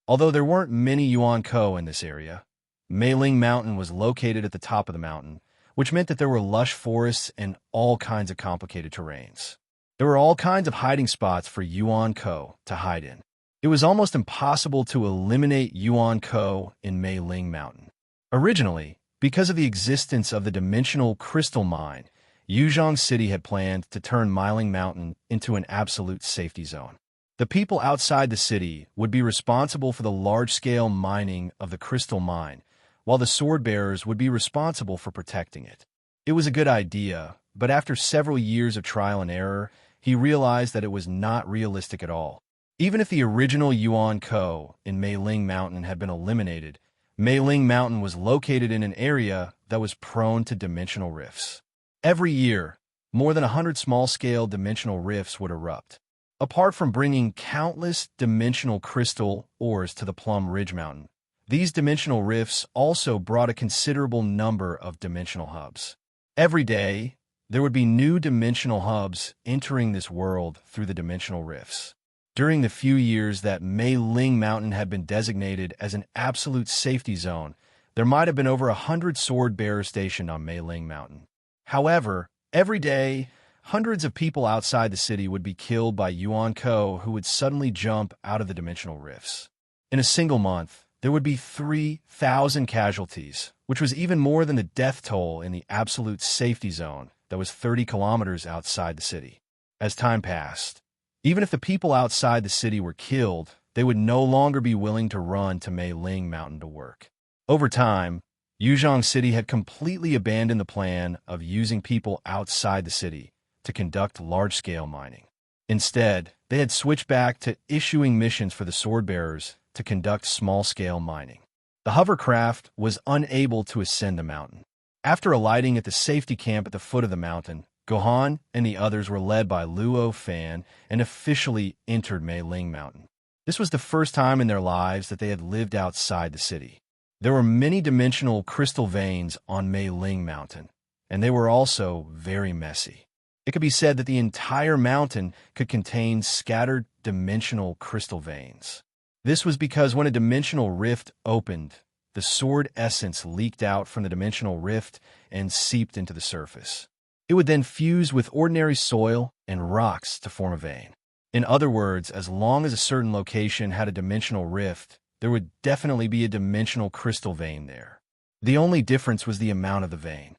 Although there weren't many Yuan-ko in this area, Meiling Mountain was located at the top of the mountain, which meant that there were lush forests and all kinds of complicated terrains. There were all kinds of hiding spots for Yuan-ko to hide in. It was almost impossible to eliminate Yuan-ko in Meiling Mountain. Originally, because of the existence of the dimensional crystal mine, Yuzhong City had planned to turn Meiling Mountain into an absolute safety zone. The people outside the city would be responsible for the large-scale mining of the crystal mine, while the sword-bearers would be responsible for protecting it. It was a good idea, but after several years of trial and error, he realized that it was not realistic at all. Even if the original Yuan-ko in Meiling Mountain had been eliminated, Meiling Mountain was located in an area that was prone to dimensional rifts. Every year, more than 100 small-scale dimensional rifts would erupt. Apart from bringing countless dimensional crystal ores to the Plum Ridge Mountain, these dimensional rifts also brought a considerable number of dimensional hubs. Every day, there would be new dimensional hubs entering this world through the dimensional rifts. During the few years that Meiling Mountain had been designated as an absolute safety zone, there might have been over 100 sword bearers stationed on Meiling Mountain. However, every day, hundreds of people outside the city would be killed by Yuan-ko who would suddenly jump out of the dimensional rifts. In a single month, there would be 3,000 casualties, which was even more than the death toll in the absolute safety zone that was 30 kilometers outside the city. As time passed, even if the people outside the city were killed, they would no longer be willing to run to Meiling Mountain to work. Over time, Yuzhong City had completely abandoned the plan of using people outside the city to conduct large-scale mining. Instead, they had switched back to issuing missions for the sword-bearers to conduct small-scale mining. The hovercraft was unable to ascend the mountain. After alighting at the safety camp at the foot of the mountain, Gohan and the others were led by Luo Fan and officially entered Meiling Mountain. This was the first time in their lives that they had lived outside the city. There were many dimensional crystal veins on Meiling Mountain, and they were also very messy. It could be said that the entire mountain could contain scattered dimensional crystal veins. This was because when a dimensional rift opened, the sword essence leaked out from the dimensional rift and seeped into the surface. It would then fuse with ordinary soil and rocks to form a vein. In other words, as long as a certain location had a dimensional rift, there would definitely be a dimensional crystal vein there. The only difference was the amount of the vein.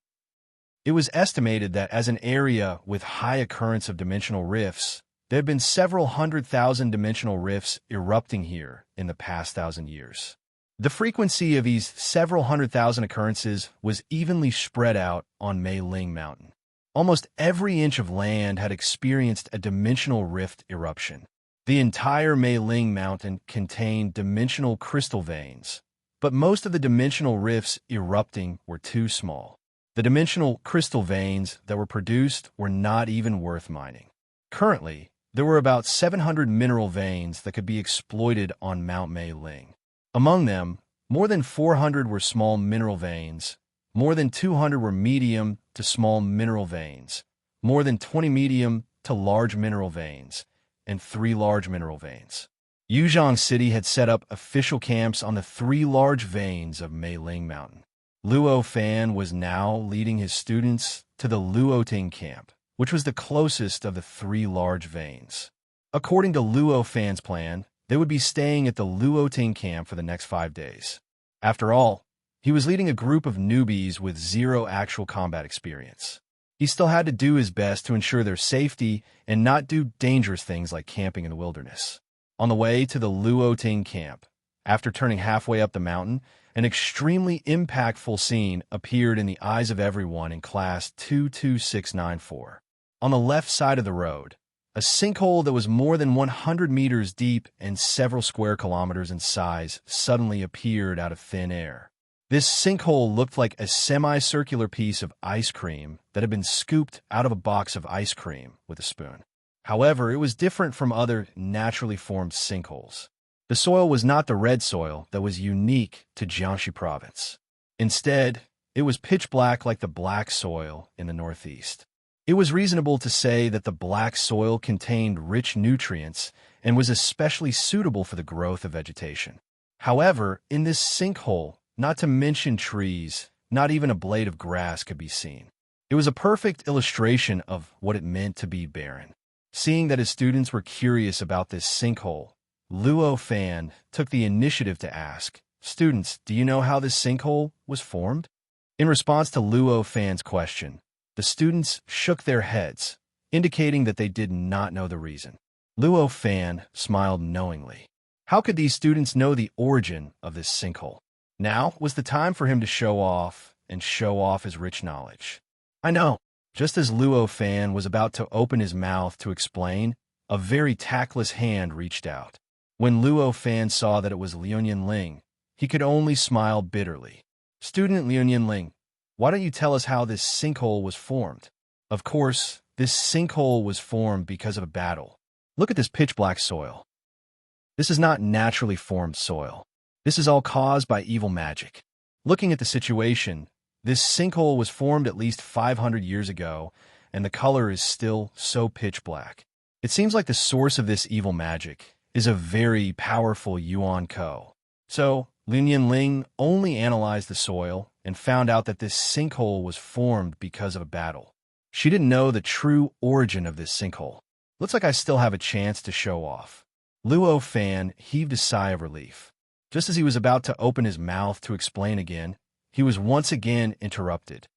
It was estimated that as an area with high occurrence of dimensional rifts, there had been several 100,000 dimensional rifts erupting here in the past 1,000 years. The frequency of these several 100,000 occurrences was evenly spread out on Meiling Mountain. Almost every inch of land had experienced a dimensional rift eruption. The entire Meiling Mountain contained dimensional crystal veins, but most of the dimensional rifts erupting were too small. The dimensional crystal veins that were produced were not even worth mining. Currently, there were about 700 mineral veins that could be exploited on Mount Meiling. Among them, more than 400 were small mineral veins, more than 200 were medium to small mineral veins, more than 20 medium to large mineral veins, and 3 large mineral veins. Yuzhong City had set up official camps on the 3 large veins of Meiling Mountain. Luo Fan was now leading his students to the Luoting camp, which was the closest of the 3 large veins. According to Luo Fan's plan, they would be staying at the Luoting camp for the next 5 days. After all, he was leading a group of newbies with 0 actual combat experience. He still had to do his best to ensure their safety and not do dangerous things like camping in the wilderness. On the way to the Luoting camp, after turning halfway up the mountain, an extremely impactful scene appeared in the eyes of everyone in Class 22694. On the left side of the road, a sinkhole that was more than 100 meters deep and several square kilometers in size suddenly appeared out of thin air. This sinkhole looked like a semicircular piece of ice cream that had been scooped out of a box of ice cream with a spoon. However, it was different from other naturally formed sinkholes. The soil was not the red soil that was unique to Jiangxi province. Instead, it was pitch black like the black soil in the northeast. It was reasonable to say that the black soil contained rich nutrients and was especially suitable for the growth of vegetation. However, in this sinkhole, not to mention trees, not even a blade of grass could be seen. It was a perfect illustration of what it meant to be barren. Seeing that his students were curious about this sinkhole, Luo Fan took the initiative to ask, "Students, do you know how this sinkhole was formed?" In response to Luo Fan's question, the students shook their heads, indicating that they did not know the reason. Luo Fan smiled knowingly. How could these students know the origin of this sinkhole? Now was the time for him to show off his rich knowledge. I know. Just as Luo Fan was about to open his mouth to explain, a very tactless hand reached out. When Luo Fan saw that it was Liuyan Ling, he could only smile bitterly. "Student Liuyan Ling, why don't you tell us how this sinkhole was formed?" Of course, this sinkhole was formed because of a battle. Look at this pitch-black soil. This is not naturally formed soil. This is all caused by evil magic. Looking at the situation, this sinkhole was formed at least 500 years ago, and the color is still so pitch-black. It seems like the source of this evil magic is a very powerful Yuan Ko. So, Liuyan Ling only analyzed the soil and found out that this sinkhole was formed because of a battle. She didn't know the true origin of this sinkhole. Looks like I still have a chance to show off. Luo Fan heaved a sigh of relief. Just as he was about to open his mouth to explain again, he was once again interrupted.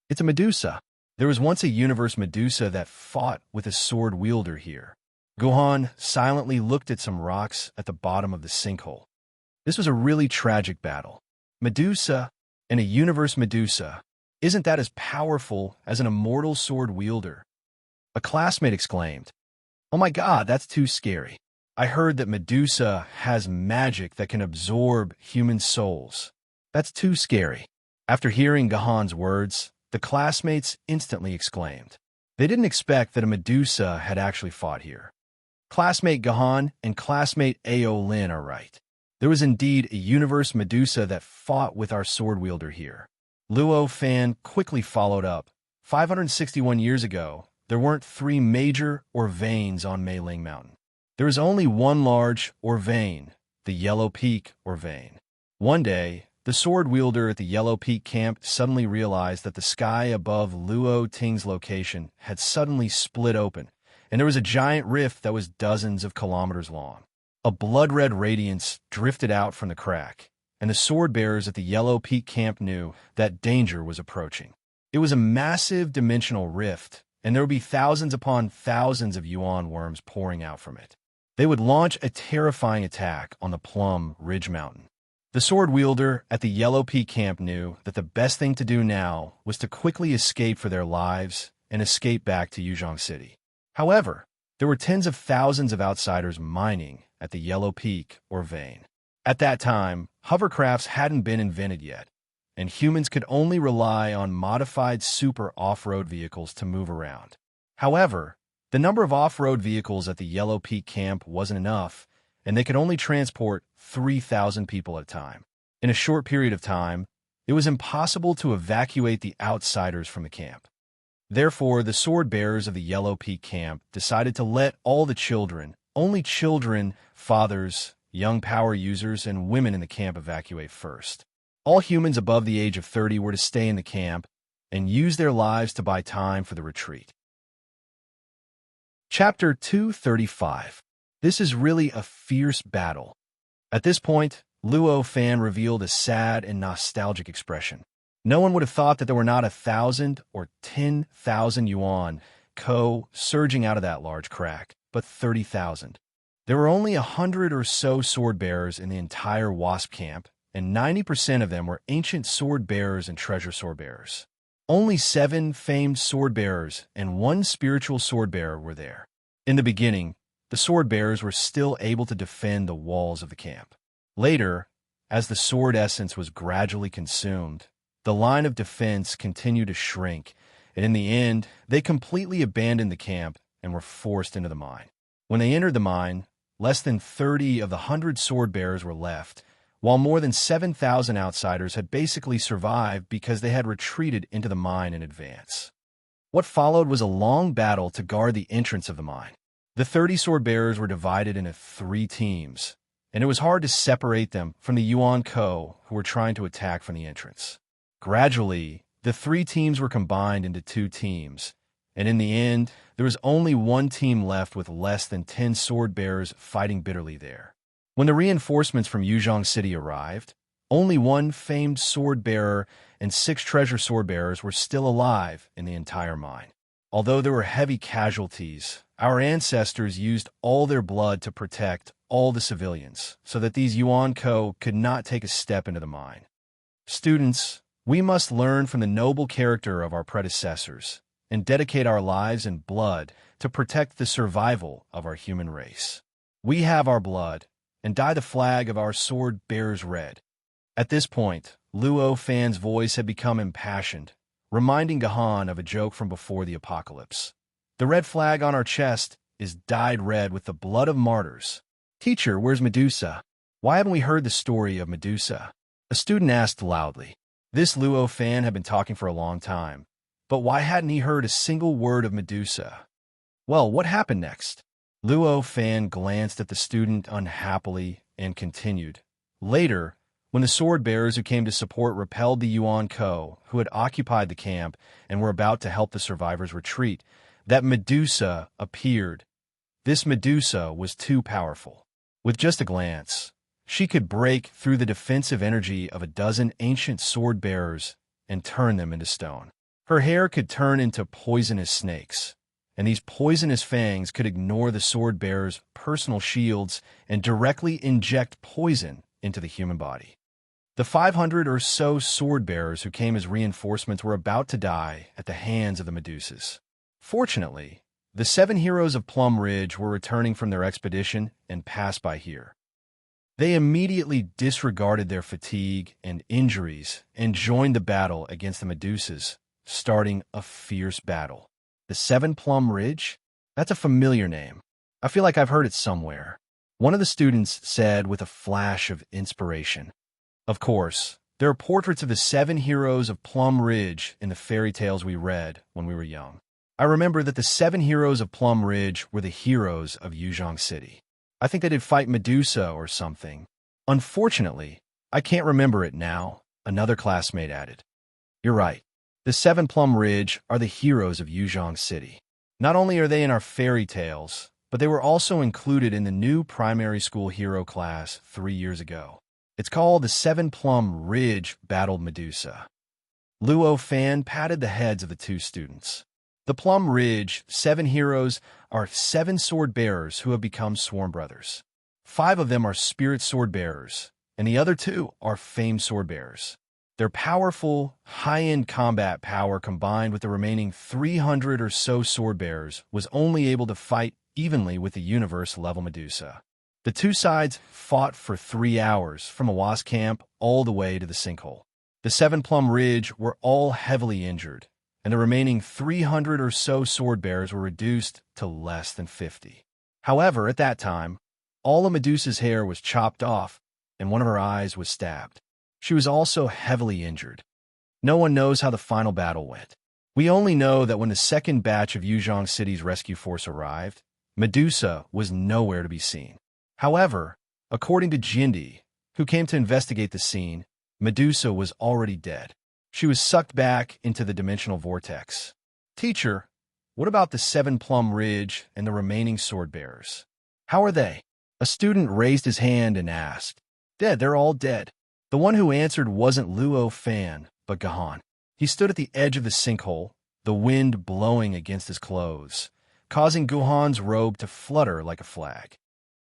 "It's a Medusa. There was once a universe Medusa that fought with a sword wielder here." Gohan silently looked at some rocks at the bottom of the sinkhole. This was a really tragic battle. Medusa and a universe Medusa. Isn't that as powerful as an immortal sword wielder? A classmate exclaimed, "Oh my God, that's too scary. I heard that Medusa has magic that can absorb human souls. That's too scary." After hearing Gohan's words, the classmates instantly exclaimed. They didn't expect that a Medusa had actually fought here. Classmate Gohan and classmate Ao Lin are right. There was indeed a universe Medusa that fought with our sword wielder here. Luo Fan quickly followed up. 561 years ago, there weren't 3 major or veins on Meiling Mountain. There was only one large or vein, the Yellow Peak or vein. One day, the sword wielder at the Yellow Peak camp suddenly realized that the sky above Luo Ting's location had suddenly split open, and there was a giant rift that was dozens of kilometers long. A blood-red radiance drifted out from the crack, and the sword-bearers at the Yellow Peak camp knew that danger was approaching. It was a massive dimensional rift, and there would be thousands upon thousands of Yuan worms pouring out from it. They would launch a terrifying attack on the Plum Ridge Mountain. The sword wielder at the Yellow Peak camp knew that the best thing to do now was to quickly escape for their lives and escape back to Yuzhong City. However, there were tens of thousands of outsiders mining at the Yellow Peak or vein. At that time, hovercrafts hadn't been invented yet, and humans could only rely on modified super off-road vehicles to move around. However, the number of off-road vehicles at the Yellow Peak camp wasn't enough, and they could only transport 3,000 people at a time. In a short period of time, it was impossible to evacuate the outsiders from the camp. Therefore, the sword-bearers of the Yellow Peak camp decided to let all the children, only children, fathers, young power users, and women in the camp evacuate first. All humans above the age of 30 were to stay in the camp and use their lives to buy time for the retreat. Chapter 235. This is really a fierce battle. At this point, Luo Fan revealed a sad and nostalgic expression. No one would have thought that there were not 1,000 or 10,000 Yuan Ko surging out of that large crack, but 30,000. There were only 100 or so sword-bearers in the entire Wasp camp, and 90% of them were ancient sword-bearers and treasure sword-bearers. Only 7 famed sword-bearers and 1 spiritual sword-bearer were there. In the beginning, the sword-bearers were still able to defend the walls of the camp. Later, as the sword essence was gradually consumed, the line of defense continued to shrink, and in the end, they completely abandoned the camp and were forced into the mine. When they entered the mine, less than 30 of the 100 sword-bearers were left, while more than 7,000 outsiders had basically survived because they had retreated into the mine in advance. What followed was a long battle to guard the entrance of the mine. The 30 sword-bearers were divided into 3 teams, and it was hard to separate them from the Yuan Ko who were trying to attack from the entrance. Gradually, the three teams were combined into two teams, and in the end, there was only one team left with less than 10 sword bearers fighting bitterly there. When the reinforcements from Yuzhong City arrived, only one famed sword bearer and 6 treasure sword bearers were still alive in the entire mine. Although there were heavy casualties, our ancestors used all their blood to protect all the civilians so that these Yuan Ko could not take a step into the mine. Students, we must learn from the noble character of our predecessors and dedicate our lives and blood to protect the survival of our human race. We have our blood, and dye the flag of our sword bearers red. At this point, Luo Fan's voice had become impassioned, reminding Gahan of a joke from before the apocalypse. The red flag on our chest is dyed red with the blood of martyrs. Teacher, where's Medusa? Why haven't we heard the story of Medusa? A student asked loudly. This Luo Fan had been talking for a long time, but why hadn't he heard a single word of Medusa? Well, what happened next? Luo Fan glanced at the student unhappily and continued. Later, when the sword bearers who came to support repelled the Yuan Ko, who had occupied the camp and were about to help the survivors retreat, that Medusa appeared. This Medusa was too powerful. With just a glance, she could break through the defensive energy of a dozen ancient sword bearers and turn them into stone. Her hair could turn into poisonous snakes, and these poisonous fangs could ignore the sword bearers' personal shields and directly inject poison into the human body. The 500 or so sword bearers who came as reinforcements were about to die at the hands of the Medusas. Fortunately, the 7 heroes of Plum Ridge were returning from their expedition and passed by here. They immediately disregarded their fatigue and injuries and joined the battle against the Medusas, starting a fierce battle. The 7 Plum Ridge? That's a familiar name. I feel like I've heard it somewhere. One of the students said with a flash of inspiration. Of course, there are portraits of the 7 heroes of Plum Ridge in the fairy tales we read when we were young. I remember that the 7 heroes of Plum Ridge were the heroes of Yuzhong City. I think they did fight Medusa or something. Unfortunately, I can't remember it now, another classmate added. You're right. The 7 Plum Ridge are the heroes of Yuzhong City. Not only are they in our fairy tales, but they were also included in the new primary school hero class 3 years ago. It's called the 7 Plum Ridge Battled Medusa. Luo Fan patted the heads of the 2 students. The Plum Ridge 7 heroes are 7 sword bearers who have become sworn brothers. 5 of them are spirit sword bearers, and the other 2 are famed sword bearers. Their powerful, high-end combat power combined with the remaining 300 or so sword bearers was only able to fight evenly with the universe-level Medusa. The 2 sides fought for 3 hours from Awas camp all the way to the sinkhole. The 7 Plum Ridge were all heavily injured, and the remaining 300 or so sword bearers were reduced to less than 50. However, at that time, all of Medusa's hair was chopped off, and one of her eyes was stabbed. She was also heavily injured. No one knows how the final battle went. We only know that when the second batch of Yuzhong City's rescue force arrived, Medusa was nowhere to be seen. However, according to Jindy, who came to investigate the scene, Medusa was already dead. She was sucked back into the dimensional vortex. Teacher, what about the 7 Plum Ridge and the remaining sword bearers? How are they? A student raised his hand and asked. Dead, they're all dead. The one who answered wasn't Luo Fan, but Gahan. He stood at the edge of the sinkhole, the wind blowing against his clothes, causing Guhan's robe to flutter like a flag.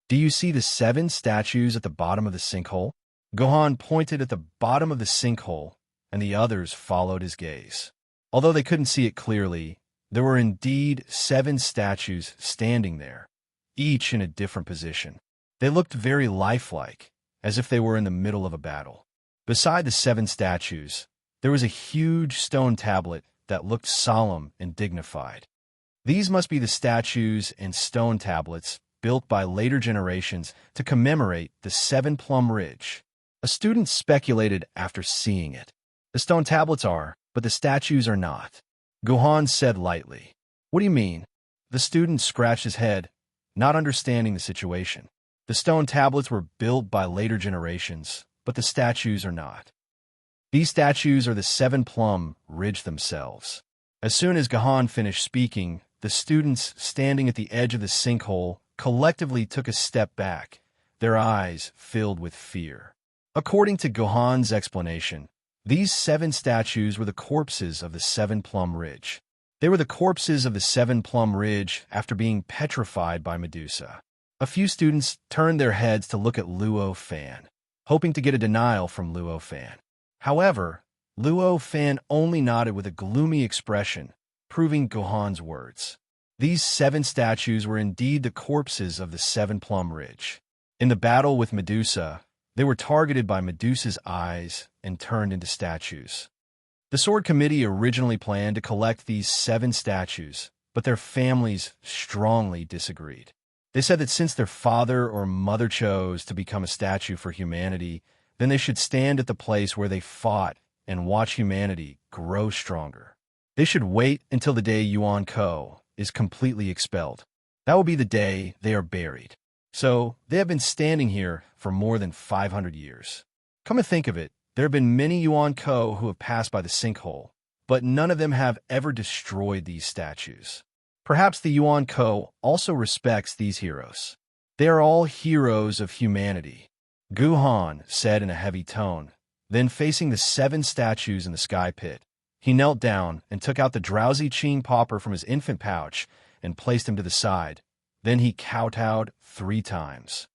Do you see the 7 statues at the bottom of the sinkhole? Gohan pointed at the bottom of the sinkhole, and the others followed his gaze. Although they couldn't see it clearly, there were indeed 7 statues standing there, each in a different position. They looked very lifelike, as if they were in the middle of a battle. Beside the 7 statues, there was a huge stone tablet that looked solemn and dignified. These must be the statues and stone tablets built by later generations to commemorate the 7 Plum Ridge. A student speculated after seeing it. The stone tablets are, but the statues are not. Gohan said lightly. What do you mean? The student scratched his head, not understanding the situation. The stone tablets were built by later generations, but the statues are not. These statues are the seven plum ridge themselves. As soon as Gahan finished speaking, the students standing at the edge of the sinkhole collectively took a step back, their eyes filled with fear. According to Gahan's explanation, these seven statues were the corpses of the seven plum ridge. They were the corpses of the seven plum ridge after being petrified by Medusa. A few students turned their heads to look at Luo Fan, hoping to get a denial from Luo Fan. However, Luo Fan only nodded with a gloomy expression, proving Gahan's words. These seven statues were indeed the corpses of the seven plum ridge. In the battle with Medusa, they were targeted by Medusa's eyes and turned into statues. The Sword Committee originally planned to collect these seven statues, but their families strongly disagreed. They said that since their father or mother chose to become a statue for humanity, then they should stand at the place where they fought and watch humanity grow stronger. They should wait until the day Yuan Ko is completely expelled. That will be the day they are buried. So, they have been standing here for more than 500 years. Come to think of it, there have been many Yuan Ko who have passed by the sinkhole, but none of them have ever destroyed these statues. Perhaps the Yuan Ko also respects these heroes. They are all heroes of humanity, Guhan said in a heavy tone. Then, facing the seven statues in the sky pit, he knelt down and took out the drowsy Ching Popper from his infant pouch and placed him to the side. Then he kowtowed 3 times.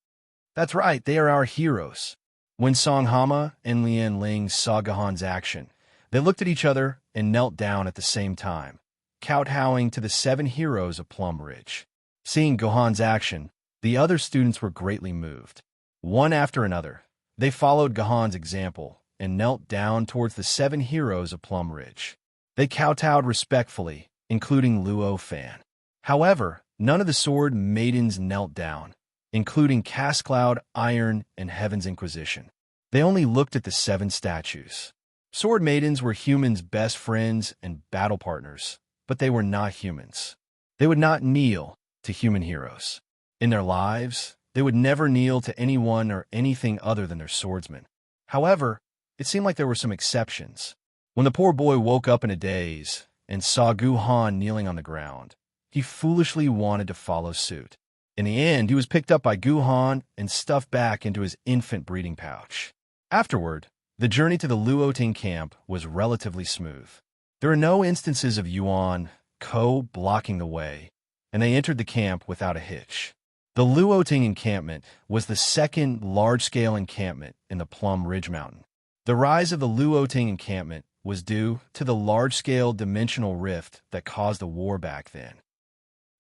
That's right, they are our heroes. When Song Hama and Lian Ling saw Gahan's action, they looked at each other and knelt down at the same time, kowtowing to the 7 heroes of Plum Ridge. Seeing Gahan's action, the other students were greatly moved. One after another, they followed Gahan's example and knelt down towards the 7 heroes of Plum Ridge. They kowtowed respectfully, including Luo Fan. However, none of the Sword Maidens knelt down, including Cast Cloud, Iron, and Heaven's Inquisition. They only looked at the 7 statues. Sword Maidens were humans' best friends and battle partners, but they were not humans. They would not kneel to human heroes. In their lives, they would never kneel to anyone or anything other than their swordsman. However, it seemed like there were some exceptions. When the poor boy woke up in a daze and saw Guhan kneeling on the ground, he foolishly wanted to follow suit. In the end, he was picked up by Guhan and stuffed back into his infant breeding pouch. Afterward, the journey to the Luoting camp was relatively smooth. There are no instances of Yuan Ko blocking the way, and they entered the camp without a hitch. The Luoting encampment was the second large-scale encampment in the Plum Ridge Mountain. The rise of the Luoting encampment was due to the large-scale dimensional rift that caused the war back then.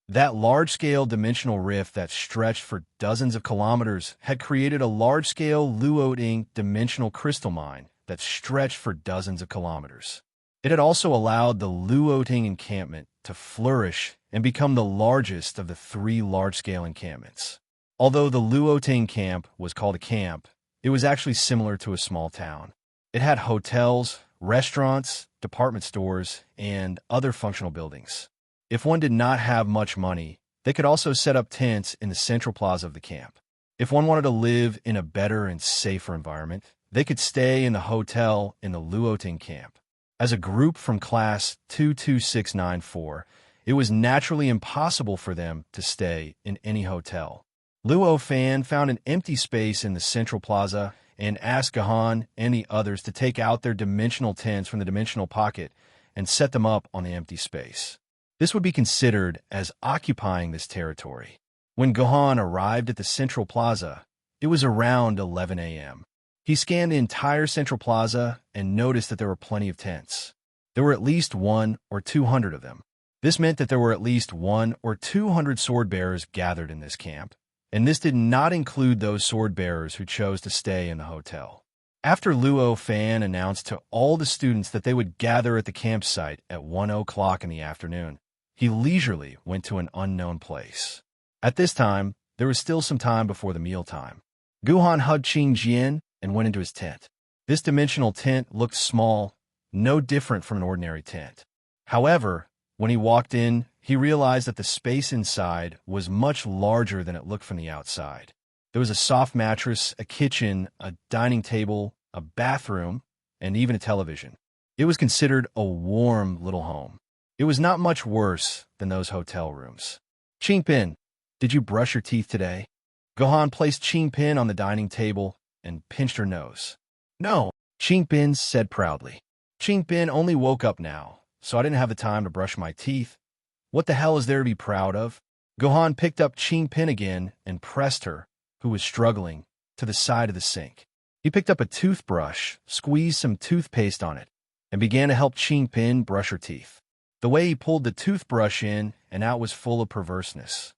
That large-scale dimensional rift that stretched for dozens of kilometers had created a large-scale Luoting dimensional crystal mine that stretched for dozens of kilometers. It had also allowed the Luoting encampment to flourish and become the largest of the 3 large-scale encampments. Although the Luoting camp was called a camp, it was actually similar to a small town. It had hotels, restaurants, department stores, and other functional buildings. If one did not have much money, they could also set up tents in the central plaza of the camp. If one wanted to live in a better and safer environment, they could stay in the hotel in the Luoting camp. As a group from class 22694, it was naturally impossible for them to stay in any hotel. Luo Fan found an empty space in the central plaza and asked Gahan and the others to take out their dimensional tents from the dimensional pocket and set them up on the empty space. This would be considered as occupying this territory. When Gahan arrived at the central plaza, it was around 11 a.m. He scanned the entire central plaza and noticed that there were plenty of tents. There were at least 100 or 200 of them. This meant that there were at least 100 or 200 sword bearers gathered in this camp, and this did not include those sword bearers who chose to stay in the hotel. After Luo Fan announced to all the students that they would gather at the campsite at 1 o'clock in the afternoon, he leisurely went to an unknown place. At this time, there was still some time before the mealtime. Guhan hugged Qing Jian and went into his tent. This dimensional tent looked small, no different from an ordinary tent. However, when he walked in, he realized that the space inside was much larger than it looked from the outside. There was a soft mattress, a kitchen, a dining table, a bathroom, and even a television. It was considered a warm little home. It was not much worse than those hotel rooms. Qingpin, did you brush your teeth today? Gohan placed Qingpin on the dining table and pinched her nose. No, Qingpin said proudly. Qingpin only woke up now, so I didn't have the time to brush my teeth. What the hell is there to be proud of? Gohan picked up Qingpin again and pressed her, who was struggling, to the side of the sink. He picked up a toothbrush, squeezed some toothpaste on it, and began to help Qingpin brush her teeth. The way he pulled the toothbrush in and out was full of perverseness.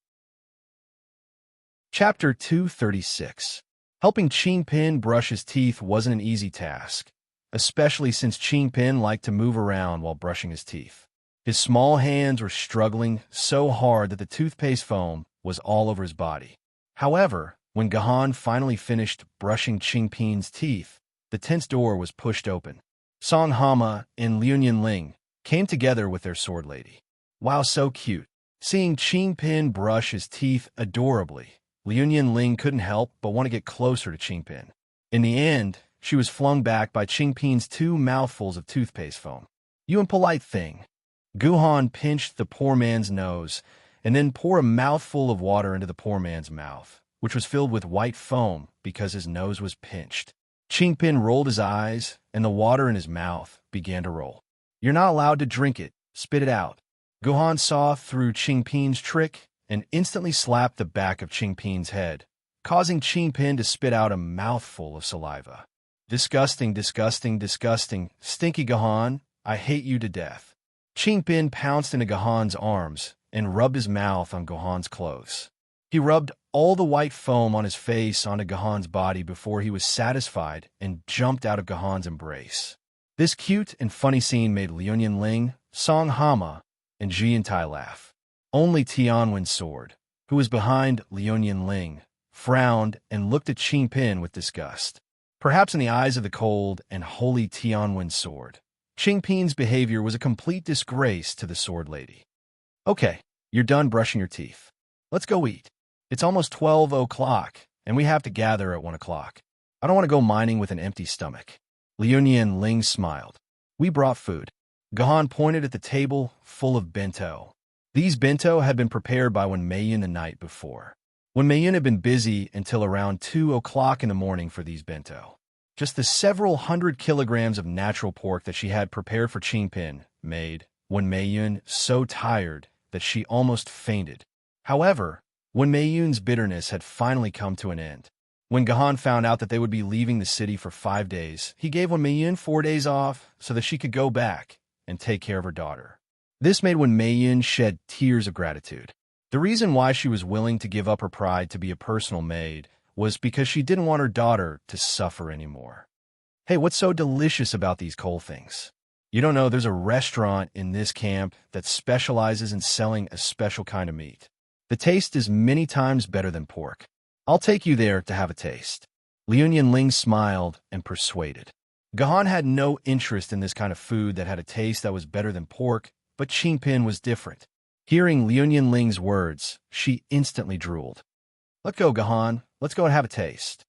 Chapter 236. Helping Qingpin brush his teeth wasn't an easy task, especially since Qingpin liked to move around while brushing his teeth. His small hands were struggling so hard that the toothpaste foam was all over his body. However, when Gohan finally finished brushing Qingpin's teeth, the tent's door was pushed open. Song Hama and Liu came together with their sword lady. Wow, so cute. Seeing Qingpin brush his teeth adorably, Liu couldn't help but want to get closer to Qingpin. In the end, she was flung back by Qingpin's 2 mouthfuls of toothpaste foam. You impolite thing. Gohan pinched the poor man's nose and then poured a mouthful of water into the poor man's mouth, which was filled with white foam because his nose was pinched. Qingpin rolled his eyes, and the water in his mouth began to roll. You're not allowed to drink it. Spit it out. Gohan saw through Qingpin's trick and instantly slapped the back of Qingpin's head, causing Qingpin to spit out a mouthful of saliva. Disgusting, disgusting, disgusting. Stinky Gohan, I hate you to death. Qingpin pounced into Gohan's arms and rubbed his mouth on Gohan's clothes. He rubbed all the white foam on his face onto Gohan's body before he was satisfied and jumped out of Gohan's embrace. This cute and funny scene made Liu, Song Hama, and Jiantai laugh. Only Tianwen's sword, who was behind Liu, frowned and looked at Qingpin with disgust. Perhaps in the eyes of the cold and holy Tianwen's sword, Qingpin's behavior was a complete disgrace to the sword lady. Okay, you're done brushing your teeth. Let's go eat. It's almost 12 o'clock, and we have to gather at 1 o'clock. I don't want to go mining with an empty stomach. Liu smiled. We brought food. Gohan pointed at the table full of bento. These bento had been prepared by Maiden the night before. Maiden had been busy until around 2 o'clock in the morning for these bento. Just the several hundred kilograms of natural pork that she had prepared for Qingpin made Maiden so tired that she almost fainted. However, Maiden's bitterness had finally come to an end. When Gohan found out that they would be leaving the city for 5 days, he gave Maiden 4 days off so that she could go back and take care of her daughter. This made Maiden shed tears of gratitude. The reason why she was willing to give up her pride to be a personal maid was because she didn't want her daughter to suffer anymore. Hey, what's so delicious about these coal things? You don't know there's a restaurant in this camp that specializes in selling a special kind of meat. The taste is many times better than pork. I'll take you there to have a taste. Liu smiled and persuaded. Gohan had no interest in this kind of food that had a taste that was better than pork, but Qingpin was different. Hearing Liu words, she instantly drooled. Let's go, Gohan. Let's go and have a taste.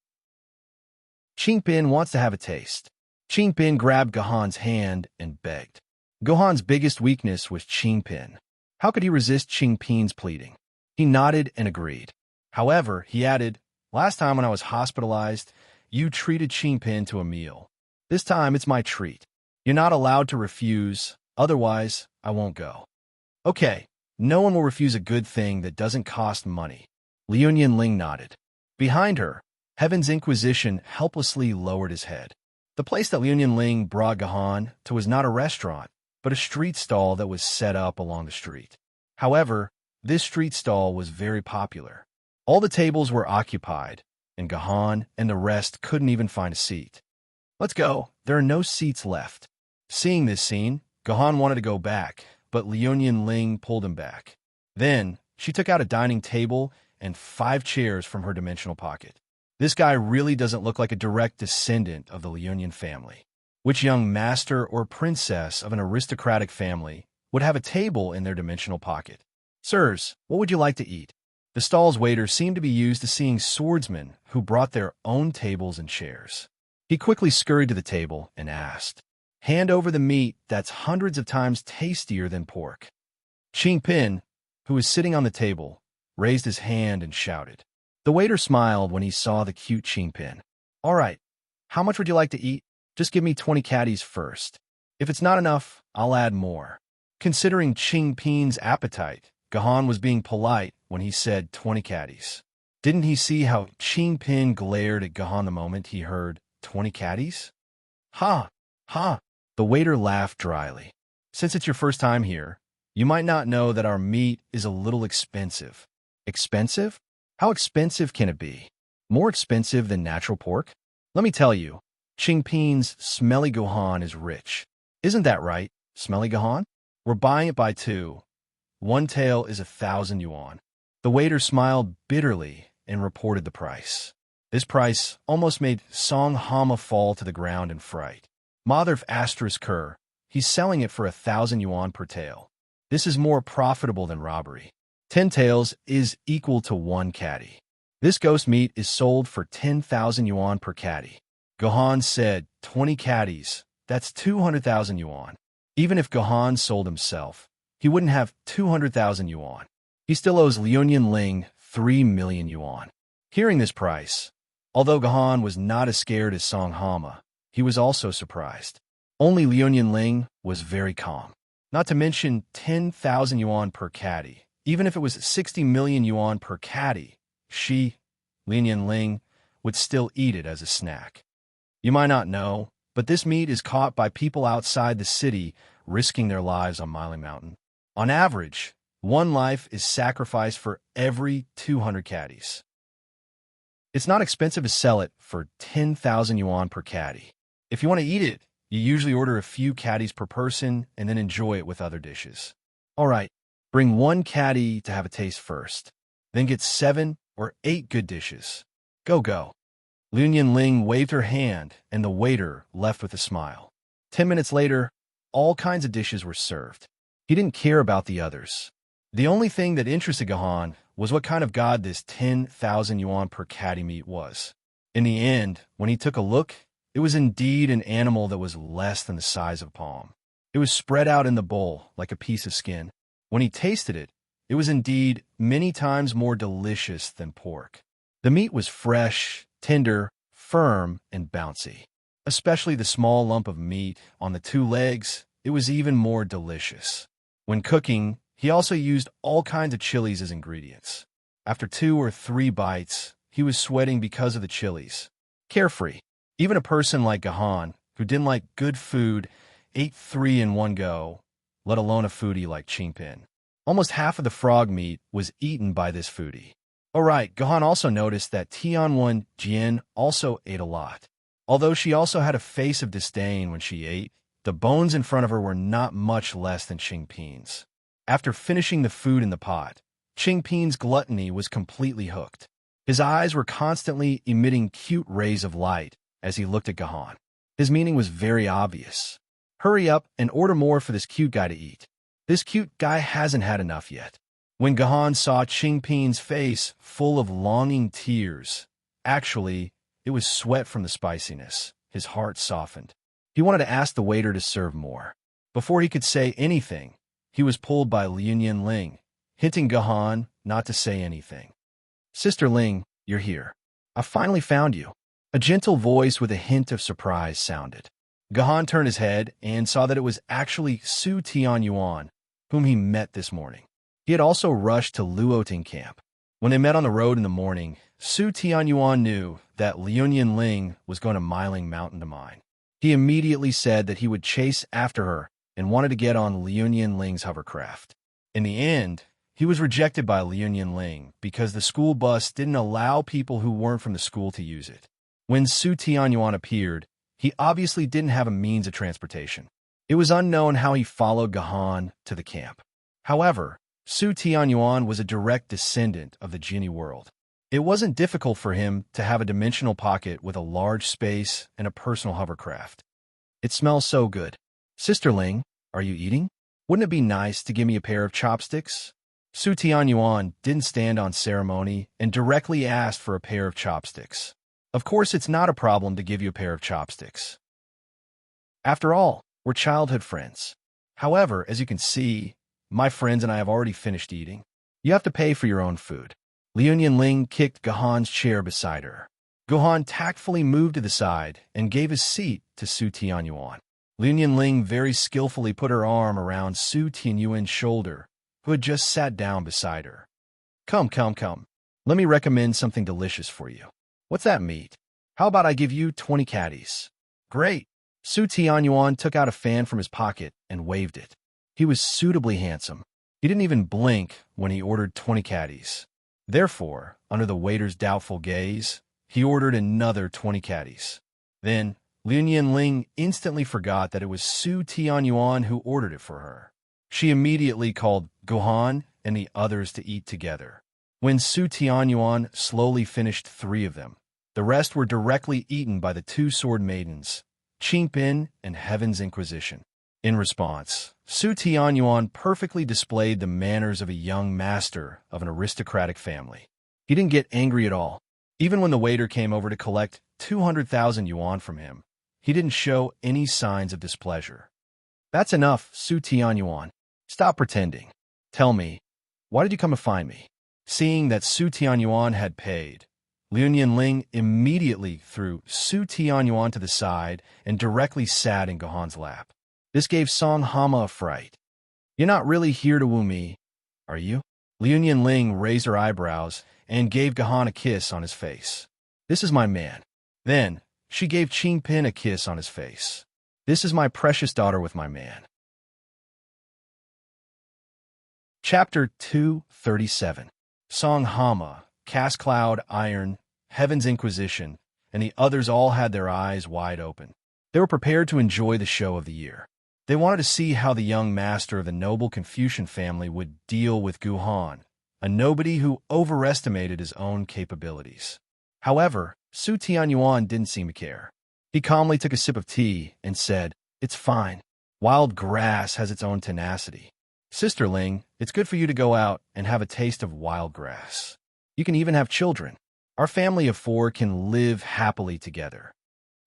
Qingpin wants to have a taste. Qingpin grabbed Gohan's hand and begged. Gohan's biggest weakness was Qingpin. How could he resist Qingpin's pleading? He nodded and agreed. However, he added, last time when I was hospitalized, you treated Qingpin to a meal. This time it's my treat. You're not allowed to refuse, otherwise I won't go. Okay, no one will refuse a good thing that doesn't cost money. Liu nodded. Behind her, Heaven's Inquisition helplessly lowered his head. The place that Liu brought Gohan to was not a restaurant, but a street stall that was set up along the street. However, this street stall was very popular. All the tables were occupied, and Gohan and the rest couldn't even find a seat. Let's go, there are no seats left. Seeing this scene, Gohan wanted to go back, but Liu pulled him back. Then, she took out a dining table and 5 chairs from her dimensional pocket. This guy really doesn't look like a direct descendant of the Liu family. Which young master or princess of an aristocratic family would have a table in their dimensional pocket? Sirs, what would you like to eat? The stall's waiter seemed to be used to seeing swordsmen who brought their own tables and chairs. He quickly scurried to the table and asked, "Hand over the meat that's hundreds of times tastier than pork." Pin, who was sitting on the table, raised his hand and shouted. The waiter smiled when he saw the cute Pin. "All right, how much would you like to eat? Just give me 20 caddies first. If it's not enough, I'll add more." Considering Pin's appetite, Gahan was being polite when he said 20 caddies. Didn't he see how Pin glared at Gahan the moment he heard 20 caddies? "Ha! Ha!" The waiter laughed dryly. "Since it's your first time here, you might not know that our meat is a little expensive." "Expensive? How expensive can it be? More expensive than natural pork?" "Let me tell you, Pin's smelly Gohan is rich. Isn't that right, smelly Gohan? We're buying it by 2. One tael is 1,000 yuan. The waiter smiled bitterly and reported the price. This price almost made Song Hama fall to the ground in fright. Mother of Kur, he's selling it for 1,000 yuan per tael. This is more profitable than robbery. 10 taels is equal to 1 caddy. This ghost meat is sold for 10,000 yuan per caddy. Gohan said, 20 caddies, that's 200,000 yuan. Even if Gohan sold himself, he wouldn't have 200,000 yuan. He still owes Liunian Ling 3 million yuan. Hearing this price, although Gohan was not as scared as Song Hama, he was also surprised. Only Liunian Ling was very calm. Not to mention 10,000 yuan per caddy. Even if it was 60 million yuan per caddy, Liunian Ling, would still eat it as a snack. You might not know, but this meat is caught by people outside the city risking their lives on Miling Mountain. On average, 1 life is sacrificed for every 200 caddies. It's not expensive to sell it for 10,000 yuan per caddy. If you want to eat it, you usually order a few caddies per person and then enjoy it with other dishes. All right, bring 1 caddy to have a taste first. Then get 7 or 8 good dishes. Go. Liunian Ling waved her hand, and the waiter left with a smile. 10 minutes later, all kinds of dishes were served. He didn't care about the others. The only thing that interested Gahan was what kind of god this 10,000 yuan per caddy meat was. In the end, when he took a look, it was indeed an animal that was less than the size of a palm. It was spread out in the bowl like a piece of skin. When he tasted it, it was indeed many times more delicious than pork. The meat was fresh, tender, firm, and bouncy. Especially the small lump of meat on the 2 legs, it was even more delicious. When cooking, he also used all kinds of chilies as ingredients. After 2 or 3 bites, he was sweating because of the chilies. Carefree. Even a person like Gahan, who didn't like good food, ate 3 in one go, let alone a foodie like Pin. Almost half of the frog meat was eaten by this foodie. Alright, Gahan also noticed that Tianwen Jian also ate a lot. Although she also had a face of disdain when she ate, the bones in front of her were not much less than Pin's. After finishing the food in the pot, Pin's gluttony was completely hooked. His eyes were constantly emitting cute rays of light as he looked at Gahan. His meaning was very obvious. Hurry up and order more for this cute guy to eat. This cute guy hasn't had enough yet. When Gahan saw Pin's face full of longing tears, actually, it was sweat from the spiciness, his heart softened. He wanted to ask the waiter to serve more. Before he could say anything, he was pulled by Liunian Ling, hinting Gahan not to say anything. "Sister Ling, you're here. I finally found you." A gentle voice with a hint of surprise sounded. Gahan turned his head and saw that it was actually Su Tianyuan, whom he met this morning. He had also rushed to Luoting camp. When they met on the road in the morning, Su Tianyuan knew that Liunian Ling was going to Miling Mountain to mine. He immediately said that he would chase after her and wanted to get on Liunian Ling's hovercraft. In the end, he was rejected by Liunian Ling because the school bus didn't allow people who weren't from the school to use it. When Su Tianyuan appeared, he obviously didn't have a means of transportation. It was unknown how he followed Gahan to the camp. However, Su Tianyuan was a direct descendant of the Genie world. It wasn't difficult for him to have a dimensional pocket with a large space and a personal hovercraft. "It smells so good. Sister Ling, are you eating? Wouldn't it be nice to give me a pair of chopsticks?" Su Tianyuan didn't stand on ceremony and directly asked for a pair of chopsticks. Of course, it's not a problem to give you a pair of chopsticks. After all, we're childhood friends. However, as you can see, my friends and I have already finished eating. You have to pay for your own food. Liu Ling kicked Gohan's chair beside her. Gohan tactfully moved to the side and gave his seat to Su Tianyuan. Liu Ling very skillfully put her arm around Su Tianyuan's shoulder, who had just sat down beside her. Come. Let me recommend something delicious for you. What's that meat? How about I give you 20 caddies? Great. Su Tianyuan took out a fan from his pocket and waved it. He was suitably handsome. He didn't even blink when he ordered 20 caddies. Therefore, under the waiter's doubtful gaze, he ordered another 20 caddies. Then, Liu Ling instantly forgot that it was Su Tianyuan who ordered it for her. She immediately called Gohan and the others to eat together. When Su Tianyuan slowly finished 3 of them, the rest were directly eaten by the 2 sword maidens, Qingpin and Heaven's Inquisition. In response, Su Tianyuan perfectly displayed the manners of a young master of an aristocratic family. He didn't get angry at all. Even when the waiter came over to collect 200,000 yuan from him, he didn't show any signs of displeasure. That's enough, Su Tianyuan. Stop pretending. Tell me, why did you come to find me? Seeing that Su Tianyuan had paid, Liu Ling immediately threw Su Tianyuan to the side and directly sat in Gohan's lap. This gave Song Hama a fright. You're not really here to woo me, are you? Liu Ling raised her eyebrows and gave Gohan a kiss on his face. This is my man. Then, she gave Qingpin a kiss on his face. This is my precious daughter with my man. Chapter 237. Song Hama, Cast Cloud, Iron, Heaven's Inquisition, and the others all had their eyes wide open. They were prepared to enjoy the show of the year. They wanted to see how the young master of the noble Confucian family would deal with Gohan, a nobody who overestimated his own capabilities. However, Su Tianyuan didn't seem to care. He calmly took a sip of tea and said, "It's fine. Wild grass has its own tenacity. Sister Ling, it's good for you to go out and have a taste of wild grass. You can even have children. Our family of 4 can live happily together."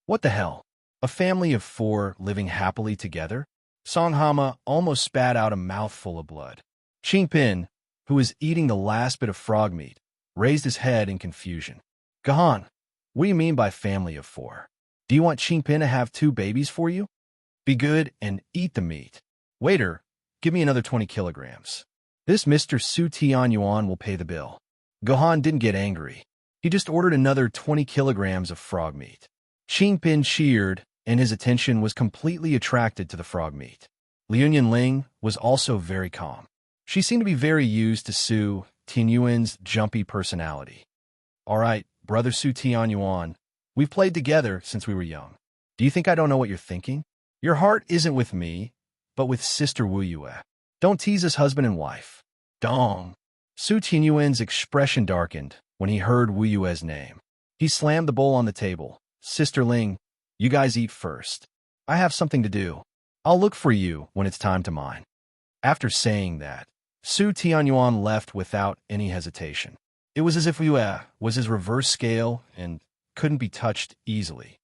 What the hell? A family of 4 living happily together? Song Hama almost spat out a mouthful of blood. Qingpin, who was eating the last bit of frog meat, raised his head in confusion. Gohan, what do you mean by family of 4? Do you want Qingpin to have 2 babies for you? Be good and eat the meat. Waiter, give me another 20 kilograms. This Mr. Su Tianyuan will pay the bill. Gohan didn't get angry. He just ordered another 20 kilograms of frog meat. Qingpin cheered, and his attention was completely attracted to the frog meat. Liu Ling was also very calm. She seemed to be very used to Su Tianyuan's jumpy personality. All right, brother Su Tianyuan, we've played together since we were young. Do you think I don't know what you're thinking? Your heart isn't with me, but with Sister Wu Yue. Don't tease us husband and wife. Dong. Su Tianyuan's expression darkened when he heard Wu Yue's name. He slammed the bowl on the table. Sister Ling, you guys eat first. I have something to do. I'll look for you when it's time to mine. After saying that, Su Tianyuan left without any hesitation. It was as if Wu Yue was his reverse scale and couldn't be touched easily.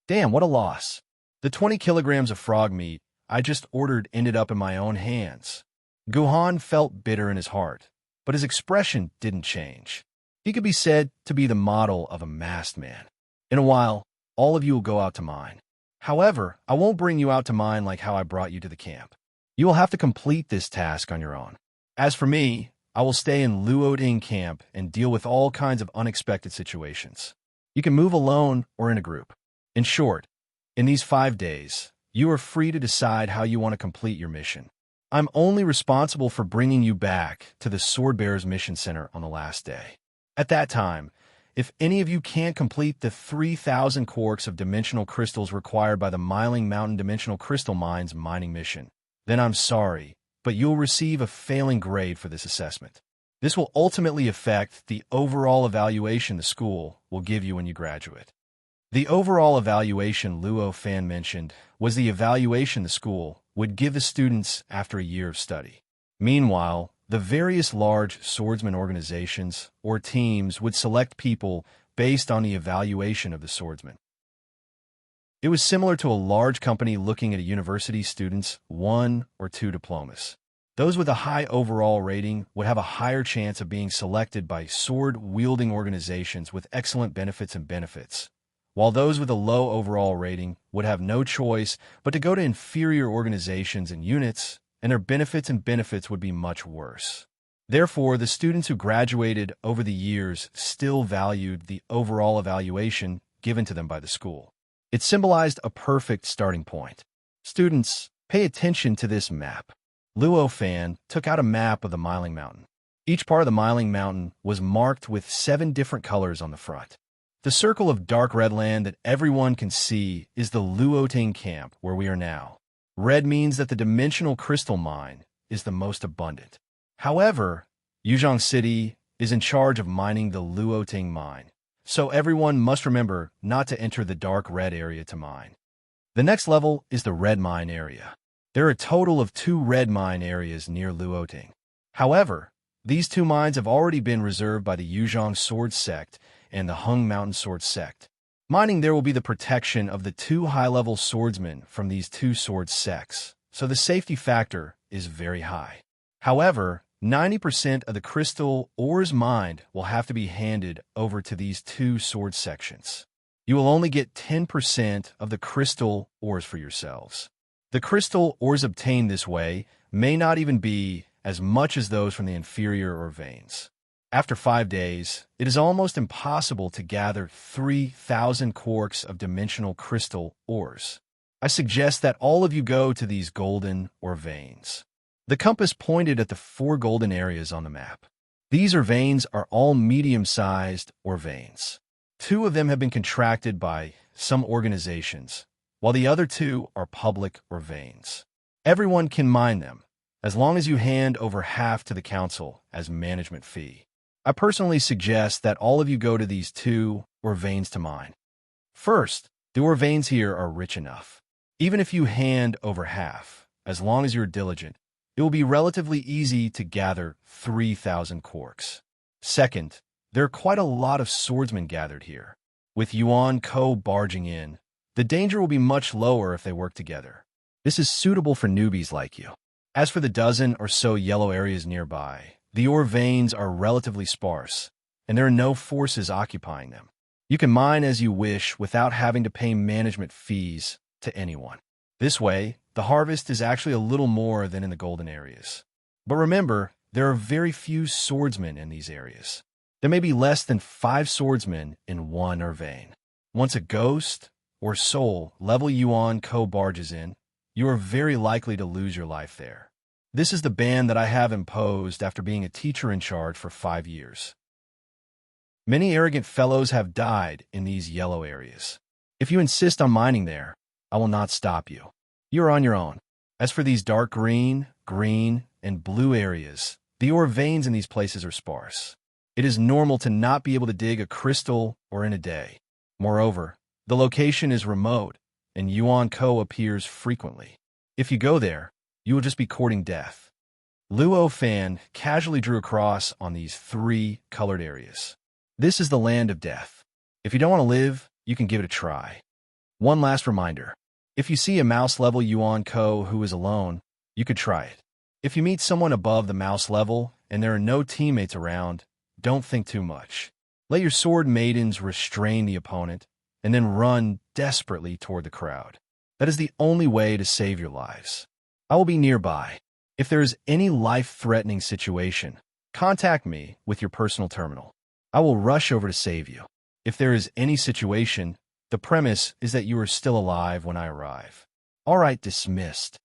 Damn, what a loss. The 20 kilograms of frog meat I just ordered ended up in my own hands. Gohan felt bitter in his heart, but his expression didn't change. He could be said to be the model of a masked man. In a while, all of you will go out to mine. However, I won't bring you out to mine like how I brought you to the camp. You will have to complete this task on your own. As for me, I will stay in Luoding camp and deal with all kinds of unexpected situations. You can move alone or in a group. In short, in these 5 days, you are free to decide how you want to complete your mission. I'm only responsible for bringing you back to the Swordbearers Mission Center on the last day. At that time, if any of you can't complete the 3,000 quarks of dimensional crystals required by the Miling Mountain Dimensional Crystal Mines mining mission, then I'm sorry, but you'll receive a failing grade for this assessment. This will ultimately affect the overall evaluation the school will give you when you graduate. The overall evaluation Luo Fan mentioned was the evaluation the school would give the students after a year of study. Meanwhile, the various large swordsman organizations or teams would select people based on the evaluation of the swordsman. It was similar to a large company looking at a university student's 1 or 2 diplomas. Those with a high overall rating would have a higher chance of being selected by sword-wielding organizations with excellent benefits, while those with a low overall rating would have no choice but to go to inferior organizations and units, and their benefits would be much worse. Therefore, the students who graduated over the years still valued the overall evaluation given to them by the school. It symbolized a perfect starting point. Students, pay attention to this map. Luo Fan took out a map of the Miling Mountain. Each part of the Miling Mountain was marked with 7 different colors on the front. The circle of dark red land that everyone can see is the Luoting camp where we are now. Red means that the dimensional crystal mine is the most abundant. However, Yuzhong City is in charge of mining the Luoting mine, so everyone must remember not to enter the dark red area to mine. The next level is the red mine area. There are a total of 2 red mine areas near Luoting. However, these 2 mines have already been reserved by the Yuzhong Sword Sect and the Hung Mountain Sword Sect. Mining there will be the protection of the 2 high-level swordsmen from these 2 sword sects, so the safety factor is very high. However, 90% of the crystal ores mined will have to be handed over to these 2 sword sections. You will only get 10% of the crystal ores for yourselves. The crystal ores obtained this way may not even be as much as those from the inferior ore veins. After 5 days, it is almost impossible to gather 3,000 quarks of dimensional crystal ores. I suggest that all of you go to these golden ore veins. The compass pointed at the 4 golden areas on the map. These ore veins are all medium-sized ore veins. 2 of them have been contracted by some organizations, while the other 2 are public ore veins. Everyone can mine them, as long as you hand over half to the council as management fee. I personally suggest that all of you go to these 2 ore veins to mine. First, the ore veins here are rich enough. Even if you hand over half, as long as you're diligent, it will be relatively easy to gather 3,000 quarks. Second, there are quite a lot of swordsmen gathered here. With Yuan Ko barging in, the danger will be much lower if they work together. This is suitable for newbies like you. As for the dozen or so yellow areas nearby, the ore veins are relatively sparse, and there are no forces occupying them. You can mine as you wish without having to pay management fees to anyone. This way, the harvest is actually a little more than in the golden areas. But remember, there are very few swordsmen in these areas. There may be less than 5 swordsmen in 1 ore vein. Once a ghost or soul level Yuan Ko barges in, you are very likely to lose your life there. This is the ban that I have imposed after being a teacher in charge for 5 years. Many arrogant fellows have died in these yellow areas. If you insist on mining there, I will not stop you. You are on your own. As for these dark green, and blue areas, the ore veins in these places are sparse. It is normal to not be able to dig a crystal or in a day. Moreover, the location is remote, and Yuan Ko appears frequently. If you go there, you will just be courting death. Luo Fan casually drew a cross on these 3 colored areas. This is the land of death. If you don't want to live, you can give it a try. One last reminder. If you see a mouse level Yuan Ko who is alone, you could try it. If you meet someone above the mouse level and there are no teammates around, don't think too much. Let your sword maidens restrain the opponent and then run desperately toward the crowd. That is the only way to save your lives. I will be nearby. If there is any life-threatening situation, contact me with your personal terminal. I will rush over to save you. If there is any situation, the premise is that you are still alive when I arrive. All right, dismissed.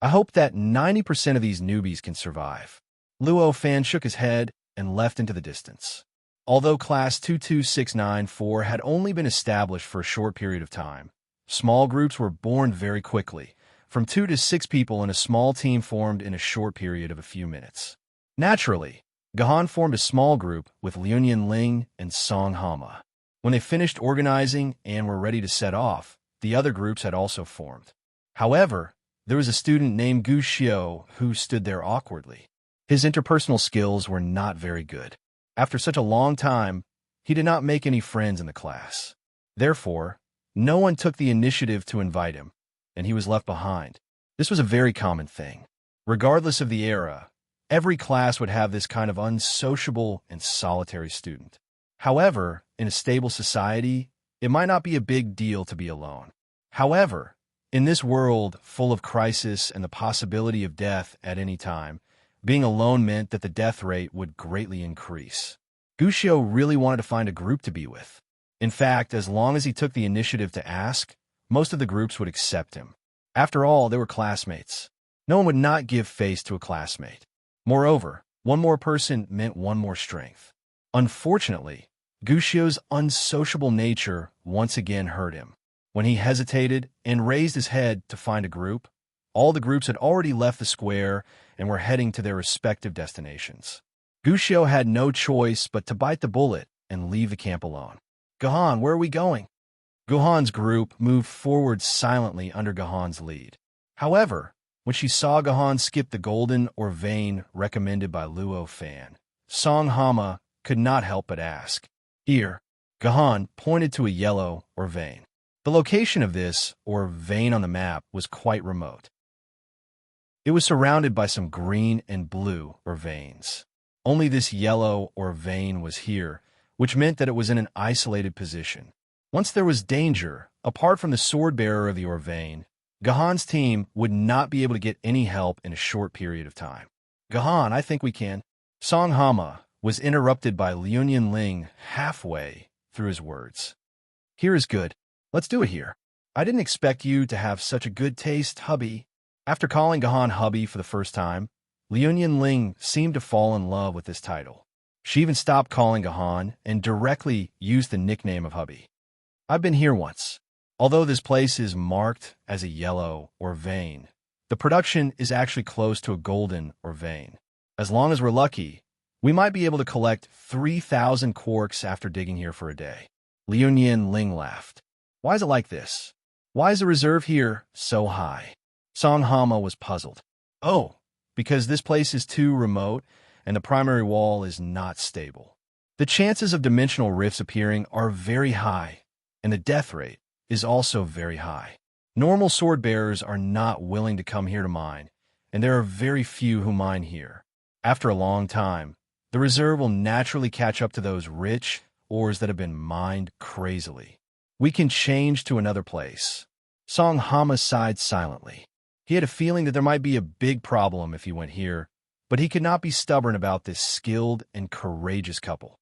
I hope that 90% of these newbies can survive. Luo Fan shook his head and left into the distance. Although Class 22694 had only been established for a short period of time, small groups were born very quickly, from 2 to 6 people in a small team formed in a short period of a few minutes. Naturally, Gahan formed a small group with Liunian Ling and Song Hama. When they finished organizing and were ready to set off, the other groups had also formed. However, there was a student named Gu Xiao who stood there awkwardly. His interpersonal skills were not very good. After such a long time, he did not make any friends in the class. Therefore, no one took the initiative to invite him, and he was left behind. This was a very common thing. Regardless of the era, every class would have this kind of unsociable and solitary student. However, in a stable society, it might not be a big deal to be alone. However, in this world full of crisis and the possibility of death at any time, being alone meant that the death rate would greatly increase. Gushio really wanted to find a group to be with. In fact, as long as he took the initiative to ask, most of the groups would accept him. After all, they were classmates. No one would not give face to a classmate. Moreover, one more person meant one more strength. Unfortunately, Gushio's unsociable nature once again hurt him. When he hesitated and raised his head to find a group, all the groups had already left the square and were heading to their respective destinations. Gushio had no choice but to bite the bullet and leave the camp alone. Gahan, where are we going? Gohan's group moved forward silently under Gahan's lead. However, when she saw Gahan skip the golden or vein recommended by Luo Fan, Song Hama could not help but ask. Here, Gahan pointed to a yellow or vein. The location of this or vein on the map was quite remote. It was surrounded by some green and blue or veins. Only this yellow or vein was here, which meant that it was in an isolated position. Once there was danger, apart from the sword bearer of the Orvain, Gahan's team would not be able to get any help in a short period of time. Gahan, I think we can. Song Hama was interrupted by Liunian Ling halfway through his words. Here is good. Let's do it here. I didn't expect you to have such a good taste, hubby. After calling Gahan hubby for the first time, Liunian Ling seemed to fall in love with this title. She even stopped calling Gahan and directly used the nickname of hubby. I've been here once. Although this place is marked as a yellow or vein, the production is actually close to a golden or vein. As long as we're lucky, we might be able to collect 3,000 quarks after digging here for a day. Liunian Ling laughed. Why is it like this? Why is the reserve here so high? Song Hama was puzzled. Oh, because this place is too remote and the primary wall is not stable. The chances of dimensional rifts appearing are very high, and the death rate is also very high. Normal sword bearers are not willing to come here to mine, and there are very few who mine here. After a long time, the reserve will naturally catch up to those rich ores that have been mined crazily. We can change to another place. Song Hama sighed silently. He had a feeling that there might be a big problem if he went here, but he could not be stubborn about this skilled and courageous couple.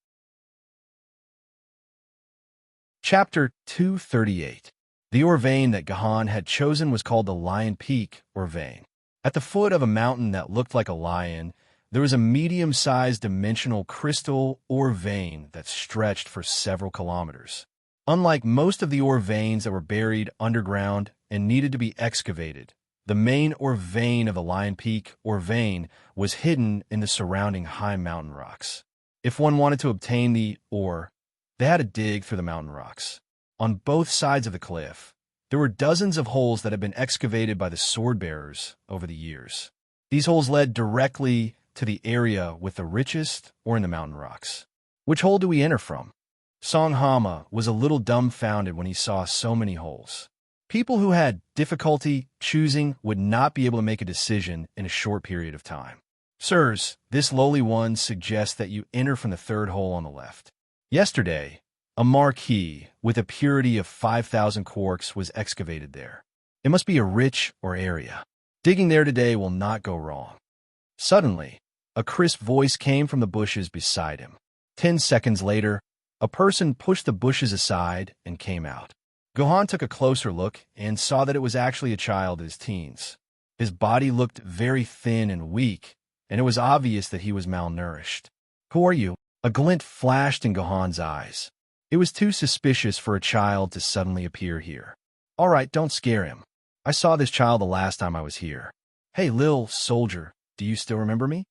Chapter 238. The Orvain that Gahan had chosen was called the Lion Peak Orvain. At the foot of a mountain that looked like a lion, there was a medium-sized dimensional crystal or vein that stretched for several kilometers. Unlike most of the ore veins that were buried underground and needed to be excavated, the main ore vein of the Lion Peak or vein was hidden in the surrounding high mountain rocks. If one wanted to obtain the ore, they had to dig through the mountain rocks. On both sides of the cliff, there were dozens of holes that had been excavated by the sword bearers over the years. These holes led directly to the area with the richest ore in the mountain rocks. Which hole do we enter from? Song Hama was a little dumbfounded when he saw so many holes. People who had difficulty choosing would not be able to make a decision in a short period of time. Sirs, this lowly one suggests that you enter from the third hole on the left. Yesterday, a marquee with a purity of 5,000 quarks was excavated there. It must be a rich or area. Digging there today will not go wrong. Suddenly, a crisp voice came from the bushes beside him. 10 seconds later, a person pushed the bushes aside and came out. Gohan took a closer look and saw that it was actually a child in his teens. His body looked very thin and weak, and it was obvious that he was malnourished. Who are you? A glint flashed in Gohan's eyes. It was too suspicious for a child to suddenly appear here. All right, don't scare him. I saw this child the last time I was here. Hey, Lil Soldier, do you still remember me?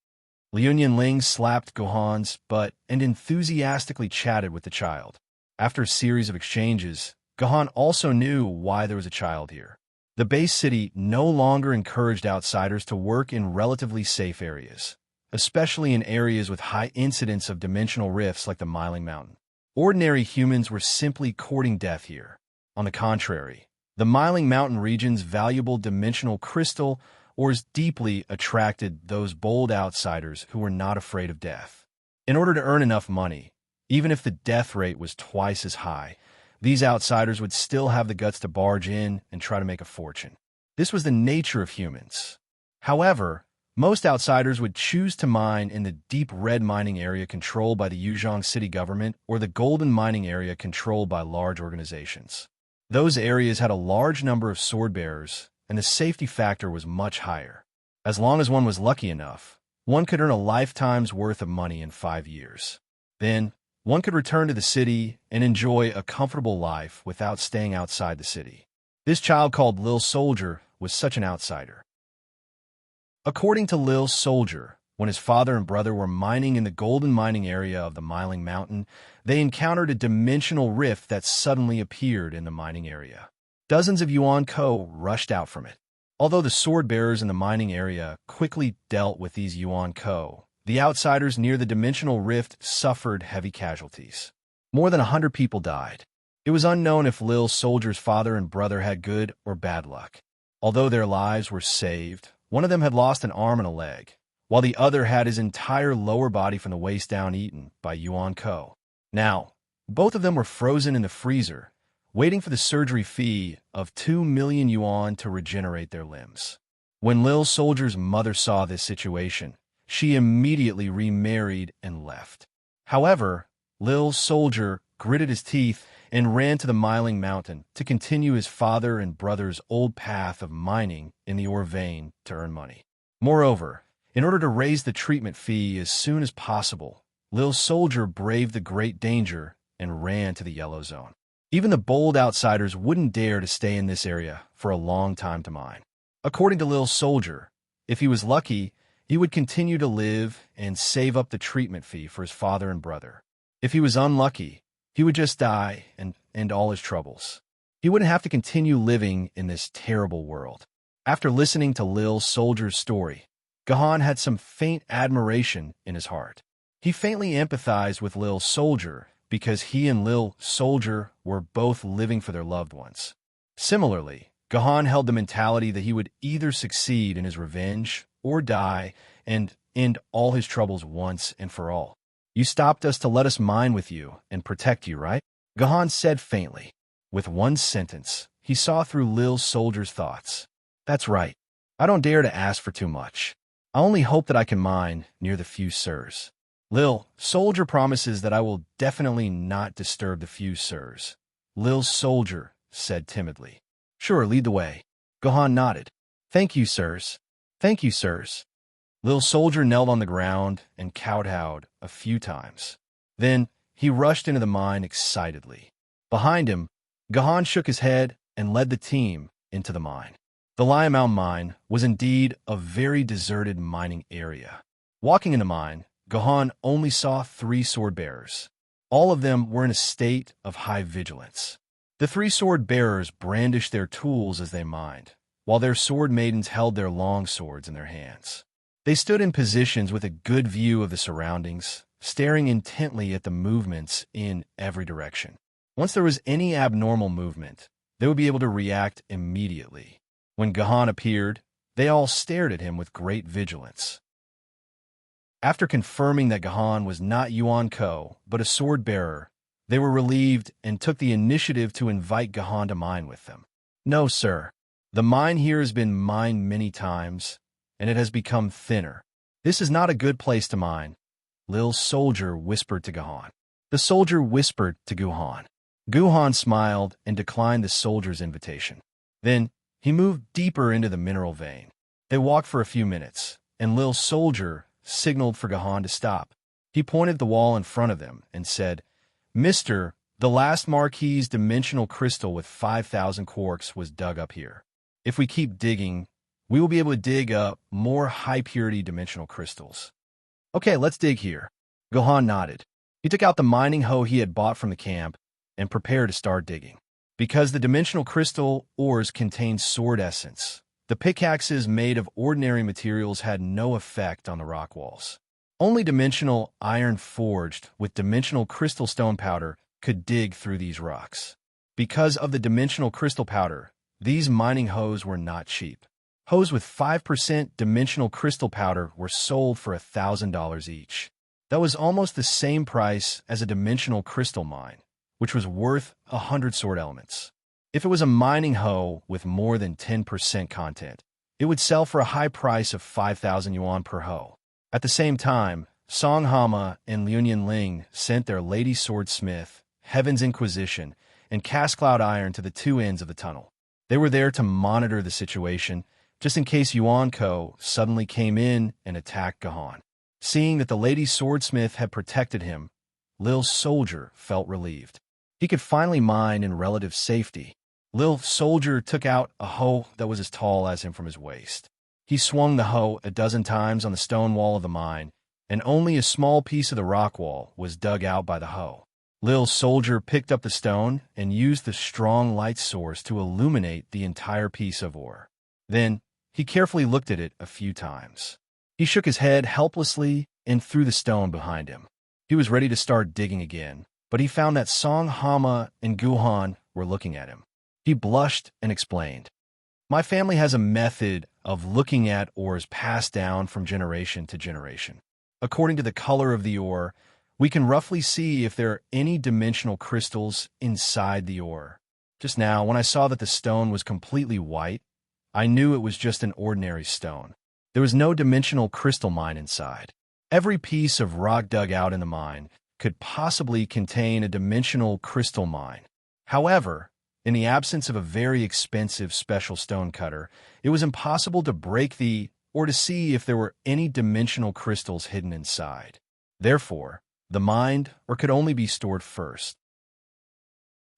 Liunian Ling slapped Gohan's butt and enthusiastically chatted with the child. After a series of exchanges, Gohan also knew why there was a child here. The base city no longer encouraged outsiders to work in relatively safe areas. especially in areas with high incidence of dimensional rifts like the Miling Mountain. Ordinary humans were simply courting death here. On the contrary, the Miling Mountain region's valuable dimensional crystal ores deeply attracted those bold outsiders who were not afraid of death. In order to earn enough money, even if the death rate was twice as high, these outsiders would still have the guts to barge in and try to make a fortune. This was the nature of humans. However, most outsiders would choose to mine in the deep red mining area controlled by the Yuzhong city government or the golden mining area controlled by large organizations. Those areas had a large number of sword bearers, and the safety factor was much higher. As long as one was lucky enough, one could earn a lifetime's worth of money in 5 years. Then, one could return to the city and enjoy a comfortable life without staying outside the city. This child called Lil Soldier was such an outsider. According to Lil Soldier, when his father and brother were mining in the golden mining area of the Miling Mountain, they encountered a dimensional rift that suddenly appeared in the mining area. Dozens of Yuan Ko rushed out from it. Although the sword bearers in the mining area quickly dealt with these Yuan Ko, the outsiders near the dimensional rift suffered heavy casualties. More than 100 people died. It was unknown if Lil Soldier's father and brother had good or bad luck. Although their lives were saved, one of them had lost an arm and a leg, while the other had his entire lower body from the waist down eaten by Yuan Ko. Now, both of them were frozen in the freezer, waiting for the surgery fee of 2 million yuan to regenerate their limbs. When Lil Soldier's mother saw this situation, she immediately remarried and left. However, Lil Soldier gritted his teeth and ran to the Miling Mountain to continue his father and brother's old path of mining in the ore vein to earn money. Moreover, in order to raise the treatment fee as soon as possible, Lil Soldier braved the great danger and ran to the yellow zone. Even the bold outsiders wouldn't dare to stay in this area for a long time to mine. According to Lil Soldier, if he was lucky, he would continue to live and save up the treatment fee for his father and brother. If he was unlucky, he would just die and end all his troubles. He wouldn't have to continue living in this terrible world. After listening to Lil Soldier's story, Gahan had some faint admiration in his heart. He faintly empathized with Lil Soldier because he and Lil Soldier were both living for their loved ones. Similarly, Gahan held the mentality that he would either succeed in his revenge or die and end all his troubles once and for all. You stopped us to let us mine with you and protect you, right? Gahan said faintly. With one sentence, he saw through Lil Soldier's thoughts. That's right. I don't dare to ask for too much. I only hope that I can mine near the fuse sirs. Lil Soldier promises that I will definitely not disturb the fuse sirs. Lil Soldier said timidly. Sure, lead the way. Gahan nodded. Thank you, sirs. Thank you, sirs. Lil Soldier knelt on the ground and kowtowed a few times. Then he rushed into the mine excitedly. Behind him, Gahan shook his head and led the team into the mine. The Liamao mine was indeed a very deserted mining area. Walking in the mine, Gahan only saw 3 sword bearers. All of them were in a state of high vigilance. The 3 sword bearers brandished their tools as they mined, while their sword maidens held their long swords in their hands. They stood in positions with a good view of the surroundings, staring intently at the movements in every direction. Once there was any abnormal movement, they would be able to react immediately. When Gahan appeared, they all stared at him with great vigilance. After confirming that Gahan was not Yuan Ko, but a sword bearer, they were relieved and took the initiative to invite Gahan to mine with them. No, sir. The mine here has been mined many times, and it has become thinner. This is not a good place to mine, Lil Soldier whispered to Gahan. The soldier whispered to Guhan. Guhan smiled and declined the soldier's invitation. Then he moved deeper into the mineral vein. They walked for a few minutes, and Lil Soldier signaled for Gahan to stop. He pointed at the wall in front of them and said, Mister, the last Marquis's dimensional crystal with 5,000 quarks was dug up here. If we keep digging, we will be able to dig up more high-purity dimensional crystals. Okay, let's dig here. Gahan nodded. He took out the mining hoe he had bought from the camp and prepared to start digging. Because the dimensional crystal ores contained sword essence, The pickaxes made of ordinary materials had no effect on the rock walls. Only dimensional iron forged with dimensional crystal stone powder could dig through these rocks. Because of the dimensional crystal powder, these mining hoes were not cheap. Hoes with 5% dimensional crystal powder were sold for $1,000 each. That was almost the same price as a dimensional crystal mine, which was worth 100 sword elements. If it was a mining hoe with more than 10% content, it would sell for a high price of 5,000 yuan per hoe. At the same time, Song Hama and Liuyan Ling sent their Lady Swordsmith, Heaven's Inquisition, and Cast Cloud Iron to the two ends of the tunnel. They were there to monitor the situation, just in case Yuan Ko suddenly came in and attacked Gahan. Seeing that the Lady Swordsmith had protected him, Lil Soldier felt relieved. He could finally mine in relative safety. Lil Soldier took out a hoe that was as tall as him from his waist. He swung the hoe a dozen times on the stone wall of the mine, and only a small piece of the rock wall was dug out by the hoe. Lil Soldier picked up the stone and used the strong light source to illuminate the entire piece of ore. Then, he carefully looked at it a few times. He shook his head helplessly and threw the stone behind him. He was ready to start digging again, but he found that Song Hama and Guhan were looking at him. He blushed and explained, "My family has a method of looking at ores passed down from generation to generation. According to the color of the ore, we can roughly see if there are any dimensional crystals inside the ore. Just now, when I saw that the stone was completely white, I knew it was just an ordinary stone. There was no dimensional crystal mine inside. Every piece of rock dug out in the mine could possibly contain a dimensional crystal mine. However, in the absence of a very expensive special stone cutter, it was impossible to break or to see if there were any dimensional crystals hidden inside. Therefore, the mined or could only be stored first.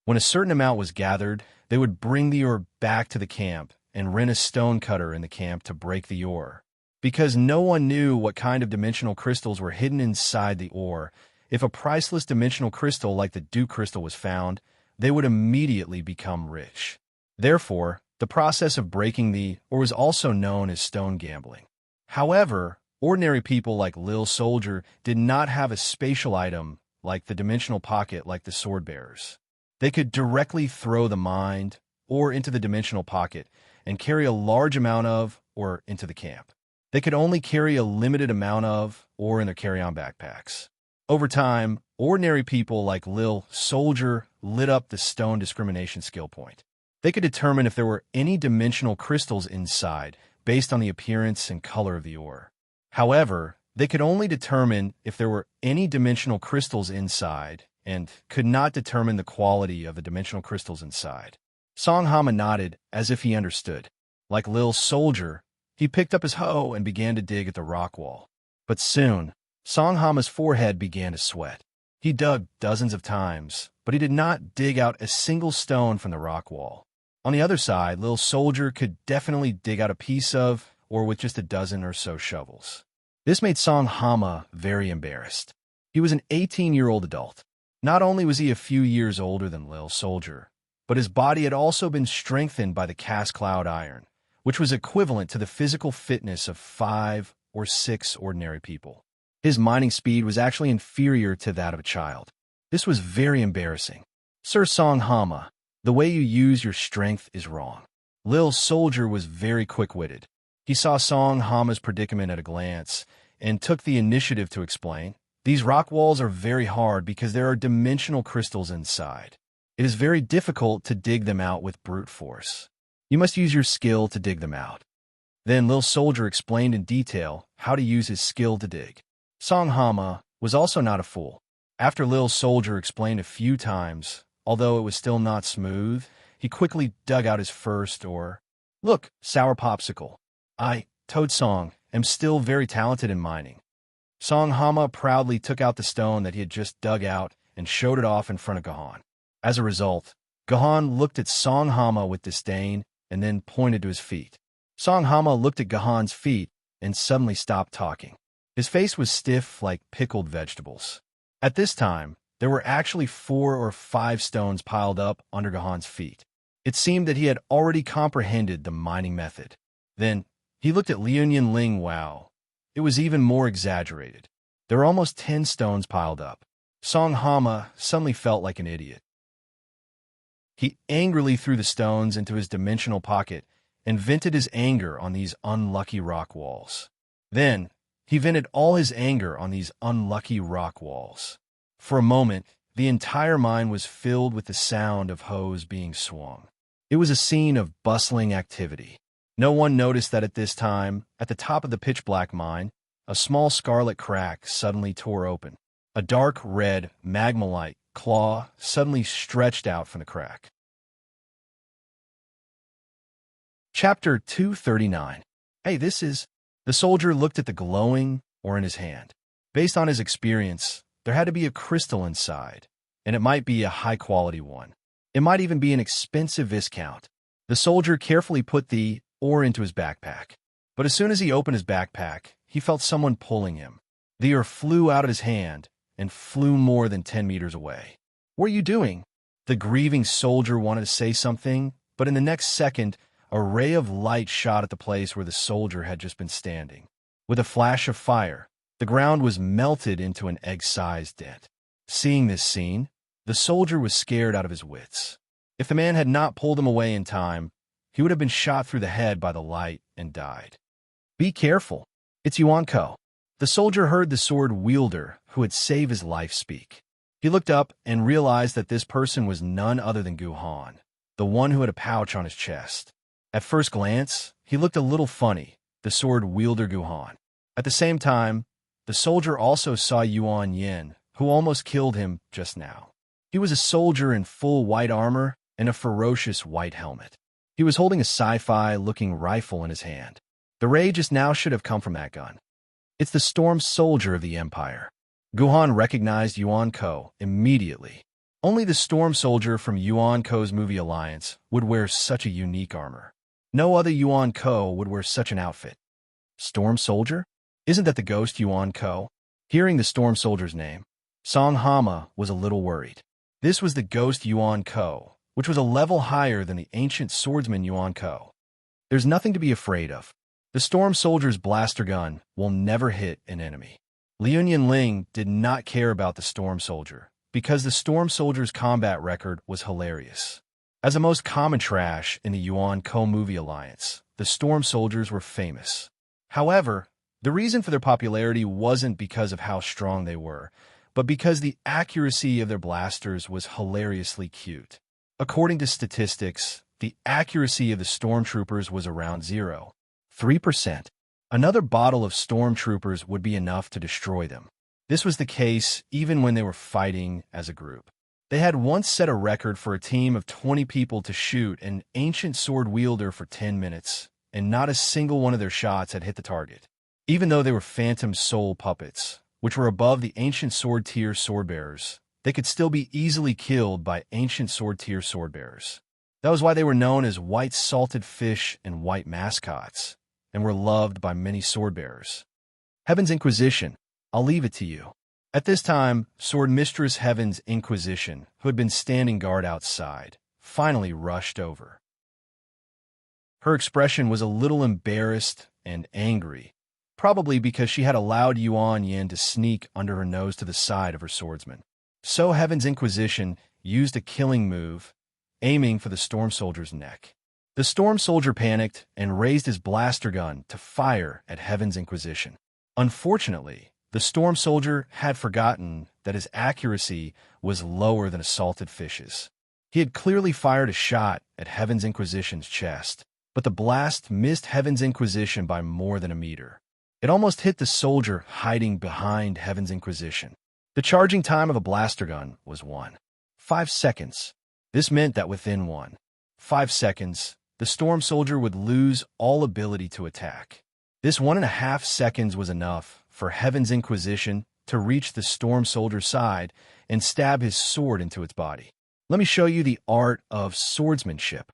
When a certain amount was gathered, they would bring the ore back to the camp and rent a stone cutter in the camp to break the ore. Because no one knew what kind of dimensional crystals were hidden inside the ore, if a priceless dimensional crystal like the Dew crystal was found, they would immediately become rich. Therefore, the process of breaking the ore was also known as stone gambling. However, ordinary people like Lil Soldier did not have a spatial item like the dimensional pocket like the sword bearers. They could directly throw the mined ore into the dimensional pocket and carry a large amount of ore into the camp. They could only carry a limited amount of ore in their carry-on backpacks. Over time, ordinary people like Lil Soldier lit up the stone discrimination skill point. They could determine if there were any dimensional crystals inside based on the appearance and color of the ore. However, they could only determine if there were any dimensional crystals inside and could not determine the quality of the dimensional crystals inside. Song Hama nodded as if he understood. Like Lil Soldier, he picked up his hoe and began to dig at the rock wall. But soon, Song Hama's forehead began to sweat. He dug dozens of times, but he did not dig out a single stone from the rock wall. On the other side, Lil Soldier could definitely dig out a piece of, or with just a dozen or so shovels. This made Song Hama very embarrassed. He was an 18-year-old adult. Not only was he a few years older than Lil Soldier, but his body had also been strengthened by the Cast Cloud Iron, which was equivalent to the physical fitness of 5 or 6 ordinary people. His mining speed was actually inferior to that of a child. This was very embarrassing. Sir Song Hama, the way you use your strength is wrong. Lil Soldier was very quick-witted. He saw Song Hama's predicament at a glance and took the initiative to explain, "These rock walls are very hard because there are dimensional crystals inside. It is very difficult to dig them out with brute force. You must use your skill to dig them out." Then Lil Soldier explained in detail how to use his skill to dig. Song Hama was also not a fool. After Lil Soldier explained a few times, although it was still not smooth, he quickly dug out his first ore. "Look, Sour Popsicle. I, Toad Song, am still very talented in mining." Song Hama proudly took out the stone that he had just dug out and showed it off in front of Gahan. As a result, Gahan looked at Song Hama with disdain and then pointed to his feet. Song Hama looked at Gahan's feet and suddenly stopped talking. His face was stiff like pickled vegetables. At this time, there were actually 4 or 5 stones piled up under Gahan's feet. It seemed that he had already comprehended the mining method. Then, he looked at Liu Ling. Wow. It was even more exaggerated. There were almost 10 stones piled up. Song Hama suddenly felt like an idiot. He angrily threw the stones into his dimensional pocket and vented his anger on these unlucky rock walls. Then, he vented all his anger on these unlucky rock walls. For a moment, the entire mine was filled with the sound of hose being swung. It was a scene of bustling activity. No one noticed that at this time, at the top of the pitch-black mine, a small scarlet crack suddenly tore open. A dark red, magma-like claw suddenly stretched out from the crack. Chapter 239. Hey, this is... The soldier looked at the glowing ore in his hand. Based on his experience, there had to be a crystal inside, and it might be a high-quality one. It might even be an expensive viscount. The soldier carefully put the ore into his backpack. But as soon as he opened his backpack, he felt someone pulling him. The ore flew out of his hand and flew more than 10 meters away. "What are you doing?" The grieving soldier wanted to say something, but in the next second, a ray of light shot at the place where the soldier had just been standing. With a flash of fire, the ground was melted into an egg-sized dent. Seeing this scene, the soldier was scared out of his wits. If the man had not pulled him away in time, he would have been shot through the head by the light and died. "Be careful. It's Yuan Ko." The soldier heard the sword wielder who had saved his life speak. He looked up and realized that this person was none other than Gu Han, the one who had a pouch on his chest. At first glance, he looked a little funny, the sword wielder Gu Han. At the same time, the soldier also saw Yuan Yin, who almost killed him just now. He was a soldier in full white armor and a ferocious white helmet. He was holding a sci-fi-looking rifle in his hand. The ray just now should have come from that gun. It's the storm soldier of the Empire. Gu Han recognized Yuan Ko immediately. Only the storm soldier from Yuan Ko's movie Alliance would wear such a unique armor. No other Yuan Ko would wear such an outfit. Storm soldier? Isn't that the ghost Yuan Ko? Hearing the storm soldier's name, Song Hama was a little worried. This was the ghost Yuan Ko, which was a level higher than the ancient swordsman Yuan Ko. There's nothing to be afraid of. The storm soldier's blaster gun will never hit an enemy. Liu Ling did not care about the storm soldier, because the storm soldier's combat record was hilarious. As the most common trash in the Yuan Ko movie Alliance, the storm soldiers were famous. However, the reason for their popularity wasn't because of how strong they were, but because the accuracy of their blasters was hilariously cute. According to statistics, the accuracy of the stormtroopers was around 0.3%. Another bottle of stormtroopers would be enough to destroy them. This was the case even when they were fighting as a group. They had once set a record for a team of 20 people to shoot an ancient sword wielder for 10 minutes, and not a single one of their shots had hit the target. Even though they were phantom soul puppets, which were above the ancient sword tier swordbearers, they could still be easily killed by ancient sword tier swordbearers. That was why they were known as white salted fish and white mascots, and were loved by many swordbearers. Heaven's Inquisition, I'll leave it to you. At this time, Sword Mistress Heaven's Inquisition, who had been standing guard outside, finally rushed over. Her expression was a little embarrassed and angry, probably because she had allowed Yuan Yin to sneak under her nose to the side of her swordsman. So Heaven's Inquisition used a killing move, aiming for the storm soldier's neck. The storm soldier panicked and raised his blaster gun to fire at Heaven's Inquisition. Unfortunately, the storm soldier had forgotten that his accuracy was lower than a salted fish's. He had clearly fired a shot at Heaven's Inquisition's chest, but the blast missed Heaven's Inquisition by more than a meter. It almost hit the soldier hiding behind Heaven's Inquisition. The charging time of a blaster gun was 1.5 seconds. This meant that within 1.5 seconds, the storm soldier would lose all ability to attack. This 1.5 seconds was enough for Heaven's Inquisition to reach the storm soldier's side and stab his sword into its body. Let me show you the art of swordsmanship.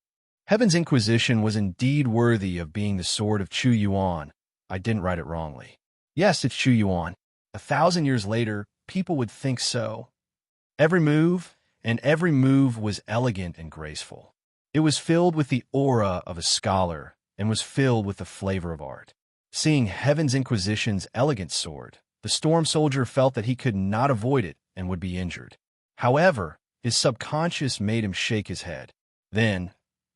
Heaven's Inquisition was indeed worthy of being the sword of Chu Yuan. I didn't write it wrongly. Yes, it's Chu Yuan. 1,000 years later, people would think so. Every move was elegant and graceful. It was filled with the aura of a scholar and was filled with the flavor of art. Seeing Heaven's Inquisition's elegant sword, the storm soldier felt that he could not avoid it and would be injured. However, his subconscious made him shake his head. Then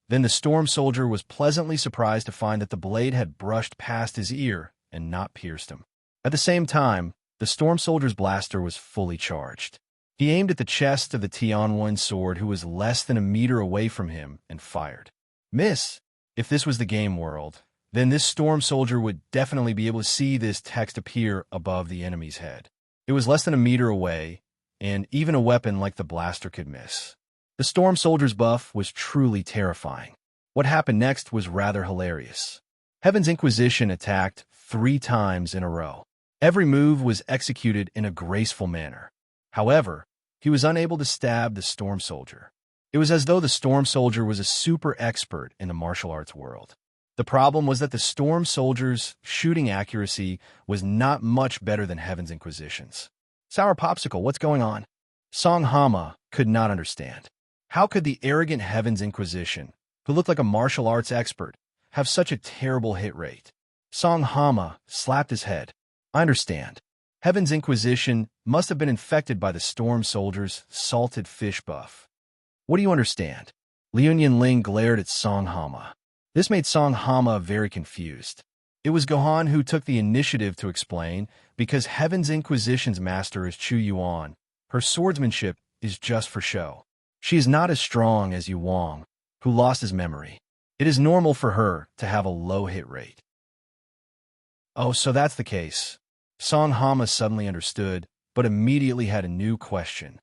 the storm soldier was pleasantly surprised to find that the blade had brushed past his ear and not pierced him. At the same time, the storm soldier's blaster was fully charged. He aimed at the chest of the Tianwen sword, who was less than a meter away from him, and fired. Miss! If this was the game world, then this storm soldier would definitely be able to see this text appear above the enemy's head. It was less than a meter away, and even a weapon like the blaster could miss. The storm soldier's buff was truly terrifying. What happened next was rather hilarious. Heaven's Inquisition attacked 3 times in a row. Every move was executed in a graceful manner. However, he was unable to stab the storm soldier. It was as though the storm soldier was a super expert in the martial arts world. The problem was that the storm soldier's shooting accuracy was not much better than Heaven's Inquisition's. Sour Popsicle, what's going on? Song Hama could not understand. How could the arrogant Heaven's Inquisition, who looked like a martial arts expert, have such a terrible hit rate? Song Hama slapped his head. I understand. Heaven's Inquisition must have been infected by the storm soldier's salted fish buff. What do you understand? Liu Ling glared at Song Hama. This made Song Hama very confused. It was Gohan who took the initiative to explain, because Heaven's Inquisition's master is Chu Yuan. Her swordsmanship is just for show. She is not as strong as Yu Wang, who lost his memory. It is normal for her to have a low hit rate. Oh, so that's the case. Song Hama suddenly understood, but immediately had a new question.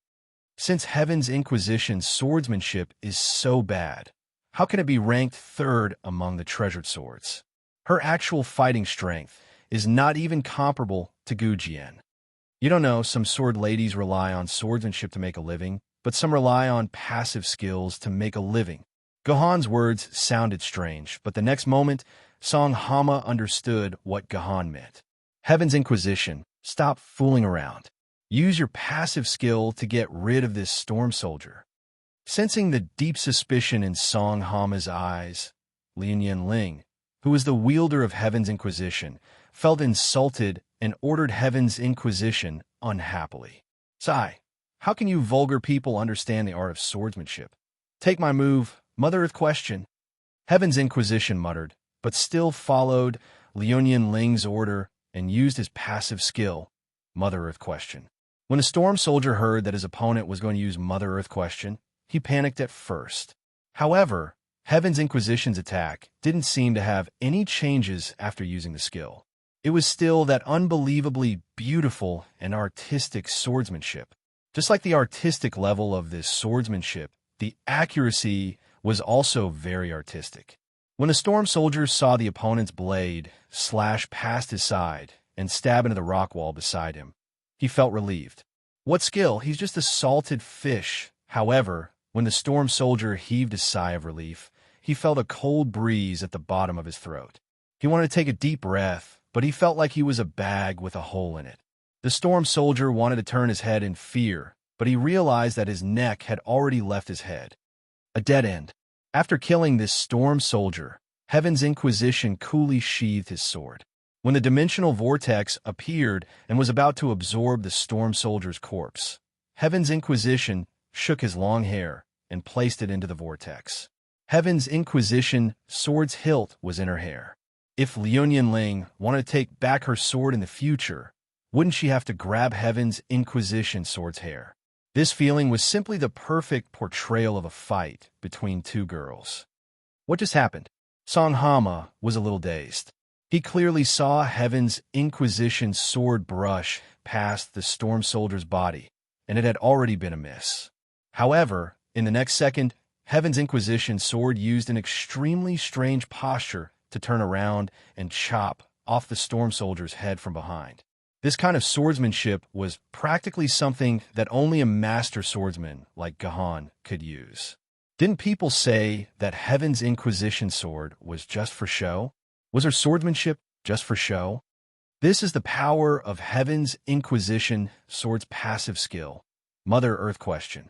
Since Heaven's Inquisition's swordsmanship is so bad, how can it be ranked 3rd among the treasured swords? Her actual fighting strength is not even comparable to Gujian. You don't know, some sword ladies rely on swordsmanship to make a living, but some rely on passive skills to make a living. Gohan's words sounded strange, but the next moment, Song Hama understood what Gohan meant. Heaven's Inquisition, stop fooling around. Use your passive skill to get rid of this storm soldier. Sensing the deep suspicion in Song Hama's eyes, Liu Ling, who was the wielder of Heaven's Inquisition, felt insulted and ordered Heaven's Inquisition unhappily. Sigh, how can you vulgar people understand the art of swordsmanship? Take my move, Mother Earth question. Heaven's Inquisition muttered, but still followed Liu Ling's order and used his passive skill, Mother Earth question. When the storm soldier heard that his opponent was going to use Mother Earth question, he panicked at first. However, Heaven's Inquisition's attack didn't seem to have any changes after using the skill. It was still that unbelievably beautiful and artistic swordsmanship. Just like the artistic level of this swordsmanship, the accuracy was also very artistic. When the storm soldier saw the opponent's blade slash past his side and stab into the rock wall beside him, he felt relieved. What skill? He's just a salted fish. However, when the storm soldier heaved a sigh of relief, he felt a cold breeze at the bottom of his throat. He wanted to take a deep breath, but he felt like he was a bag with a hole in it. The storm soldier wanted to turn his head in fear, but he realized that his neck had already left his head. A dead end. After killing this storm soldier, Heaven's Inquisition coolly sheathed his sword. When the dimensional vortex appeared and was about to absorb the storm soldier's corpse, Heaven's Inquisition shook his long hair and placed it into the vortex. Heaven's Inquisition sword's hilt was in her hair. If Liu Ling wanted to take back her sword in the future, wouldn't she have to grab Heaven's Inquisition sword's hair? This feeling was simply the perfect portrayal of a fight between 2 girls. What just happened? Song Hama was a little dazed. He clearly saw Heaven's Inquisition sword brush past the storm soldier's body, and it had already been a miss. However, in the next second, Heaven's Inquisition sword used an extremely strange posture to turn around and chop off the storm soldier's head from behind. This kind of swordsmanship was practically something that only a master swordsman like Gohan could use. Didn't people say that Heaven's Inquisition sword was just for show? Was her swordsmanship just for show? This is the power of Heaven's Inquisition sword's passive skill, Mother Earth question.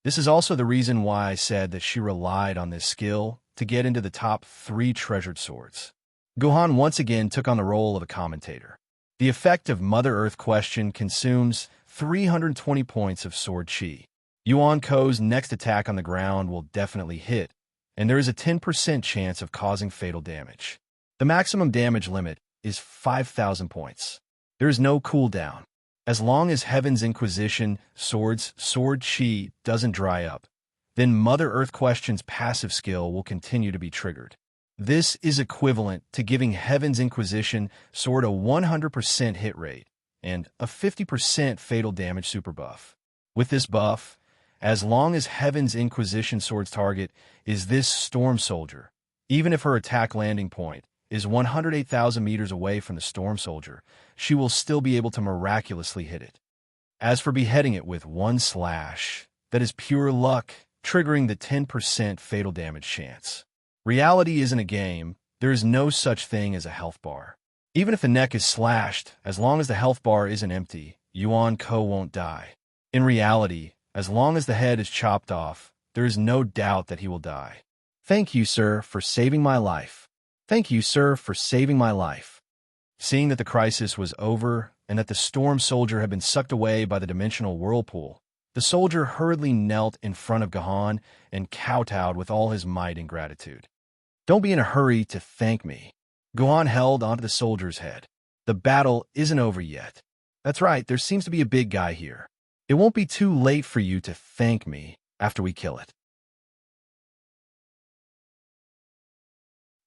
This is also the reason why I said that she relied on this skill to get into the top 3 treasured swords. Guhan once again took on the role of a commentator. The effect of Mother Earth question consumes 320 points of sword chi. Yuan Ko's next attack on the ground will definitely hit, and there is a 10% chance of causing fatal damage. The maximum damage limit is 5,000 points. There is no cooldown. As long as Heaven's Inquisition sword chi doesn't dry up, then Mother Earth question's passive skill will continue to be triggered. This is equivalent to giving Heaven's Inquisition sword a 100% hit rate and a 50% fatal damage super buff. With this buff, as long as Heaven's Inquisition sword's target is this Storm Soldier, even if her attack landing point is 108,000 meters away from the Storm Soldier, she will still be able to miraculously hit it. As for beheading it with one slash, that is pure luck, triggering the 10% fatal damage chance. Reality isn't a game. There is no such thing as a health bar. Even if the neck is slashed, as long as the health bar isn't empty, Yuan Ko won't die. In reality, as long as the head is chopped off, there is no doubt that he will die. Thank you, sir, for saving my life. Thank you, sir, for saving my life. Seeing that the crisis was over and that the Storm Soldier had been sucked away by the dimensional whirlpool, the soldier hurriedly knelt in front of Gahan and kowtowed with all his might and gratitude. Don't be in a hurry to thank me. Gahan held onto the soldier's head. The battle isn't over yet. That's right, there seems to be a big guy here. It won't be too late for you to thank me after we kill it.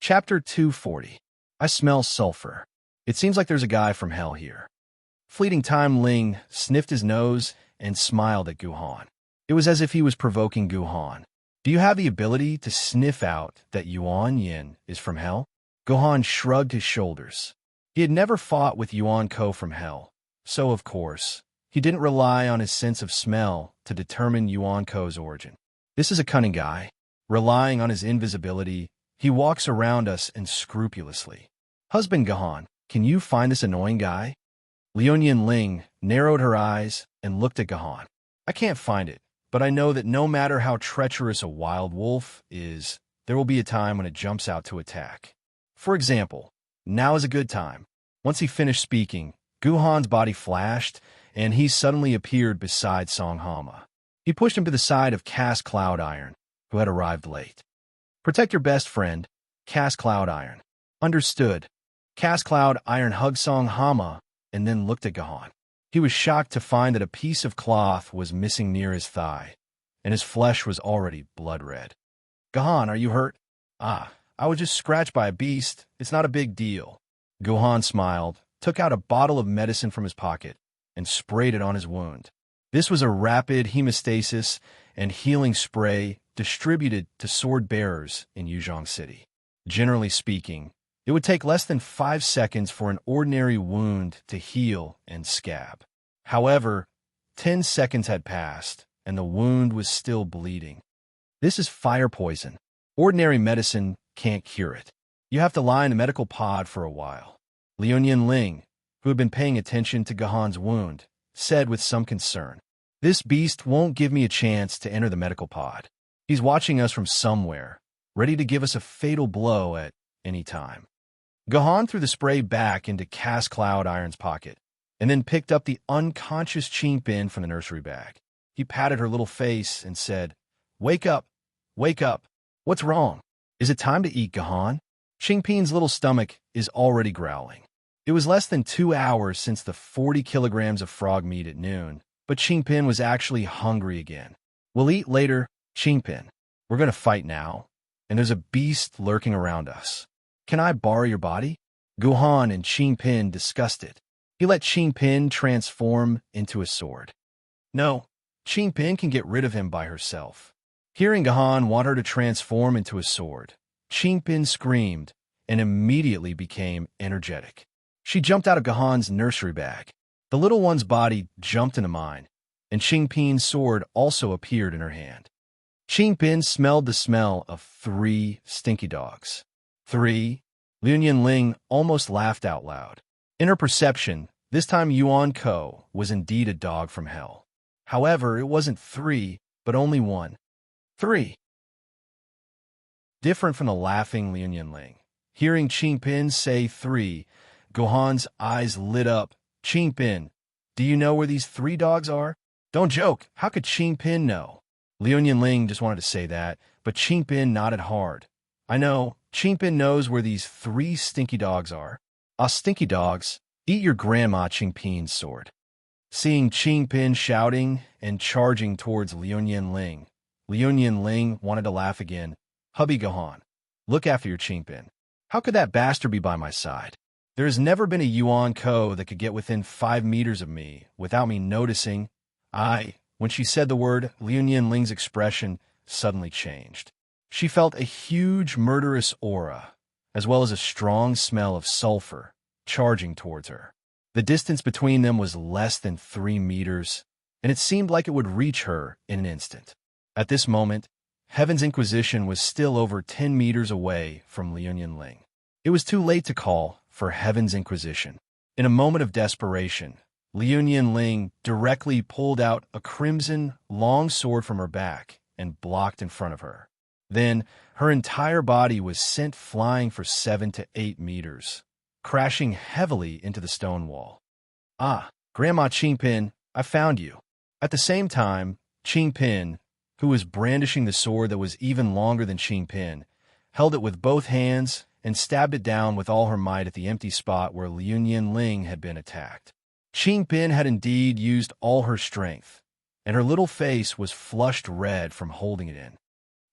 Chapter 240. I smell sulfur. It seems like there's a guy from hell here. Fleeting Time Ling sniffed his nose and smiled at Guhan. It was as if he was provoking Guhan. Do you have the ability to sniff out that Yuan Yin is from hell? Guhan shrugged his shoulders. He had never fought with Yuan Ko from hell, so of course, he didn't rely on his sense of smell to determine Yuan Ko's origin. This is a cunning guy. Relying on his invisibility, he walks around us unscrupulously. Husband Gahan, can you find this annoying guy? Liunyun Ling narrowed her eyes and looked at Gahan. I can't find it, but I know that no matter how treacherous a wild wolf is, there will be a time when it jumps out to attack. For example, now is a good time. Once he finished speaking, Guhan's body flashed, and he suddenly appeared beside Song Hama. He pushed him to the side of Cass Cloud Iron, who had arrived late. Protect your best friend, Cass Cloud Iron. Understood. Cass Cloud Iron hugged Song Hama and then looked at Gahan. He was shocked to find that a piece of cloth was missing near his thigh, and his flesh was already blood red. Gahan, are you hurt? I was just scratched by a beast. It's not a big deal. Guhan smiled, took out a bottle of medicine from his pocket, and sprayed it on his wound. This was a rapid hemostasis and healing spray distributed to sword bearers in Yuzhong City. Generally speaking, it would take less than 5 seconds for an ordinary wound to heal and scab. However, 10 seconds had passed, and the wound was still bleeding. This is fire poison. Ordinary medicine can't cure it. You have to lie in the medical pod for a while. Liunyun Ling, who had been paying attention to Gahan's wound, said with some concern, This beast won't give me a chance to enter the medical pod. He's watching us from somewhere, ready to give us a fatal blow at any time. Gahan threw the spray back into Cass Cloud Iron's pocket, and then picked up the unconscious Qingpin from the nursery bag. He patted her little face and said, Wake up, wake up. What's wrong? Is it time to eat, Gahan? Qingpin's little stomach is already growling. It was less than 2 hours since the 40 kilograms of frog meat at noon, but Qingpin was actually hungry again. We'll eat later, Qingpin. We're going to fight now, and there's a beast lurking around us. Can I borrow your body? Guhan and Qingpin discussed it. He let Qingpin transform into a sword. No, Qingpin can get rid of him by herself. Hearing Gahan want her to transform into a sword, Qingpin screamed and immediately became energetic. She jumped out of Gahan's nursery bag. The little one's body jumped into mine, and Qingpin's sword also appeared in her hand. Qingpin smelled the smell of 3 stinky dogs. 3? Liunyun Ling almost laughed out loud. In her perception, this time Yuan Ko was indeed a dog from hell. However, it wasn't 3, but only 1. 3. different from the laughing Liu Ling. Hearing Qingpin say 3, Gohan's eyes lit up. Qingpin, do you know where these 3 dogs are? Don't joke. How could Qingpin know? Liu Ling just wanted to say that, but Qingpin nodded hard. I know. Qingpin knows where these 3 stinky dogs are. Ah, stinky dogs, eat your grandma Qingpin's sword. Seeing Qingpin shouting and charging towards Liu Ling wanted to laugh again. Hubby Gohan, look after your Qingpin. How could that bastard be by my side? There has never been a Yuan Ko that could get within 5 meters of me without me noticing. When she said the word, Liu Ling's expression suddenly changed. She felt a huge murderous aura, as well as a strong smell of sulfur, charging towards her. The distance between them was less than 3 meters, and it seemed like it would reach her in an instant. At this moment, Heaven's Inquisition was still over 10 meters away from Liu Ling. It was too late to call for Heaven's Inquisition. In a moment of desperation, Liu Ling directly pulled out a crimson, long sword from her back and blocked in front of her. Then, her entire body was sent flying for 7 to 8 meters, crashing heavily into the stone wall. Ah, Grandma Qingpin, I found you. At the same time, Qingpin, who was brandishing the sword that was even longer than Qingpin, held it with both hands and stabbed it down with all her might at the empty spot where Liu Ling had been attacked. Qingpin had indeed used all her strength, and her little face was flushed red from holding it in.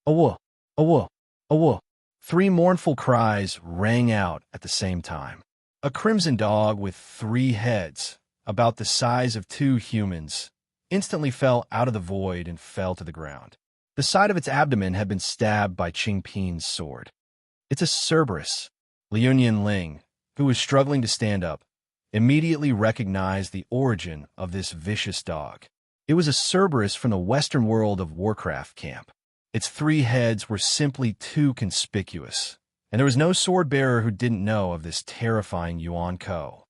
Awo, awo, awo. 3 mournful cries rang out at the same time. A crimson dog with 3 heads, about the size of 2 humans, instantly fell out of the void and fell to the ground. The side of its abdomen had been stabbed by Qingpin's sword. It's a Cerberus. Liu Ling, who was struggling to stand up, immediately recognized the origin of this vicious dog. It was a Cerberus from the Western world of Warcraft camp. Its 3 heads were simply too conspicuous, and there was no sword-bearer who didn't know of this terrifying Yuan Ko.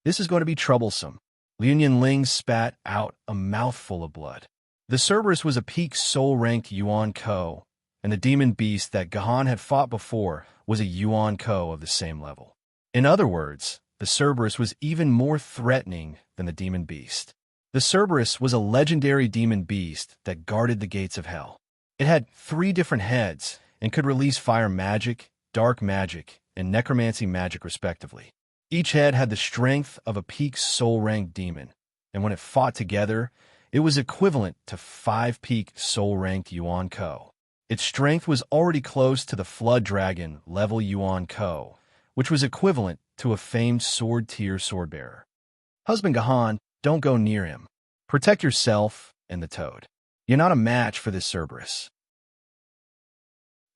This is going to be troublesome. Liu Ling spat out a mouthful of blood. The Cerberus was a peak soul-ranked Yuan Ko, and the demon beast that Gohan had fought before was a Yuan Ko of the same level. In other words, the Cerberus was even more threatening than the demon beast. The Cerberus was a legendary demon beast that guarded the gates of hell. It had 3 different heads and could release fire magic, dark magic, and necromancy magic respectively. Each head had the strength of a peak soul-ranked demon, and when it fought together, it was equivalent to 5 peak soul-ranked Yuan Ko. Its strength was already close to the Flood Dragon level Yuan Ko, which was equivalent to a famed sword-tier sword-bearer. Husband Gohan, don't go near him. Protect yourself and the toad. You're not a match for this Cerberus.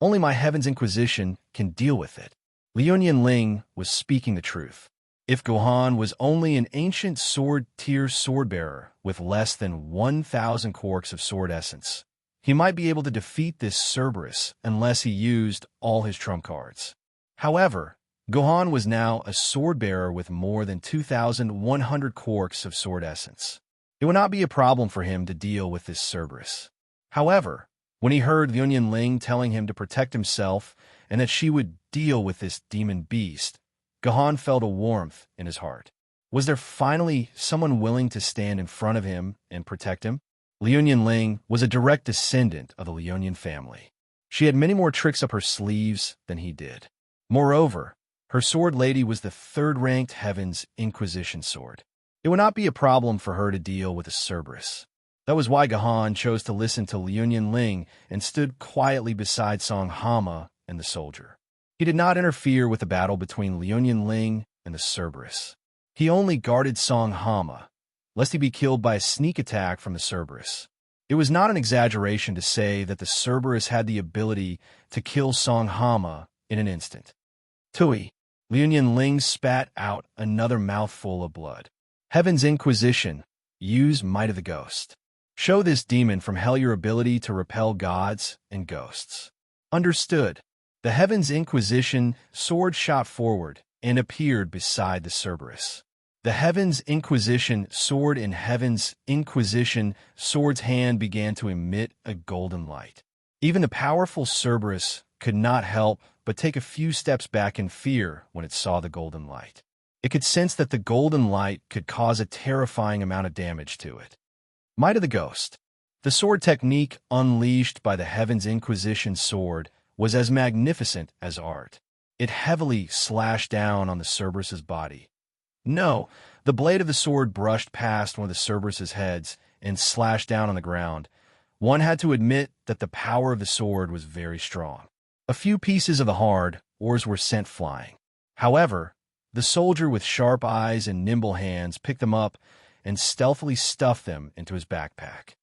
Only my Heaven's Inquisition can deal with it. Liu Ling was speaking the truth. If Gohan was only an ancient sword-tier sword-bearer with less than 1,000 quarks of sword essence, he might be able to defeat this Cerberus unless he used all his trump cards. However, Gohan was now a sword-bearer with more than 2,100 quarks of sword essence. It would not be a problem for him to deal with this Cerberus. However, when he heard Liu Ling telling him to protect himself and that she would deal with this demon beast, Gohan felt a warmth in his heart. Was there finally someone willing to stand in front of him and protect him? Liu Ling was a direct descendant of the Liu family. She had many more tricks up her sleeves than he did. Moreover, her sword lady was the 3rd-ranked Heaven's Inquisition sword. It would not be a problem for her to deal with a Cerberus. That was why Gohan chose to listen to Liu Ling and stood quietly beside Song Hama and the soldier. He did not interfere with the battle between Liu Ling and the Cerberus. He only guarded Song Hama, lest he be killed by a sneak attack from the Cerberus. It was not an exaggeration to say that the Cerberus had the ability to kill Song Hama in an instant. Tui, Liu Ling spat out another mouthful of blood. Heaven's Inquisition, use Might of the Ghost. Show this demon from hell your ability to repel gods and ghosts. Understood. The Heaven's Inquisition sword shot forward and appeared beside the Cerberus. The Heaven's Inquisition sword in Heaven's Inquisition sword's hand began to emit a golden light. Even the powerful Cerberus could not help but take a few steps back in fear when it saw the golden light. It could sense that the golden light could cause a terrifying amount of damage to it. Might of the Ghost. The sword technique unleashed by the Heaven's Inquisition sword was as magnificent as art. It heavily slashed down on the Cerberus's body. No, the blade of the sword brushed past one of the Cerberus's heads and slashed down on the ground. One had to admit that the power of the sword was very strong. A few pieces of the hard oars were sent flying. However, the soldier with sharp eyes and nimble hands picked them up and stealthily stuffed them into his backpack.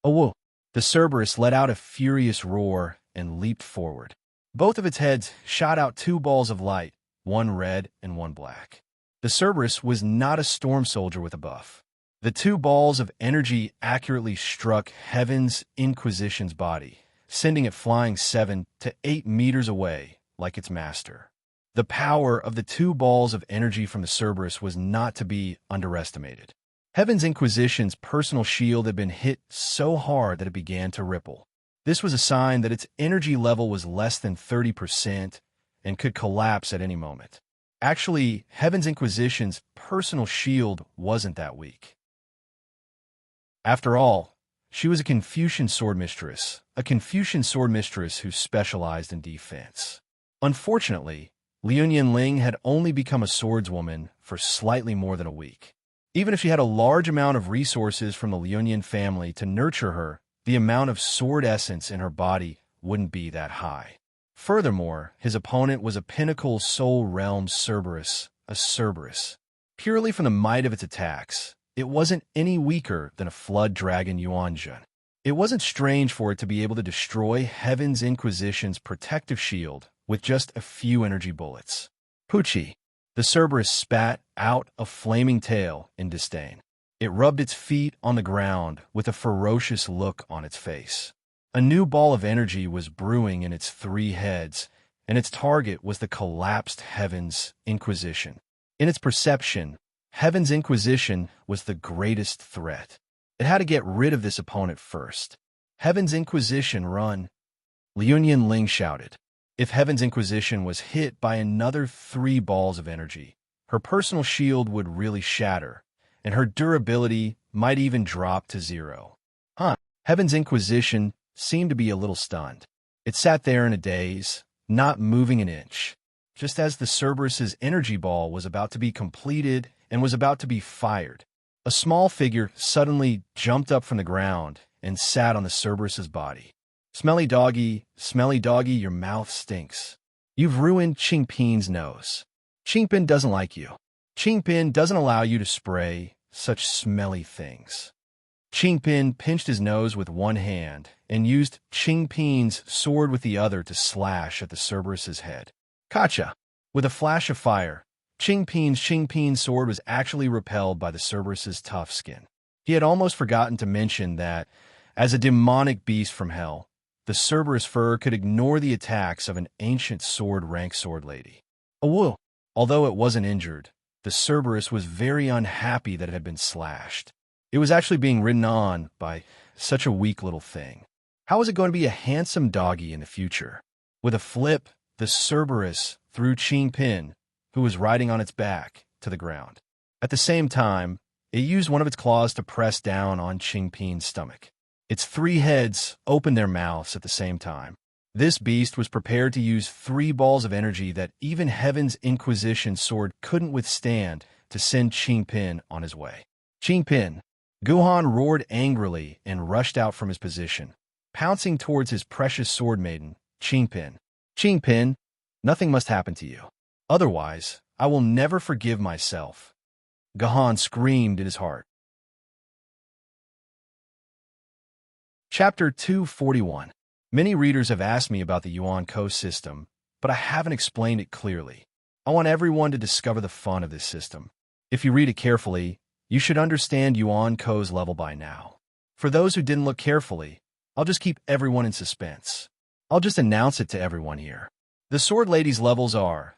Oh, whoa! The Cerberus let out a furious roar and leaped forward. Both of its heads shot out two balls of light, one red and one black. The Cerberus was not a storm soldier with a buff. The two balls of energy accurately struck Heaven's Inquisition's body, sending it flying 7 to 8 meters away like its master. The power of the two balls of energy from the Cerberus was not to be underestimated. Heaven's Inquisition's personal shield had been hit so hard that it began to ripple. This was a sign that its energy level was less than 30% and could collapse at any moment. Actually, Heaven's Inquisition's personal shield wasn't that weak. After all, she was a Confucian sword mistress who specialized in defense. Unfortunately, Liu Ling had only become a swordswoman for slightly more than a week. Even if she had a large amount of resources from the Liu family to nurture her, the amount of sword essence in her body wouldn't be that high. Furthermore, his opponent was a pinnacle soul realm Cerberus, a Cerberus. Purely from the might of its attacks, it wasn't any weaker than a flood dragon Yuanjun. It wasn't strange for it to be able to destroy Heaven's Inquisition's protective shield with just a few energy bullets. Poochie. The Cerberus spat out a flaming tail in disdain. It rubbed its feet on the ground with a ferocious look on its face. A new ball of energy was brewing in its 3 heads, and its target was the collapsed Heaven's Inquisition. In its perception, Heaven's Inquisition was the greatest threat. It had to get rid of this opponent first. Heaven's Inquisition, run! Liu Ling shouted. If Heaven's Inquisition was hit by another 3 balls of energy, her personal shield would really shatter, and her durability might even drop to 0. Heaven's Inquisition seemed to be a little stunned. It sat there in a daze, not moving an inch, just as the Cerberus's energy ball was about to be completed and was about to be fired. A small figure suddenly jumped up from the ground and sat on the Cerberus's body. Smelly doggy, your mouth stinks. You've ruined Qingpin's nose. Qingpin doesn't like you. Qingpin doesn't allow you to spray such smelly things. Qingpin pinched his nose with one hand and used Qingpin's sword with the other to slash at the Cerberus's head. Gotcha! With a flash of fire, Qingpin's sword was actually repelled by the Cerberus's tough skin. He had almost forgotten to mention that, as a demonic beast from hell, the Cerberus fur could ignore the attacks of an ancient sword-rank sword lady. Although it wasn't injured, the Cerberus was very unhappy that it had been slashed. It was actually being ridden on by such a weak little thing. How was it going to be a handsome doggy in the future? With a flip, the Cerberus threw Qingpin, who was riding on its back, to the ground. At the same time, it used one of its claws to press down on Qingpin's stomach. Its 3 heads opened their mouths at the same time. This beast was prepared to use 3 balls of energy that even Heaven's Inquisition sword couldn't withstand to send Qingpin on his way. Qingpin! Guhan roared angrily and rushed out from his position, pouncing towards his precious sword maiden, Qingpin. Qingpin, nothing must happen to you. Otherwise, I will never forgive myself. Guhan screamed in his heart. Chapter 241. Many readers have asked me about the Yuan Ko system, but I haven't explained it clearly. I want everyone to discover the fun of this system. If you read it carefully, you should understand Yuan Ko's level by now. For those who didn't look carefully, I'll just keep everyone in suspense. I'll just announce it to everyone here. The Sword Lady's levels are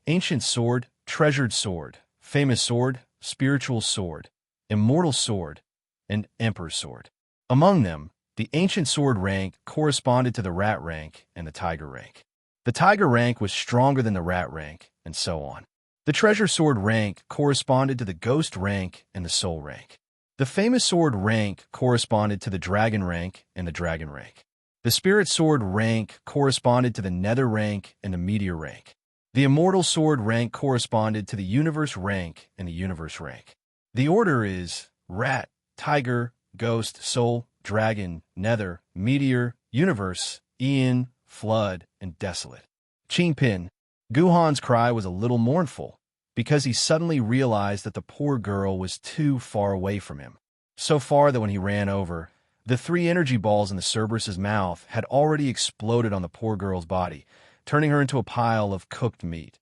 Ancient Sword, Treasured Sword, Famous Sword, Spiritual Sword, Immortal Sword, and Emperor's Sword. Among them, the Ancient Sword rank corresponded to the Rat rank and the Tiger rank. The tiger rank was stronger than the rat rank, and so on. The treasure sword rank corresponded to the ghost rank and the soul rank. The famous sword rank corresponded to the dragon rank and the dragon rank. The spirit sword rank corresponded to the nether rank and the meteor rank. The immortal sword rank corresponded to the universe rank and the universe rank. The order is rat, tiger, ghost, soul, dragon, nether, meteor, universe, Ian, flood, and desolate. Qingpin. Guhan's cry was a little mournful, because he suddenly realized that the poor girl was too far away from him. So far that when he ran over, the 3 energy balls in the Cerberus's mouth had already exploded on the poor girl's body, turning her into a pile of cooked meat.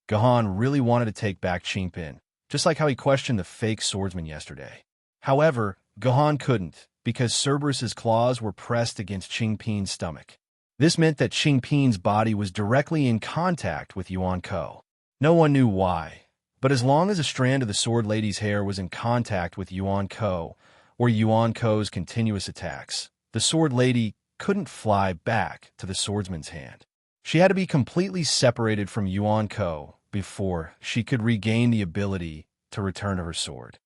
Guhan really wanted to take back Qingpin, just like how he questioned the fake swordsman yesterday. However, Guhan couldn't, because Cerberus's claws were pressed against Qingpin's stomach. This meant that Qingpin's body was directly in contact with Yuan Ko. No one knew why, but as long as a strand of the sword lady's hair was in contact with Yuan Ko, or Yuan Ko's continuous attacks, the sword lady couldn't fly back to the swordsman's hand. She had to be completely separated from Yuan Ko before she could regain the ability to return to her sword.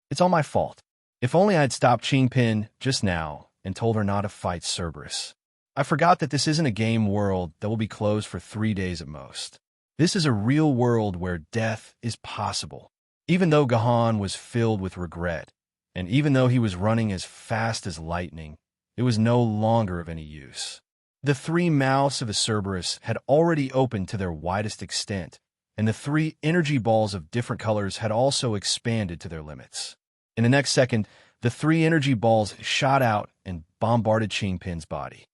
It's all my fault. If only I'd stopped Qingpin just now and told her not to fight Cerberus. I forgot that this isn't a game world that will be closed for 3 days at most. This is a real world where death is possible. Even though Guhan was filled with regret, and even though he was running as fast as lightning, it was no longer of any use. The 3 mouths of the Cerberus had already opened to their widest extent, and the 3 energy balls of different colors had also expanded to their limits. In the next second, the 3 energy balls shot out and bombarded Qingpin's body.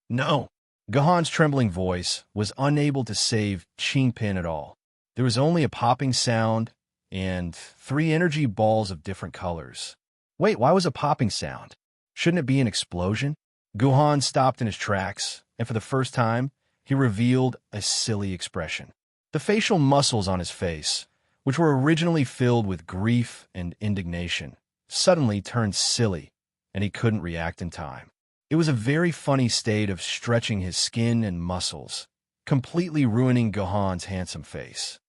No! Guhan's trembling voice was unable to save Qingpin at all. There was only a popping sound and 3 energy balls of different colors. Wait, why was a popping sound? Shouldn't it be an explosion? Guhan stopped in his tracks, and for the first time, he revealed a silly expression. The facial muscles on his face, which were originally filled with grief and indignation, suddenly turned silly, and he couldn't react in time. It was a very funny state of stretching his skin and muscles, completely ruining Guhan's handsome face.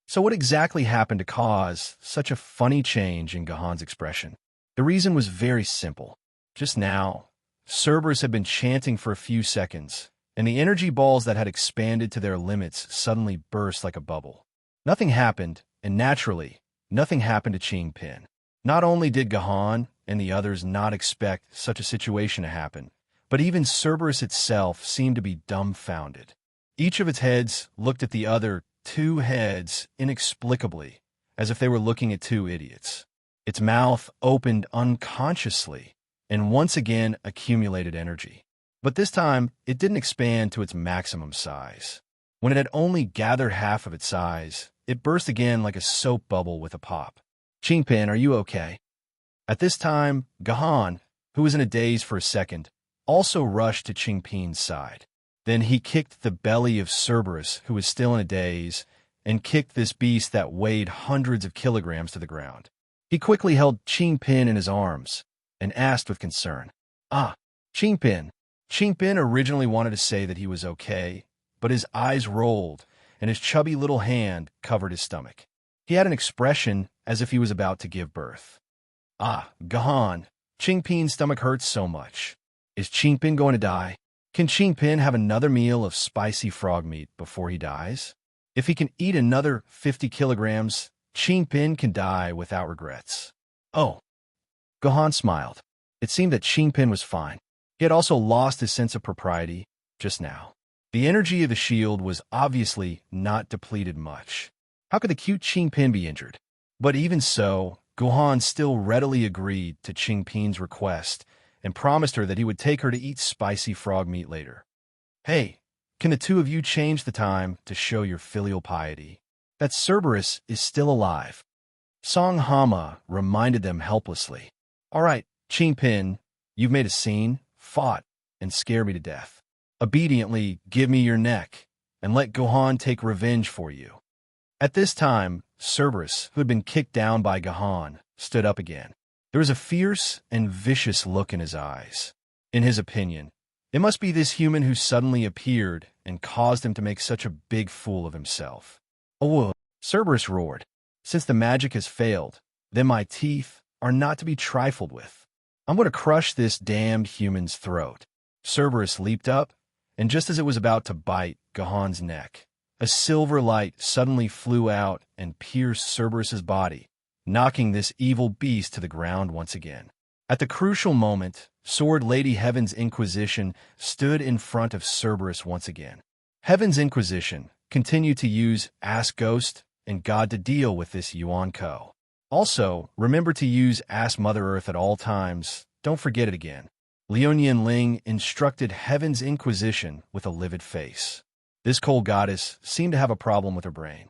So what exactly happened to cause such a funny change in Guhan's expression? The reason was very simple. Just now, Cerberus had been chanting for a few seconds, and the energy balls that had expanded to their limits suddenly burst like a bubble. Nothing happened, and naturally, nothing happened to Qingpin. Not only did Guhan and the others not expect such a situation to happen, but even Cerberus itself seemed to be dumbfounded. Each of its heads looked at the other 2 heads inexplicably, as if they were looking at 2 idiots. Its mouth opened unconsciously and once again accumulated energy. But this time, it didn't expand to its maximum size. When it had only gathered half of its size, it burst again like a soap bubble with a pop. Qingpin, are you okay? At this time, Guhan, who was in a daze for a second, also rushed to Qingpin's side. Then he kicked the belly of Cerberus, who was still in a daze, and kicked this beast that weighed hundreds of kilograms to the ground. He quickly held Qingpin in his arms and asked with concern, "Ah, Qingpin." Qingpin originally wanted to say that he was okay, but his eyes rolled, and his chubby little hand covered his stomach. He had an expression as if he was about to give birth. "Ah, Guhan, Qingpin's stomach hurts so much. Is Qingpin going to die? Can Qingpin have another meal of spicy frog meat before he dies? If he can eat another 50 kilograms, Qingpin can die without regrets." Oh. Guhan smiled. It seemed that Qingpin was fine. He had also lost his sense of propriety just now. The energy of the shield was obviously not depleted much. How could the cute Qingpin be injured? But even so, Guhan still readily agreed to Qingpin's request and promised her that he would take her to eat spicy frog meat later. Hey, can the 2 of you change the time to show your filial piety? That Cerberus is still alive. Song Hama reminded them helplessly. All right, Qingpin, you've made a scene, fought, and scared me to death. Obediently give me your neck, and let Guhan take revenge for you. At this time, Cerberus, who had been kicked down by Guhan, stood up again. There was a fierce and vicious look in his eyes. In his opinion, It must be this human who suddenly appeared and caused him to make such a big fool of himself. Oh, Cerberus roared. Since the magic has failed, then my teeth are not to be trifled with. I'm going to crush this damned human's throat. Cerberus leaped up, and just as it was about to bite Gahan's neck, a silver light suddenly flew out and pierced Cerberus's body, knocking this evil beast to the ground once again. At the crucial moment, Sword Lady Heaven's Inquisition stood in front of Cerberus once again. Heaven's Inquisition continued to use Ask Ghost and God to deal with this Yuan Ko. Also, remember to use Ask Mother Earth at all times. Don't forget it again. Liuan Ling instructed Heaven's Inquisition with a livid face. This cold goddess seemed to have a problem with her brain.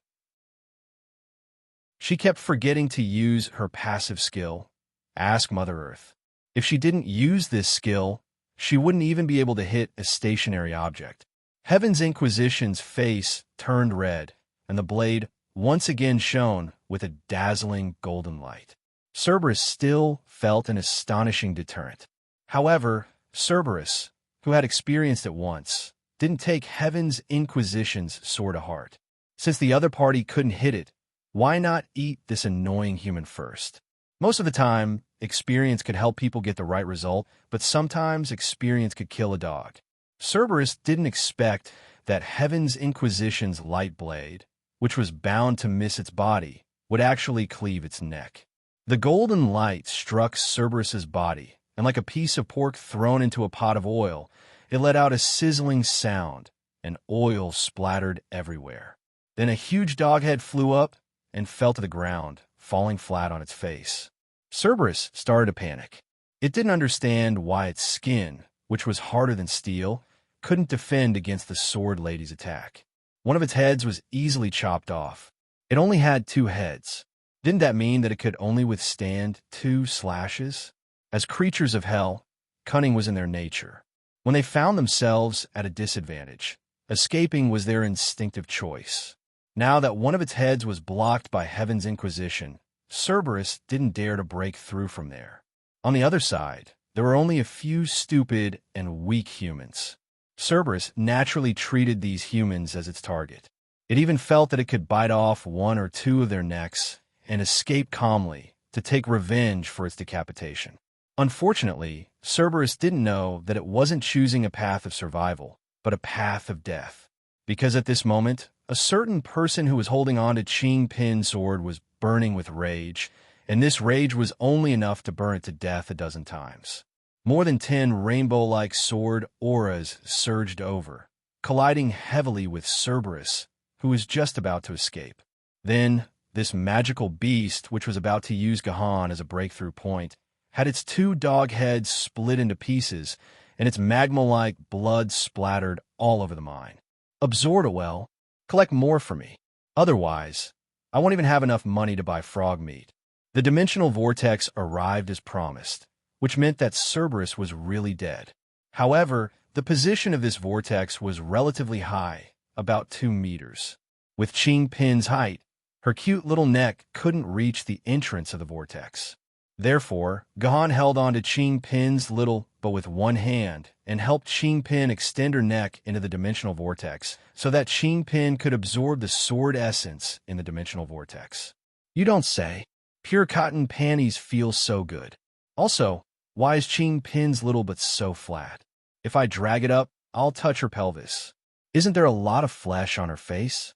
She kept forgetting to use her passive skill, Ask Mother Earth. If she didn't use this skill, she wouldn't even be able to hit a stationary object. Heaven's Inquisition's face turned red, and the blade once again shone with a dazzling golden light. Cerberus still felt an astonishing deterrent. However, Cerberus, who had experienced it once, didn't take Heaven's Inquisition's sword to heart. Since the other party couldn't hit it, why not eat this annoying human first? Most of the time, experience could help people get the right result, but sometimes experience could kill a dog. Cerberus didn't expect that Heaven's Inquisition's light blade, which was bound to miss its body, would actually cleave its neck. The golden light struck Cerberus's body, and like a piece of pork thrown into a pot of oil, it let out a sizzling sound, and oil splattered everywhere. Then a huge dog head flew up and fell to the ground, falling flat on its face. Cerberus started to panic. It didn't understand why its skin, which was harder than steel, couldn't defend against the Sword Lady's attack. One of its heads was easily chopped off. It only had 2 heads. Didn't that mean that it could only withstand 2 slashes? As creatures of hell, cunning was in their nature. When they found themselves at a disadvantage, escaping was their instinctive choice. Now that one of its heads was blocked by Heaven's Inquisition, Cerberus didn't dare to break through from there. On the other side, there were only a few stupid and weak humans. Cerberus naturally treated these humans as its target. It even felt that it could bite off 1 or 2 of their necks and escape calmly to take revenge for its decapitation. Unfortunately, Cerberus didn't know that it wasn't choosing a path of survival, but a path of death. Because at this moment, a certain person who was holding on to Qing Pin's sword was burning with rage, and this rage was only enough to burn it to death a dozen times. More than 10 rainbow-like sword auras surged over, colliding heavily with Cerberus, who was just about to escape. Then, this magical beast, which was about to use Gahan as a breakthrough point, had its 2 dog heads split into pieces, and its magma-like blood splattered all over the mine. Absorb it well. Collect more for me. Otherwise, I won't even have enough money to buy frog meat. The dimensional vortex arrived as promised, which meant that Cerberus was really dead. However, the position of this vortex was relatively high, about 2 meters. With Qing Pin's height, her cute little neck couldn't reach the entrance of the vortex. Therefore, Gahan held on to Qing Pin's little but with one hand and helped Qing Pin extend her neck into the dimensional vortex so that Qing Pin could absorb the sword essence in the dimensional vortex. You don't say. Pure cotton panties feel so good. Also, why is Qing Pin's little but so flat? If I drag it up, I'll touch her pelvis. Isn't there a lot of flesh on her face?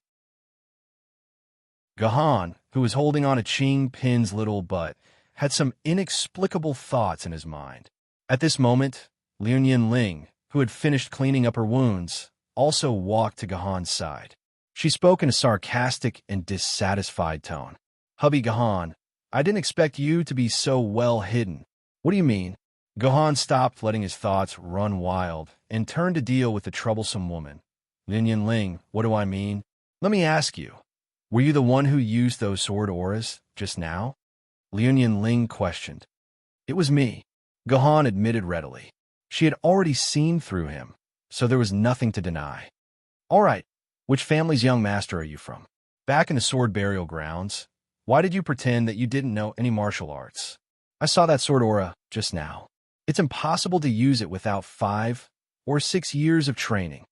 Gahan, who was holding on to Qing Pin's little butt, had some inexplicable thoughts in his mind. At this moment, Liuan Ling, who had finished cleaning up her wounds, also walked to Gahan's side. She spoke in a sarcastic and dissatisfied tone. Hubby Gahan, I didn't expect you to be so well hidden. What do you mean? Gahan stopped letting his thoughts run wild and turned to deal with the troublesome woman. Liuan Ling, what do I mean? Let me ask you, were you the one who used those sword auras just now? Liuan Ling questioned. It was me, Gahan admitted readily. She had already seen through him, so there was nothing to deny. All right, which family's young master are you from? Back in the sword burial grounds, why did you pretend that you didn't know any martial arts? I saw that sword aura just now. It's impossible to use it without 5 or 6 years of training.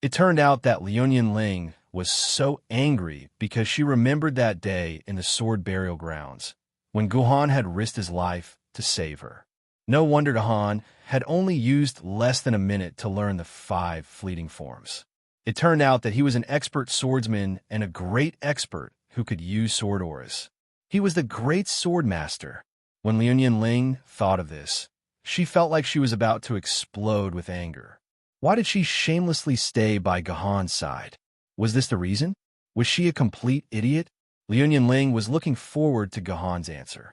It turned out that Liunyun Ling was so angry because she remembered that day in the sword burial grounds, when Guhan had risked his life to save her. No wonder Guhan had only used less than a minute to learn the 5 fleeting forms. It turned out that he was an expert swordsman and a great expert who could use sword auras. He was the great sword master. When Liunyun Ling thought of this, she felt like she was about to explode with anger. Why did she shamelessly stay by Guhan's side? Was this the reason? Was she a complete idiot? Liunyun Ling was looking forward to Guhan's answer.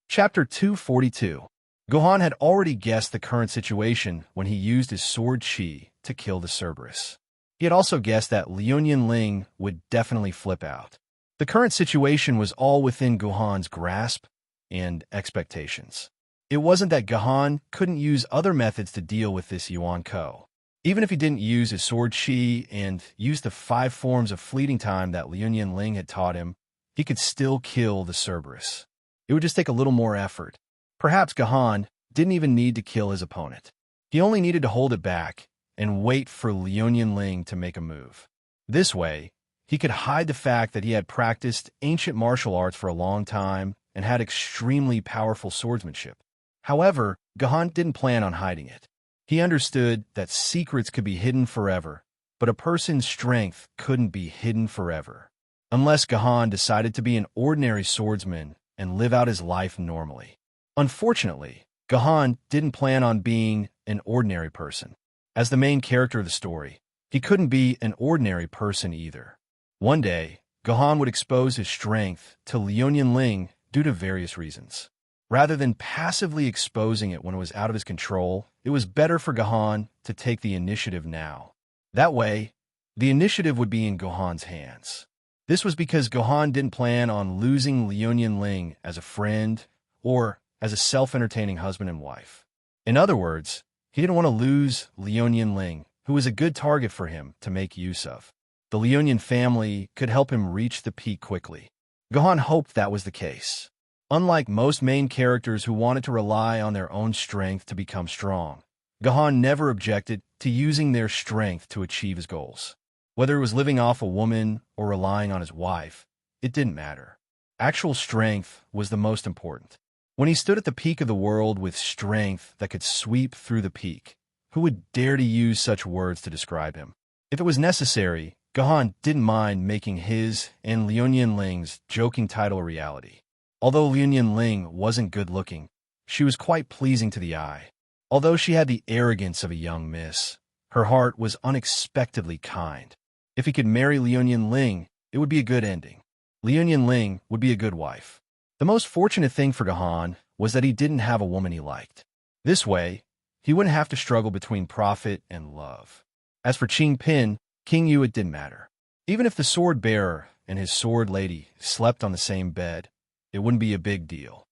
Chapter 242. Guhan had already guessed the current situation when he used his sword chi to kill the Cerberus. He had also guessed that Liunyun Ling would definitely flip out. The current situation was all within Guhan's grasp and expectations. It wasn't that Guhan couldn't use other methods to deal with this Yuan Ko. Even if he didn't use his sword chi and use the 5 forms of fleeting time that Liunyun Ling had taught him, he could still kill the Cerberus. It would just take a little more effort. Perhaps Guhan didn't even need to kill his opponent. He only needed to hold it back and wait for Liunyun Ling to make a move. This way, he could hide the fact that he had practiced ancient martial arts for a long time and had extremely powerful swordsmanship. However, Guhan didn't plan on hiding it. He understood that secrets could be hidden forever, but a person's strength couldn't be hidden forever. Unless Guhan decided to be an ordinary swordsman and live out his life normally. Unfortunately, Guhan didn't plan on being an ordinary person. As the main character of the story, he couldn't be an ordinary person either. One day, Guhan would expose his strength to Liunyun Ling due to various reasons. Rather than passively exposing it when it was out of his control, it was better for Guhan to take the initiative now. That way, the initiative would be in Guhan's hands. This was because Guhan didn't plan on losing Liunyun Ling as a friend or as a self-entertaining husband and wife. In other words, he didn't want to lose Liunyun Ling, who was a good target for him to make use of. The Liunyun family could help him reach the peak quickly. Guhan hoped that was the case. Unlike most main characters who wanted to rely on their own strength to become strong, Guhan never objected to using their strength to achieve his goals. Whether it was living off a woman or relying on his wife, it didn't matter. Actual strength was the most important. When he stood at the peak of the world with strength that could sweep through the peak, who would dare to use such words to describe him? If it was necessary, Guhan didn't mind making his and Liunyun Ling's joking title a reality. Although Liunyun Ling wasn't good-looking, she was quite pleasing to the eye. Although she had the arrogance of a young miss, her heart was unexpectedly kind. If he could marry Liunyun Ling, it would be a good ending. Liunyun Ling would be a good wife. The most fortunate thing for Guhan was that he didn't have a woman he liked. This way, he wouldn't have to struggle between profit and love. As for Qing Pin, King Yu, it didn't matter. Even if the sword bearer and his sword lady slept on the same bed, it wouldn't be a big deal.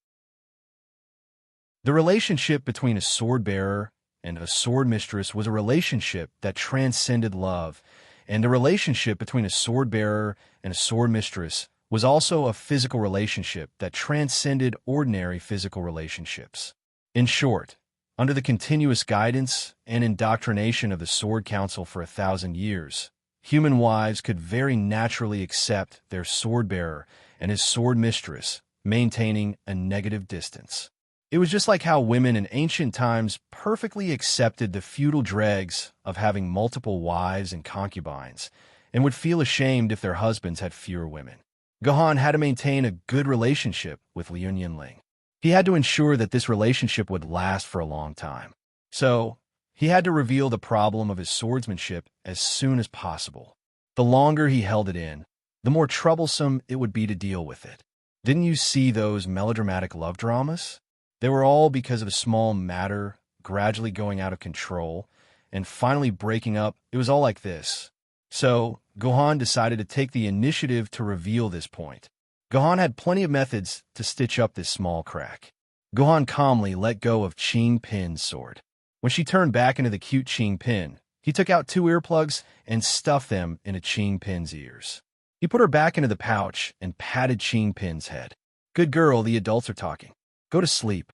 The relationship between a sword bearer and a sword mistress was a relationship that transcended love, and the relationship between a sword bearer and a sword mistress was also a physical relationship that transcended ordinary physical relationships. In short, under the continuous guidance and indoctrination of the Sword Council for 1,000 years, human wives could very naturally accept their sword bearer and his sword mistress, maintaining a negative distance. It was just like how women in ancient times perfectly accepted the feudal dregs of having multiple wives and concubines, and would feel ashamed if their husbands had fewer women. Guhan had to maintain a good relationship with Liunyun Ling. He had to ensure that this relationship would last for a long time. So, he had to reveal the problem of his swordsmanship as soon as possible. The longer he held it in, the more troublesome it would be to deal with it. Didn't you see those melodramatic love dramas? They were all because of a small matter gradually going out of control and finally breaking up. It was all like this. So, Guhan decided to take the initiative to reveal this point. Guhan had plenty of methods to stitch up this small crack. Guhan calmly let go of Qing Pin's sword. When she turned back into the cute Qing Pin, he took out 2 earplugs and stuffed them into Qing Pin's ears. He put her back into the pouch and patted Qing Pin's head. "Good girl, the adults are talking. Go to sleep."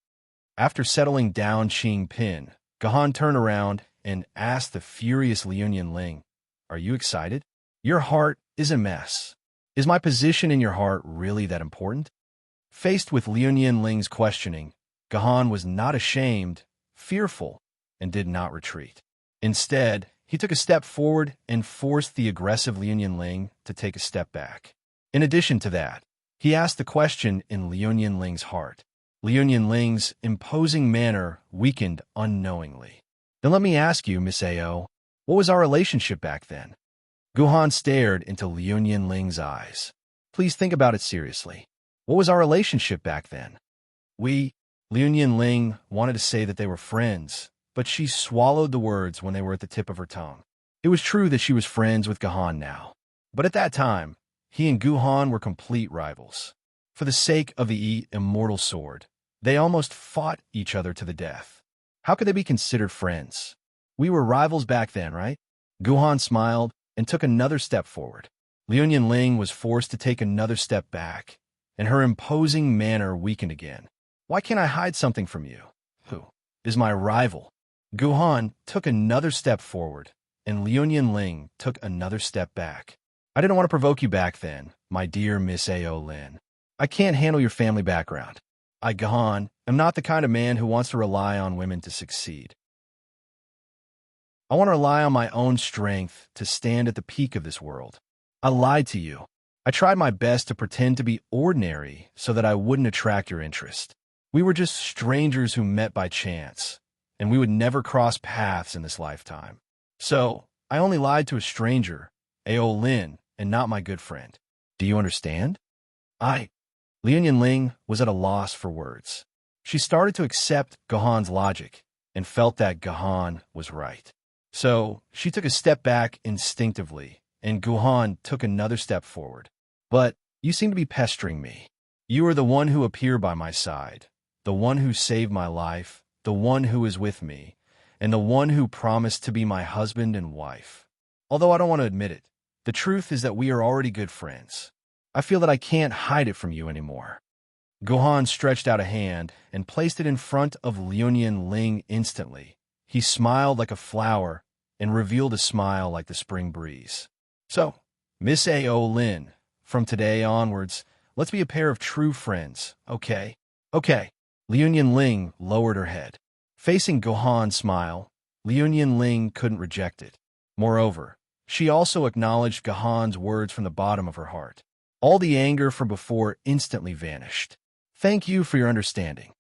After settling down Qing Pin, Gahan turned around and asked the furious Liu Ling, "Are you excited? Your heart is a mess. Is my position in your heart really that important?" Faced with Liu Ling's questioning, Gahan was not ashamed, fearful, and did not retreat. Instead, he took a step forward and forced the aggressive Liu Ling to take a step back. In addition to that, he asked the question in Liu Ling's heart. Liu Ling's imposing manner weakened unknowingly. "Then let me ask you, Miss Ao, what was our relationship back then?" Guhan stared into Liu Ling's eyes. "Please think about it seriously. What was our relationship back then?" Liu Ling wanted to say that they were friends, but she swallowed the words when they were at the tip of her tongue. It was true that she was friends with Gahan now, but at that time, he and Guhan were complete rivals. For the sake of the immortal sword, they almost fought each other to the death. How could they be considered friends? "We were rivals back then, right?" Guhan smiled and took another step forward. Liu Ling was forced to take another step back, and her imposing manner weakened again. "Why can't I hide something from you? Who is my rival?" Guhan took another step forward, and Liu Ling took another step back. "I didn't want to provoke you back then, my dear Miss Ao Lin. I can't handle your family background. I, Gahan, am not the kind of man who wants to rely on women to succeed. I want to rely on my own strength to stand at the peak of this world. I lied to you. I tried my best to pretend to be ordinary so that I wouldn't attract your interest. We were just strangers who met by chance, and we would never cross paths in this lifetime. So, I only lied to a stranger, Ao Lin, and not my good friend. Do you understand?" Liu Ling was at a loss for words. She started to accept Gahan's logic and felt that Gahan was right. So, she took a step back instinctively, and Guhan took another step forward. "But you seem to be pestering me. You are the one who appeared by my side, the one who saved my life, the one who is with me, and the one who promised to be my husband and wife. Although I don't want to admit it, the truth is that we are already good friends. I feel that I can't hide it from you anymore." Guhan stretched out a hand and placed it in front of Liu Ling instantly. He smiled like a flower and revealed a smile like the spring breeze. "So, Miss Ao Lin, from today onwards, let's be a pair of true friends, okay?" "Okay." Liu Ling lowered her head. Facing Guhan's smile, Liu Ling couldn't reject it. Moreover, she also acknowledged Gahan's words from the bottom of her heart. All the anger from before instantly vanished. "Thank you for your understanding."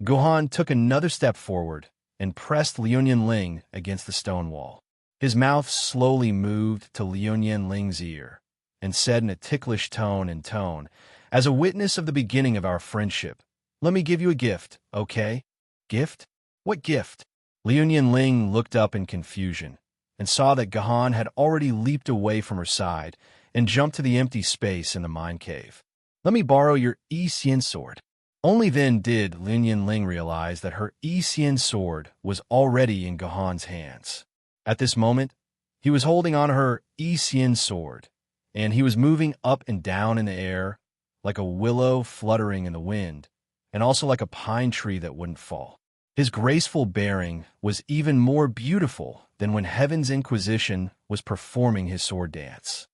Guhan took another step forward and pressed Liu Ling against the stone wall. His mouth slowly moved to Liu Ling's ear and said in a ticklish tone, "As a witness of the beginning of our friendship, let me give you a gift, okay?" "Gift? What gift?" Liu Ling looked up in confusion and saw that Gahan had already leaped away from her side and jumped to the empty space in the mine cave. "Let me borrow your Xian sword." Only then did Liu Ling realize that her Xian sword was already in Gahan's hands. At this moment, he was holding on her Xian sword, and he was moving up and down in the air like a willow fluttering in the wind, and also like a pine tree that wouldn't fall. His graceful bearing was even more beautiful than when Heaven's Inquisition was performing his sword dance.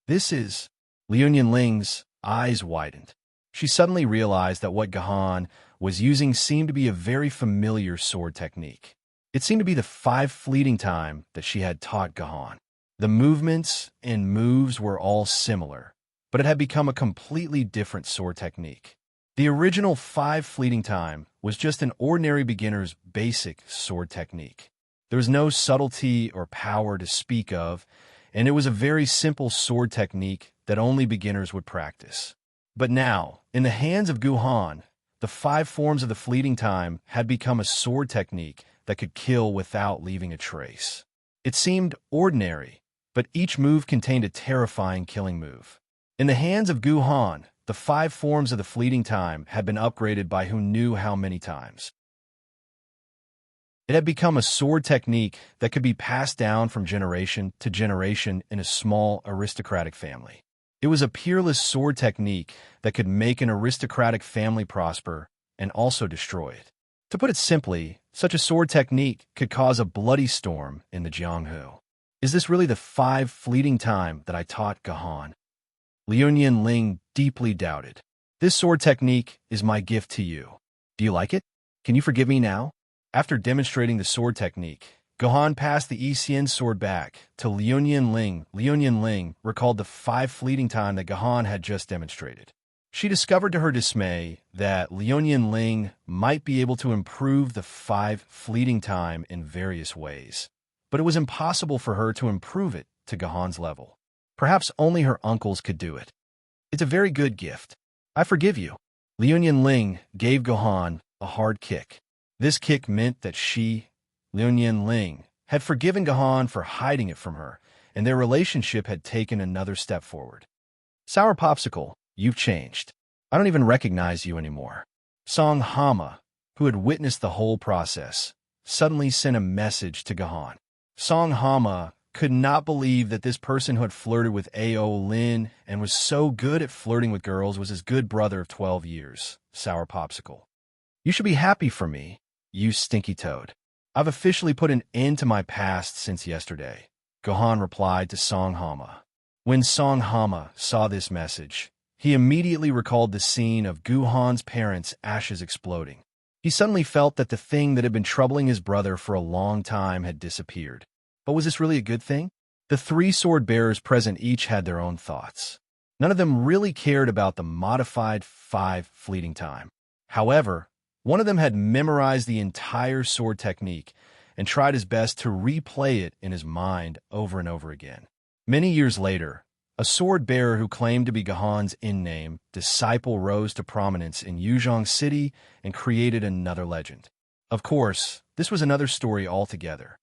"This is..." Liu Ling's eyes widened. She suddenly realized that what Gahan was using seemed to be a very familiar sword technique. It seemed to be the 5 fleeting time that she had taught Gahan. The movements and moves were all similar, but it had become a completely different sword technique. The original 5 fleeting time was just an ordinary beginner's basic sword technique. There was no subtlety or power to speak of, and it was a very simple sword technique that only beginners would practice. But now, in the hands of Guhan, the 5 forms of the fleeting time had become a sword technique that could kill without leaving a trace. It seemed ordinary, but each move contained a terrifying killing move. In the hands of Guhan, the 5 forms of the fleeting time had been upgraded by who knew how many times. It had become a sword technique that could be passed down from generation to generation in a small aristocratic family. It was a peerless sword technique that could make an aristocratic family prosper and also destroy it. To put it simply, such a sword technique could cause a bloody storm in the Jianghu. Is this really the 5 fleeting time that I taught Gahan? Liu Ling deeply doubted. This sword technique is my gift to you. Do you like it? Can you forgive me now? After demonstrating the sword technique, Gahan passed the Yixian sword back to Liu Ling. Liu Ling recalled the 5 fleeting time that Gahan had just demonstrated. She discovered to her dismay that Liu Ling might be able to improve the 5 fleeting time in various ways, but it was impossible for her to improve it to Gahan's level. Perhaps only her uncles could do it. It's a very good gift. I forgive you. Liu Ling gave Gahan a hard kick. This kick meant that she, Liu Ling, had forgiven Gahan for hiding it from her, and their relationship had taken another step forward. Sour Popsicle, you've changed. I don't even recognize you anymore. Song Hama, who had witnessed the whole process, suddenly sent a message to Gahan. Song Hama could not believe that this person who had flirted with Ao Lin and was so good at flirting with girls was his good brother of 12 years, Sour Popsicle. You should be happy for me, you stinky toad. I've officially put an end to my past since yesterday, Gahan replied to Song Hama. When Song Hama saw this message, he immediately recalled the scene of Guhan's parents' ashes exploding. He suddenly felt that the thing that had been troubling his brother for a long time had disappeared. But was this really a good thing? The 3 sword bearers present each had their own thoughts. None of them really cared about the modified 5 fleeting time. However, one of them had memorized the entire sword technique and tried his best to replay it in his mind over and over again. Many years later, a sword bearer who claimed to be Gahan's in-name disciple rose to prominence in Yuzhong City and created another legend. Of course, this was another story altogether.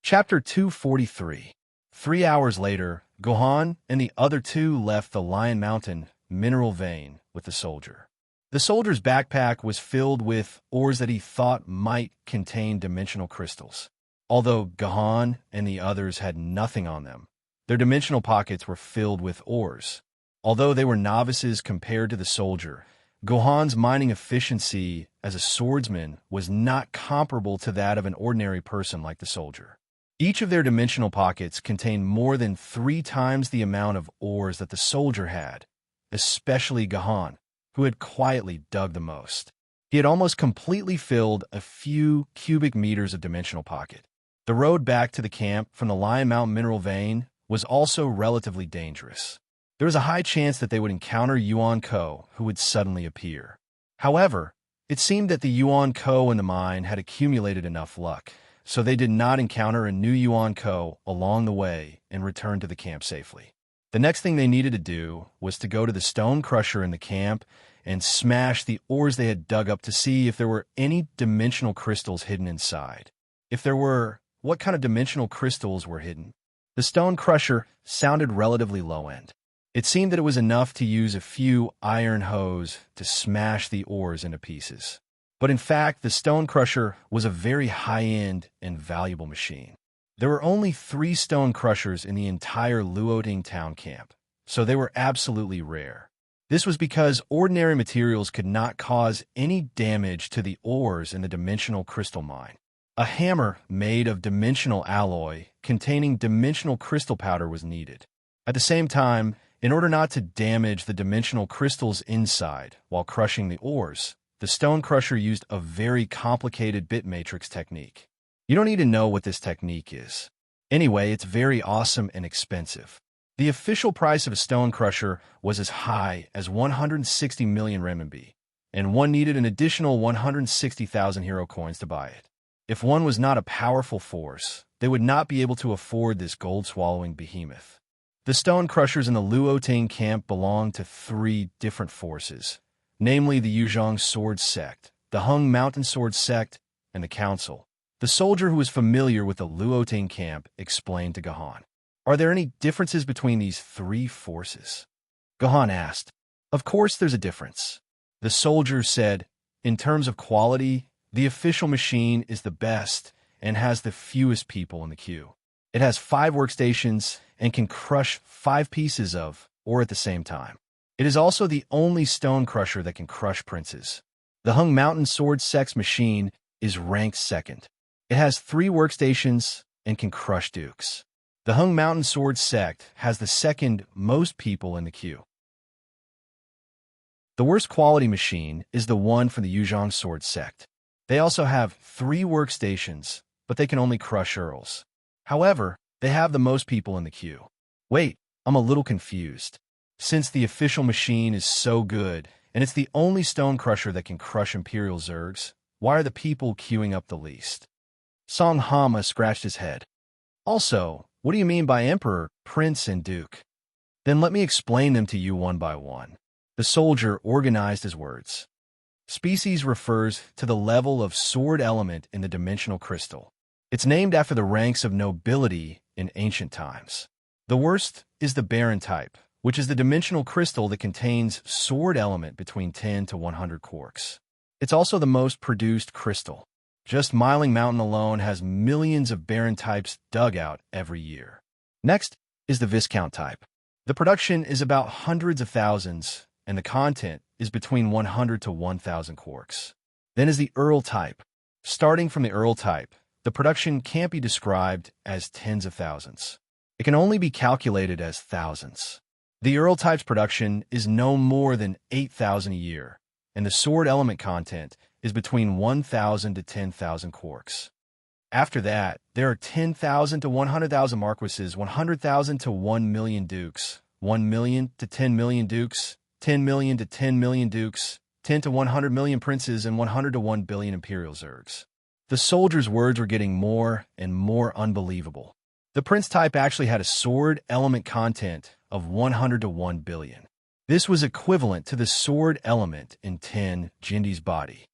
Chapter 243. 3 hours later, Gahan and the other 2 left the Lion Mountain mineral vein with the soldier. The soldier's backpack was filled with ores that he thought might contain dimensional crystals. Although Gahan and the others had nothing on them, their dimensional pockets were filled with ores. Although they were novices compared to the soldier, Gahan's mining efficiency as a swordsman was not comparable to that of an ordinary person like the soldier. Each of their dimensional pockets contained more than 3 times the amount of ores that the soldier had, especially Gahan, who had quietly dug the most. He had almost completely filled a few cubic meters of dimensional pocket. The road back to the camp from the Lion Mountain mineral vein was also relatively dangerous. There was a high chance that they would encounter Yuan Ko, who would suddenly appear. However, it seemed that the Yuan Ko in the mine had accumulated enough luck, so they did not encounter a new Yuan Ko along the way and returned to the camp safely. The next thing they needed to do was to go to the stone crusher in the camp and smash the ores they had dug up to see if there were any dimensional crystals hidden inside. If there were, what kind of dimensional crystals were hidden? The stone crusher sounded relatively low-end. It seemed that it was enough to use a few iron hoes to smash the ores into pieces. But in fact, the stone crusher was a very high-end and valuable machine. There were only 3 stone crushers in the entire Luoting town camp, so they were absolutely rare. This was because ordinary materials could not cause any damage to the ores in the dimensional crystal mine. A hammer made of dimensional alloy containing dimensional crystal powder was needed. At the same time, in order not to damage the dimensional crystals inside while crushing the ores, the stone crusher used a very complicated bit matrix technique. You don't need to know what this technique is. Anyway, it's very awesome and expensive. The official price of a stone crusher was as high as 160 million renminbi, and one needed an additional 160,000 hero coins to buy it. If one was not a powerful force, they would not be able to afford this gold-swallowing behemoth. The stone crushers in the Luoting camp belonged to 3 different forces, namely the Yuzhong Sword Sect, the Hung Mountain Sword Sect, and the Council. The soldier who was familiar with the Luoting camp explained to Gahan. Are there any differences between these 3 forces? Gahan asked. Of course there's a difference. The soldier said, in terms of quality, the official machine is the best and has the fewest people in the queue. It has 5 workstations and can crush 5 pieces of ore at the same time. It is also the only stone crusher that can crush princes. The Hung Mountain Sword Sex machine is ranked second. It has 3 workstations and can crush dukes. The Hung Mountain Sword Sect has the second most people in the queue. The worst quality machine is the one from the Yuzhong Sword Sect. They also have 3 workstations, but they can only crush earls. However, they have the most people in the queue. Wait, I'm a little confused. Since the official machine is so good, and it's the only stone crusher that can crush Imperial Zergs, why are the people queuing up the least? Song Hama scratched his head. Also, what do you mean by Emperor, Prince, and Duke? Then let me explain them to you one by one. The soldier organized his words. Species refers to the level of sword element in the dimensional crystal. It's named after the ranks of nobility in ancient times. The worst is the Baron type, which is the dimensional crystal that contains sword element between 10 to 100 quarks. It's also the most produced crystal. Just Miling Mountain alone has millions of Baron types dug out every year. Next is the Viscount type. The production is about hundreds of thousands, and the content is between 100 to 1,000 quarks. Then is the Earl type. Starting from the Earl type, the production can't be described as tens of thousands. It can only be calculated as thousands. The Earl type's production is no more than 8,000 a year, and the sword element content is between 1,000 to 10,000 quarks. After that, there are 10,000 to 100,000 marquises, 100,000 to 1 million dukes, 1 million to 10 million dukes, 10 million to 10 million dukes, 10 to 100 million princes, and 100 to 1 billion imperial zergs. The soldier's words were getting more and more unbelievable. The prince type actually had a sword element content of 100 to 1 billion. This was equivalent to the sword element in 10 Jindi's body.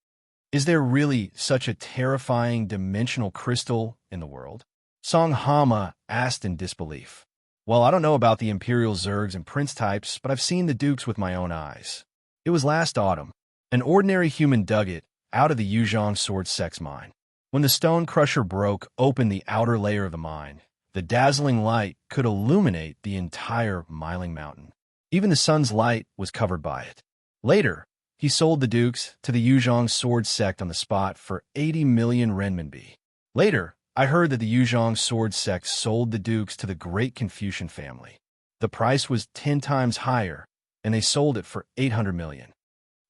Is there really such a terrifying dimensional crystal in the world? Song Hama asked in disbelief. Well, I don't know about the Imperial Zergs and Prince types, but I've seen the Dukes with my own eyes. It was last autumn. An ordinary human dug it out of the Yuzhong Sword Sex mine. When the stone crusher broke open the outer layer of the mine, the dazzling light could illuminate the entire Miling Mountain. Even the sun's light was covered by it. Later, he sold the Dukes to the Yuzhong Sword Sect on the spot for 80 million renminbi. Later, I heard that the Yuzhong Sword Sect sold the Dukes to the Great Confucian family. The price was 10 times higher, and they sold it for 800 million.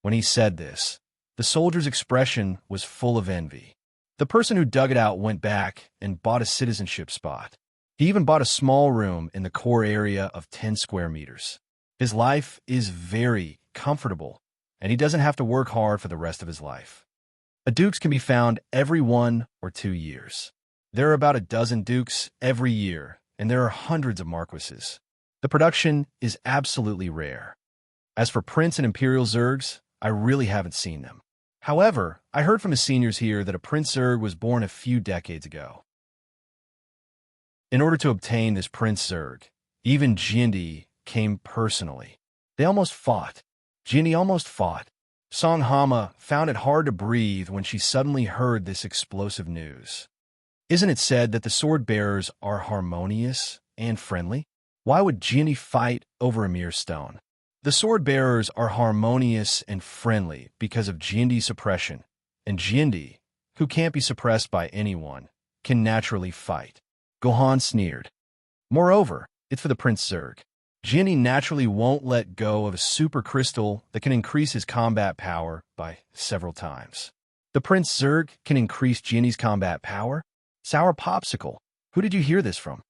When he said this, the soldier's expression was full of envy. The person who dug it out went back and bought a citizenship spot. He even bought a small room in the core area of 10 square meters. His life is very comfortable, and he doesn't have to work hard for the rest of his life. A Dukes can be found every 1 or 2 years. There are about a dozen Dukes every year, and there are hundreds of Marquises. The production is absolutely rare. As for Prince and Imperial Zergs, I really haven't seen them. However, I heard from his seniors here that a Prince Zerg was born a few decades ago. In order to obtain this Prince Zerg, even Jindi came personally. They almost fought. Jindi almost fought. Song Hama found it hard to breathe when she suddenly heard this explosive news. Isn't it said that the sword bearers are harmonious and friendly? Why would Jindi fight over a mere stone? The sword bearers are harmonious and friendly because of Jindi's suppression, and Jindi, who can't be suppressed by anyone, can naturally fight. Gohan sneered. Moreover, it's for the Prince Zerg. Jindi naturally won't let go of a super crystal that can increase his combat power by several times. The Prince Zerg can increase Jindi's combat power? Sour Popsicle, who did you hear this from?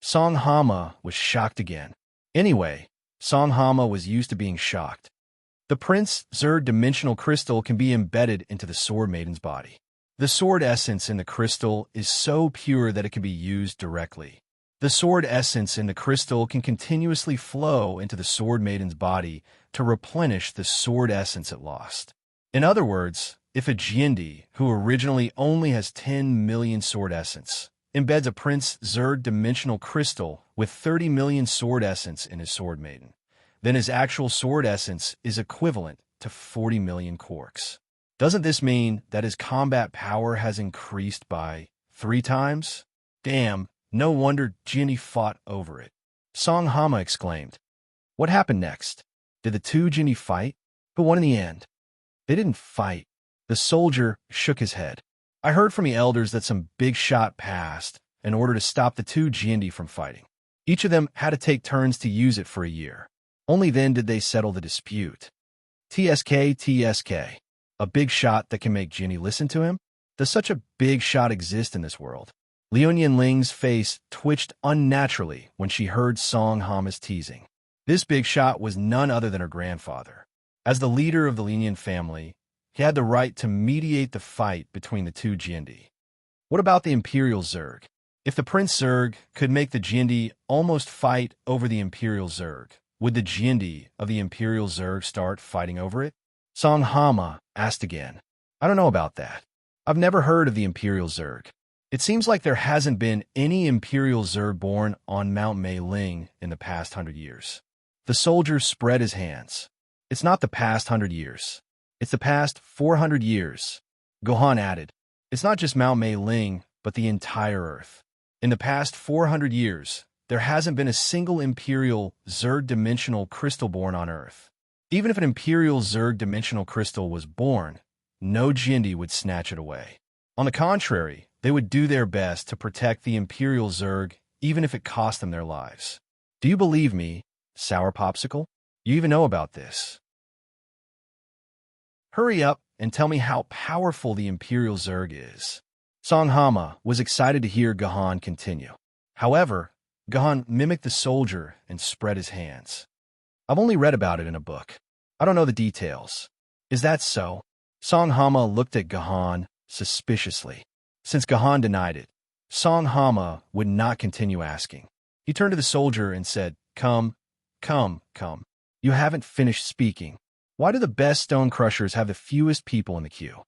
Song Hama was shocked again. Anyway, Song Hama was used to being shocked. The Prince Zerg dimensional crystal can be embedded into the Sword Maiden's body. The sword essence in the crystal is so pure that it can be used directly. The sword essence in the crystal can continuously flow into the Sword Maiden's body to replenish the sword essence it lost. In other words, if a Jindi, who originally only has 10 million sword essence, embeds a Prince Zerg dimensional crystal with 30 million sword essence in his Sword Maiden, then his actual sword essence is equivalent to 40 million quarks. Doesn't this mean that his combat power has increased by 3 times? Damn, no wonder Jindi fought over it. Song Hama exclaimed. What happened next? Did the two genii fight? Who won in the end? They didn't fight. The soldier shook his head. I heard from the elders that some big shot passed in order to stop the two genii from fighting. Each of them had to take turns to use it for a year. Only then did they settle the dispute. TSK. A big shot that can make genii listen to him? Does such a big shot exist in this world? Liu Yinling's face twitched unnaturally when she heard Song Hama's teasing. This big shot was none other than her grandfather. As the leader of the Linian family, he had the right to mediate the fight between the two genii. What about the Imperial Zerg? If the Prince Zerg could make the genii almost fight over the Imperial Zerg, would the genii of the Imperial Zerg start fighting over it? Song Hama asked again. I don't know about that. I've never heard of the Imperial Zerg. It seems like there hasn't been any Imperial Zerg born on Mount Meiling in the past 100 years. The soldier spread his hands. It's not the past 100 years. It's the past 400 years. Gohan added, it's not just Mount Meiling, but the entire Earth. In the past 400 years, there hasn't been a single Imperial Zerg dimensional crystal born on Earth. Even if an Imperial Zerg dimensional crystal was born, no genii would snatch it away. On the contrary, they would do their best to protect the Imperial Zerg, even if it cost them their lives. Do you believe me, Sour Popsicle? You even know about this. Hurry up and tell me how powerful the Imperial Zerg is. Song Hama was excited to hear Gohan continue. However, Gohan mimicked the soldier and spread his hands. I've only read about it in a book. I don't know the details. Is that so? Song Hama looked at Gohan suspiciously. Since Gohan denied it, Song Hama would not continue asking. He turned to the soldier and said, Come. You haven't finished speaking. Why do the best stone crushers have the fewest people in the queue?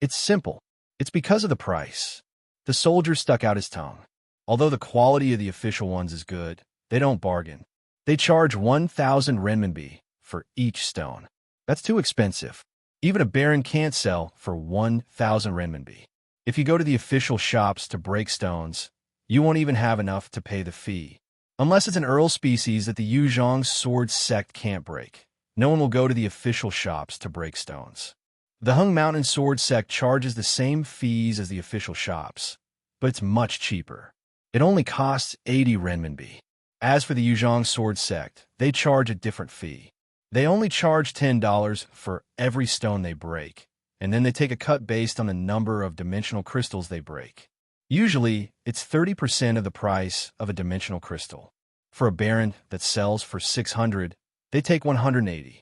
It's simple. It's because of the price. The soldier stuck out his tongue. Although the quality of the official ones is good, they don't bargain. They charge 1,000 renminbi for each stone. That's too expensive. Even a baron can't sell for 1,000 renminbi. If you go to the official shops to break stones, you won't even have enough to pay the fee. Unless it's an Earl species that the Yuzhong sword sect can't break, no one will go to the official shops to break stones. The Hung Mountain sword sect charges the same fees as the official shops, but it's much cheaper. It only costs 80 renminbi. As for the Yuzhong sword sect, they charge a different fee. They only charge $10 for every stone they break, and then they take a cut based on the number of dimensional crystals they break. Usually, it's 30% of the price of a dimensional crystal. For a baron that sells for 600, they take 180.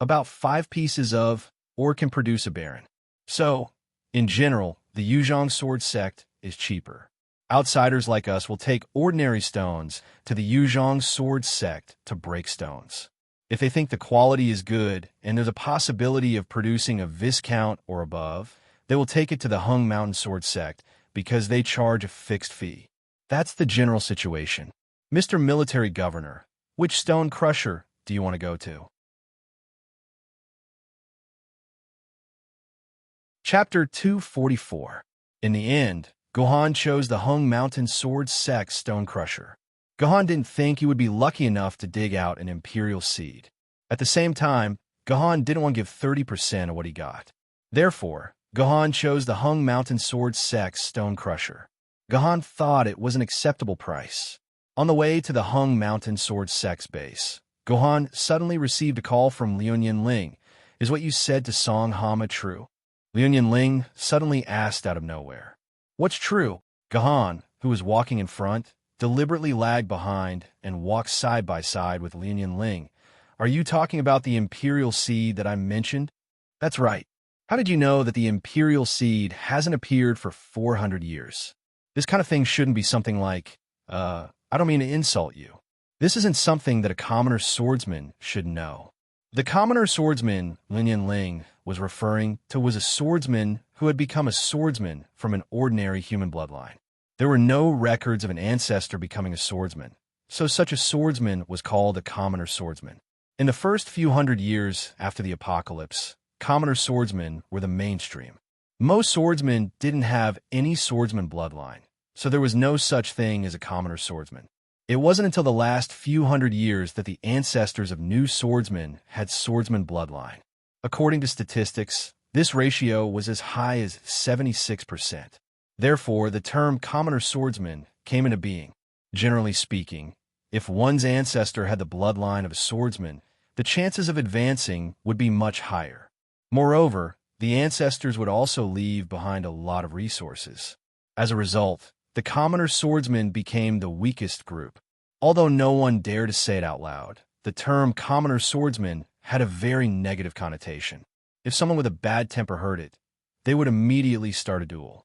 About 5 pieces of, or can produce a baron. So, in general, the Yuzhong sword sect is cheaper. Outsiders like us will take ordinary stones to the Yuzhong sword sect to break stones. If they think the quality is good and there's a possibility of producing a viscount or above, they will take it to the Hung Mountain sword sect because they charge a fixed fee. That's the general situation. Mr. Military Governor, which stone crusher do you want to go to? Chapter 244. In the end, Gohan chose the Hung Mountain sword sect stone crusher. Gohan didn't think he would be lucky enough to dig out an Imperial seed. At the same time, Gohan didn't want to give 30% of what he got. Therefore, Gohan chose the Hung Mountain sword sect stone crusher. Gohan thought it was an acceptable price. On the way to the Hung Mountain sword sect's base, Gohan suddenly received a call from Liu Yinling. Is what you said to Song Hama true? Liu Yinling suddenly asked out of nowhere. What's true? Gohan, who was walking in front, deliberately lagged behind and walked side by side with Liu Yinling. Are you talking about the Imperial seed that I mentioned? That's right. How did you know that the Imperial seed hasn't appeared for 400 years? This kind of thing shouldn't be something like, I don't mean to insult you. This isn't something that a commoner swordsman should know. The commoner swordsman Liu Yinling was referring to was a swordsman who had become a swordsman from an ordinary human bloodline. There were no records of an ancestor becoming a swordsman, so such a swordsman was called a commoner swordsman. In the first few hundred years after the apocalypse, commoner swordsmen were the mainstream. Most swordsmen didn't have any swordsman bloodline, so there was no such thing as a commoner swordsman. It wasn't until the last few hundred years that the ancestors of new swordsmen had swordsman bloodline. According to statistics, this ratio was as high as 76%. Therefore, the term commoner swordsman came into being. Generally speaking, if one's ancestor had the bloodline of a swordsman, the chances of advancing would be much higher. Moreover, the ancestors would also leave behind a lot of resources. As a result, the commoner swordsmen became the weakest group. Although no one dared to say it out loud, the term commoner swordsman had a very negative connotation. If someone with a bad temper heard it, they would immediately start a duel.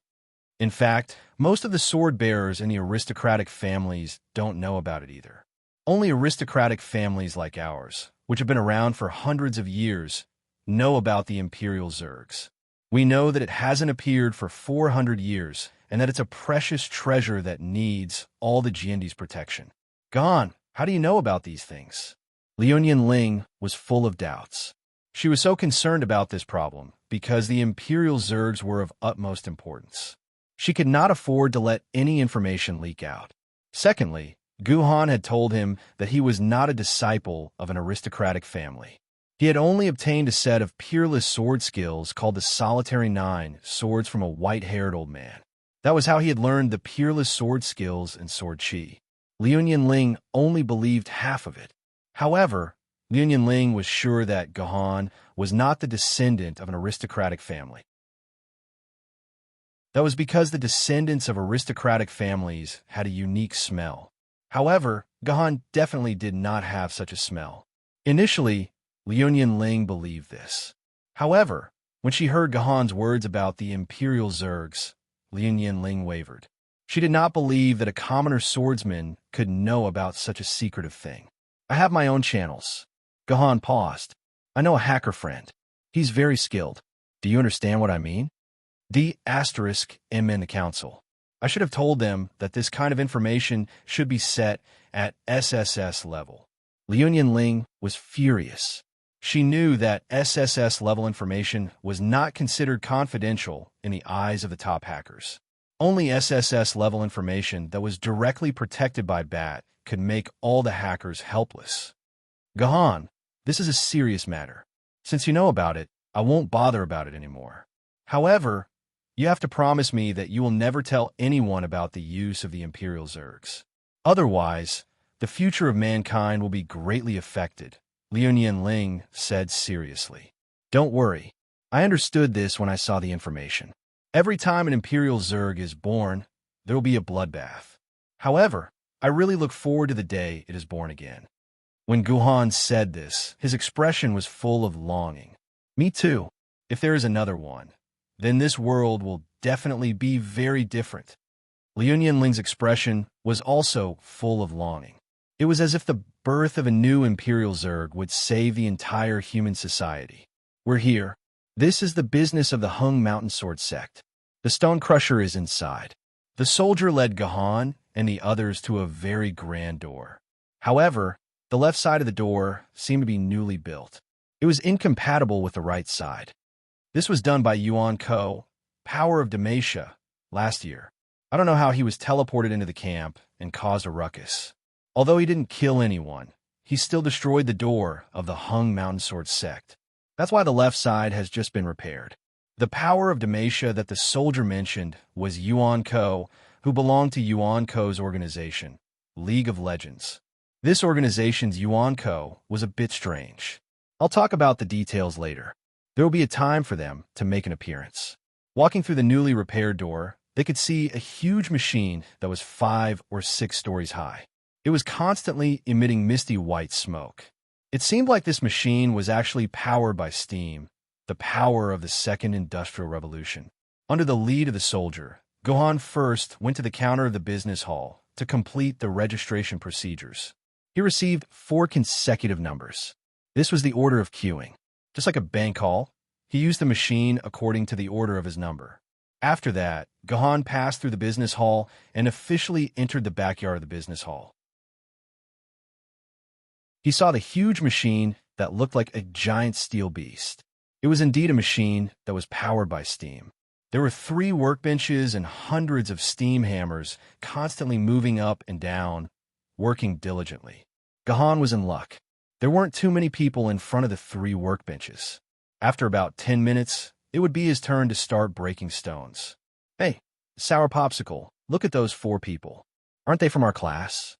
In fact, most of the sword bearers in the aristocratic families don't know about it either. Only aristocratic families like ours, which have been around for hundreds of years, know about the imperial zergs. We know that it hasn't appeared for 400 years and that it's a precious treasure that needs all the Jiandi's protection. Gahan, how do you know about these things? Liuyan Ling was full of doubts. She was so concerned about this problem because the imperial zergs were of utmost importance. She could not afford to let any information leak out. Secondly, Gahan had told him that he was not a disciple of an aristocratic family. He had only obtained a set of peerless sword skills called the Solitary 9 swords from a white-haired old man. That was how he had learned the peerless sword skills and sword chi. Liuyan Ling only believed half of it. However, Liuyan Ling was sure that Gahan was not the descendant of an aristocratic family. That was because the descendants of aristocratic families had a unique smell. However, Gahan definitely did not have such a smell. Initially, Liuyan Ling believed this. However, when she heard Gahan's words about the imperial zergs, Liuyan Ling wavered. She did not believe that a commoner swordsman could know about such a secretive thing. I have my own channels. Gahan paused. I know a hacker friend. He's very skilled. Do you understand what I mean? I'm in the council. I should have told them that this kind of information should be set at SSS level. Liuyan Ling was furious. She knew that SSS level information was not considered confidential in the eyes of the top hackers. Only SSS level information that was directly protected by BAT could make all the hackers helpless. Gahan, this is a serious matter. Since you know about it, I won't bother about it anymore. However, you have to promise me that you will never tell anyone about the use of the imperial zergs. Otherwise, the future of mankind will be greatly affected, Liuyan Ling said seriously. Don't worry. I understood this when I saw the information. Every time an imperial zerg is born, there will be a bloodbath. However, I really look forward to the day it is born again. When Gahan said this, his expression was full of longing. Me too. If there is another one, then this world will definitely be very different. Liuyan Ling's expression was also full of longing. It was as if the birth of a new imperial zerg would save the entire human society. We're here. This is the business of the Hung Mountain Sword sect. The stone crusher is inside. The soldier led Gahan and the others to a very grand door. However, the left side of the door seemed to be newly built. It was incompatible with the right side. This was done by Yuan Ko, Power of Demacia, last year. I don't know how he was teleported into the camp and caused a ruckus. Although he didn't kill anyone, he still destroyed the door of the Hung Mountain Sword sect. That's why the left side has just been repaired. The Power of Demacia that the soldier mentioned was Yuan Ko, who belonged to Yuan Ko's organization, League of Legends. This organization's Yuan Ko was a bit strange. I'll talk about the details later. There will be a time for them to make an appearance. Walking through the newly repaired door, they could see a huge machine that was 5 or 6 stories high. It was constantly emitting misty white smoke. It seemed like this machine was actually powered by steam, the power of the Second Industrial Revolution. Under the lead of the soldier, Gahan first went to the counter of the business hall to complete the registration procedures. He received 4 consecutive numbers. This was the order of queuing. Just like a bank hall, he used the machine according to the order of his number. After that, Gahan passed through the business hall and officially entered the backyard of the business hall. He saw the huge machine that looked like a giant steel beast. It was indeed a machine that was powered by steam. There were 3 workbenches and hundreds of steam hammers constantly moving up and down, working diligently. Gahan was in luck. There weren't too many people in front of the 3 workbenches. After about 10 minutes, it would be his turn to start breaking stones. Hey, Sour Popsicle, look at those 4 people. Aren't they from our class?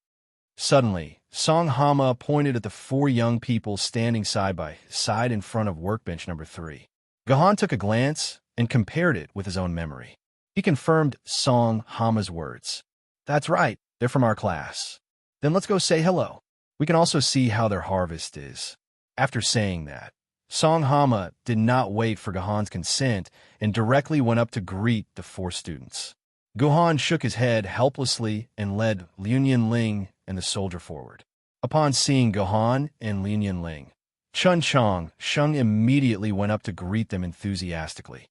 Suddenly, Song Hama pointed at the 4 young people standing side by side in front of workbench number 3. Gahan took a glance and compared it with his own memory. He confirmed Song Hama's words. That's right, they're from our class. Then let's go say hello. We can also see how their harvest is. After saying that, Song Hama did not wait for Gahan's consent and directly went up to greet the 4 students. Gahan shook his head helplessly and led Liu Ling and the soldier forward. Upon seeing Gahan and Liu Ling, Chun Chang Sheng immediately went up to greet them enthusiastically.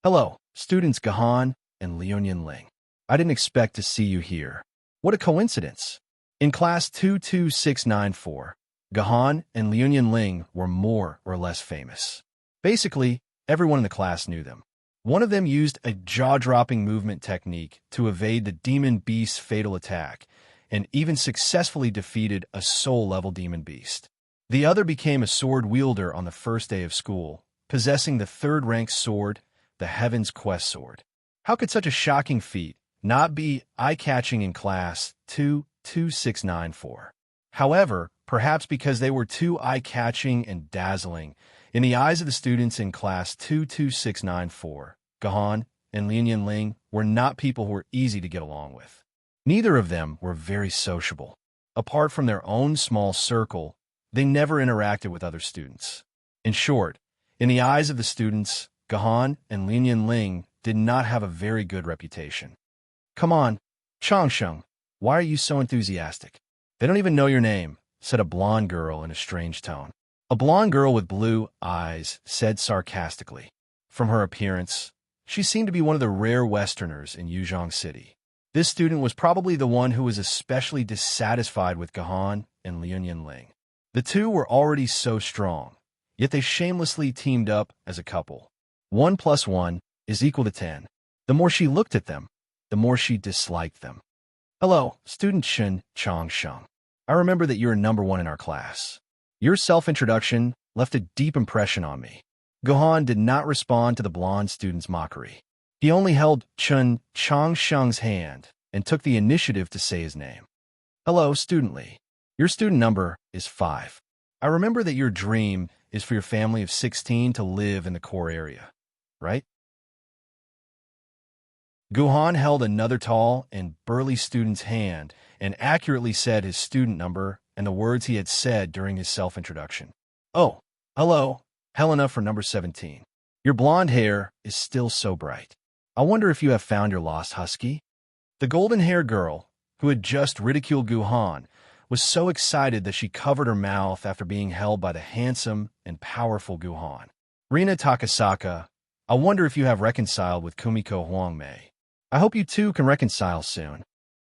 Hello, students Gahan and Liu Ling. I didn't expect to see you here. What a coincidence. In class 22694, Gahan and Liu Ling were more or less famous. Basically, everyone in the class knew them. One of them used a jaw-dropping movement technique to evade the demon beast's fatal attack, and even successfully defeated a soul-level demon beast. The other became a sword wielder on the first day of school, possessing the 3rd-ranked sword, the Heaven's Quest Sword. How could such a shocking feat not be eye-catching in class 22694? However, perhaps because they were too eye-catching and dazzling, in the eyes of the students in class 22694, Gahan and Liu Ling were not people who were easy to get along with. Neither of them were very sociable. Apart from their own small circle, they never interacted with other students. In short, in the eyes of the students, Gahan and Liu Ling did not have a very good reputation. Come on, Changsheng, why are you so enthusiastic? They don't even know your name, said a blonde girl in a strange tone. A blonde girl with blue eyes said sarcastically. From her appearance, she seemed to be one of the rare Westerners in Yuzhong City. This student was probably the one who was especially dissatisfied with Gahan and Liu Ling. The two were already so strong, yet they shamelessly teamed up as a couple. 1 + 1 is equal to 10. The more she looked at them, the more she disliked them. Hello, student Shen Changsheng. I remember that you're number 1 in our class. Your self-introduction left a deep impression on me. Gahan did not respond to the blonde student's mockery. He only held Chun Changsheng's hand and took the initiative to say his name. Hello, student Li. Your student number is 5. I remember that your dream is for your family of 16 to live in the core area, right? Gahan held another tall and burly student's hand and accurately said his student number and the words he had said during his self-introduction. Oh, hello, Helena for number 17. Your blonde hair is still so bright. I wonder if you have found your lost husky? The golden-haired girl, who had just ridiculed Gahan, was so excited that she covered her mouth after being held by the handsome and powerful Gahan. Rina Takasaka, I wonder if you have reconciled with Kumiko Huangmei. I hope you two can reconcile soon.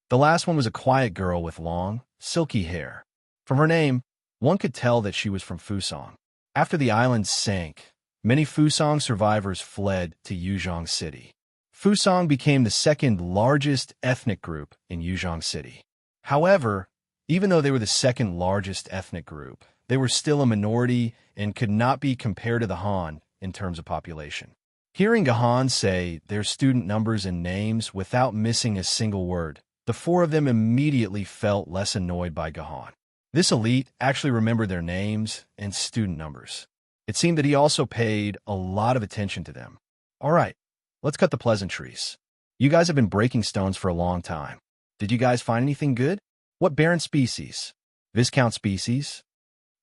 The last one was a quiet girl with long, silky hair. From her name, one could tell that she was from Fusang. After the island sank, many Fusang survivors fled to Yuzhong City. Fusang became the 2nd largest ethnic group in Yuzhong City. However, even though they were the 2nd largest ethnic group, they were still a minority and could not be compared to the Han in terms of population. Hearing Gahan say their student numbers and names without missing a single word, the 4 of them immediately felt less annoyed by Gahan. This elite actually remembered their names and student numbers. It seemed that he also paid a lot of attention to them. All right, let's cut the pleasantries. You guys have been breaking stones for a long time. Did you guys find anything good? What barren species? Viscount species?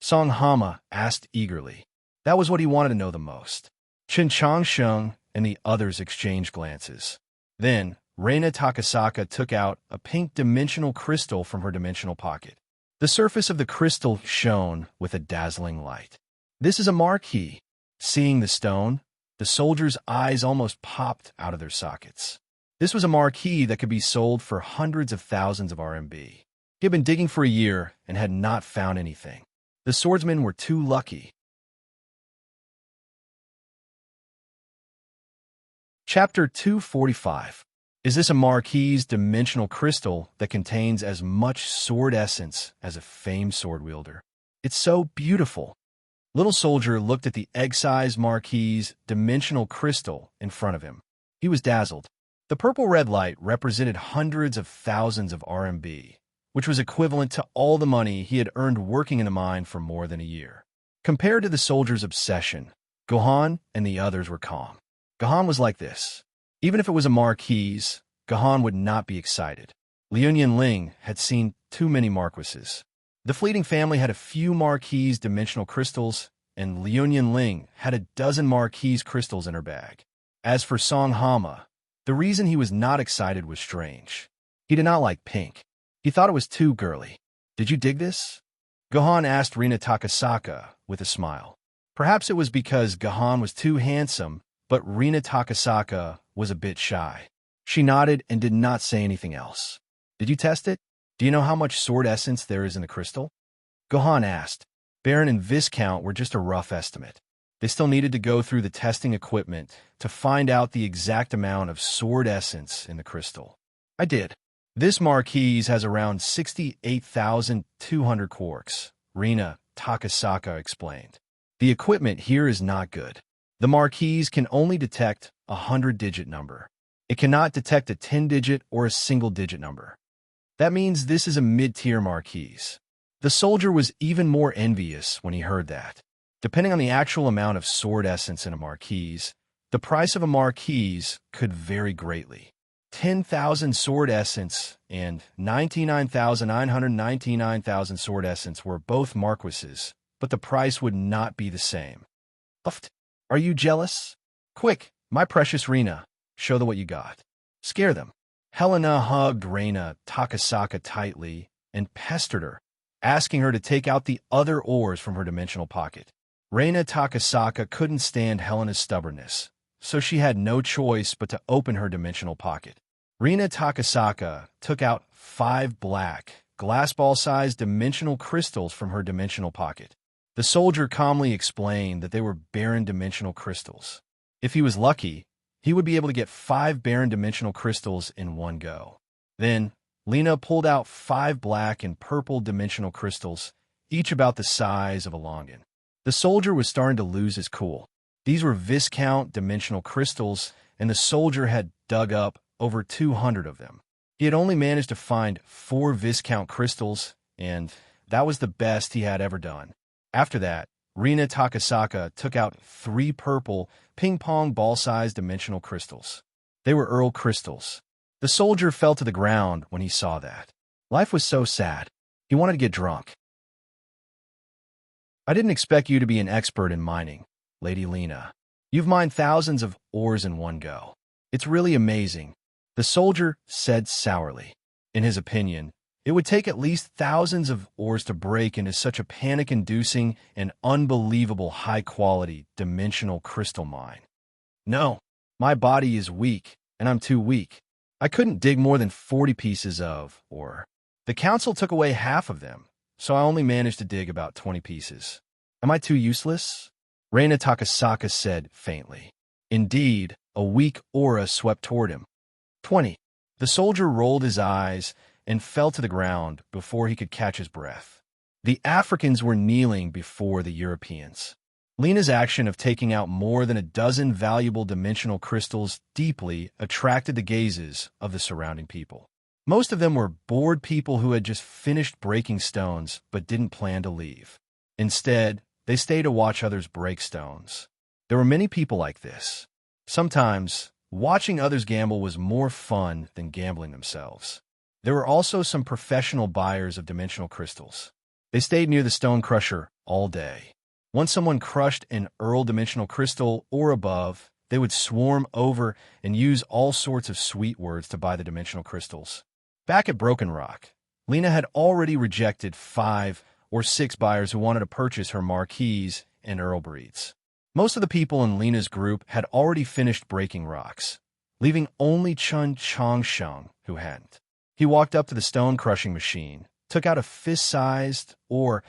Song Hama asked eagerly. That was what he wanted to know the most. Chen Changsheng and the others exchanged glances. Then, Reina Takasaka took out a pink dimensional crystal from her dimensional pocket. The surface of the crystal shone with a dazzling light. This is a marquee. Seeing the stone, the soldiers' eyes almost popped out of their sockets. This was a marquee that could be sold for hundreds of thousands of RMB. He had been digging for a year and had not found anything. The swordsmen were too lucky. Chapter 245. Is this a Marquise dimensional crystal that contains as much sword essence as a famed sword wielder? It's so beautiful. Little Soldier looked at the egg-sized Marquise dimensional crystal in front of him. He was dazzled. The purple-red light represented hundreds of thousands of RMB, which was equivalent to all the money he had earned working in the mine for more than a year. Compared to the soldier's obsession, Gohan and the others were calm. Gohan was like this. Even if it was a Marquise, Gohan would not be excited. Liu Ling had seen too many Marquises. The fleeting family had a few Marquise dimensional crystals, and Liu Ling had a dozen Marquise crystals in her bag. As for Song Hama, the reason he was not excited was strange. He did not like pink. He thought it was too girly. Did you dig this? Gohan asked Rina Takasaka with a smile. Perhaps it was because Gohan was too handsome, but Rina Takasaka was a bit shy. She nodded and did not say anything else. Did you test it? Do you know how much sword essence there is in the crystal? Gohan asked. Baron and Viscount were just a rough estimate. They still needed to go through the testing equipment to find out the exact amount of sword essence in the crystal. I did. This Marquise has around 68,200 quarks, Rina Takasaka explained. The equipment here is not good. The Marquise can only detect a 100-digit number. It cannot detect a 10-digit or a single-digit number. That means this is a mid-tier Marquise. The soldier was even more envious when he heard that. Depending on the actual amount of sword essence in a Marquise, the price of a Marquise could vary greatly. 10,000 sword essence and 99,999,000 sword essence were both Marquises, but the price would not be the same. Uft. Are you jealous? Quick, my precious Rina, show them what you got. Scare them. Helena hugged Rina Takasaka tightly and pestered her, asking her to take out the other ores from her dimensional pocket. Rina Takasaka couldn't stand Helena's stubbornness, so she had no choice but to open her dimensional pocket. Rina Takasaka took out 5 black, glass ball-sized dimensional crystals from her dimensional pocket. The soldier calmly explained that they were barren dimensional crystals. If he was lucky, he would be able to get 5 barren dimensional crystals in one go. Then, Lena pulled out 5 black and purple dimensional crystals, each about the size of a longan. The soldier was starting to lose his cool. These were Viscount dimensional crystals, and the soldier had dug up over 200 of them. He had only managed to find 4 Viscount crystals, and that was the best he had ever done. After that, Rina Takasaka took out 3 purple, ping-pong ball-sized dimensional crystals. They were Earl crystals. The soldier fell to the ground when he saw that. Life was so sad. He wanted to get drunk. I didn't expect you to be an expert in mining, Lady Lena. You've mined thousands of ores in one go. It's really amazing, the soldier said sourly. In his opinion, it would take at least thousands of ores to break into such a panic-inducing and unbelievable high-quality dimensional crystal mine. No, my body is weak, and I'm too weak. I couldn't dig more than 40 pieces of ore. The council took away half of them, so I only managed to dig about 20 pieces. Am I too useless? Reina Takasaka said faintly. Indeed, a weak aura swept toward him. 20. The soldier rolled his eyes and fell to the ground before he could catch his breath. The Africans were kneeling before the Europeans. Lena's action of taking out more than a dozen valuable dimensional crystals deeply attracted the gazes of the surrounding people. Most of them were bored people who had just finished breaking stones but didn't plan to leave. Instead, they stayed to watch others break stones. There were many people like this. Sometimes, watching others gamble was more fun than gambling themselves. There were also some professional buyers of dimensional crystals. They stayed near the stone crusher all day. Once someone crushed an Earl dimensional crystal or above, they would swarm over and use all sorts of sweet words to buy the dimensional crystals. Back at Broken Rock, Lena had already rejected 5 or 6 buyers who wanted to purchase her Marquise and Earl breeds. Most of the people in Lena's group had already finished breaking rocks, leaving only Chun Chongsheng who hadn't. He walked up to the stone-crushing machine, took out a fist-sized ore,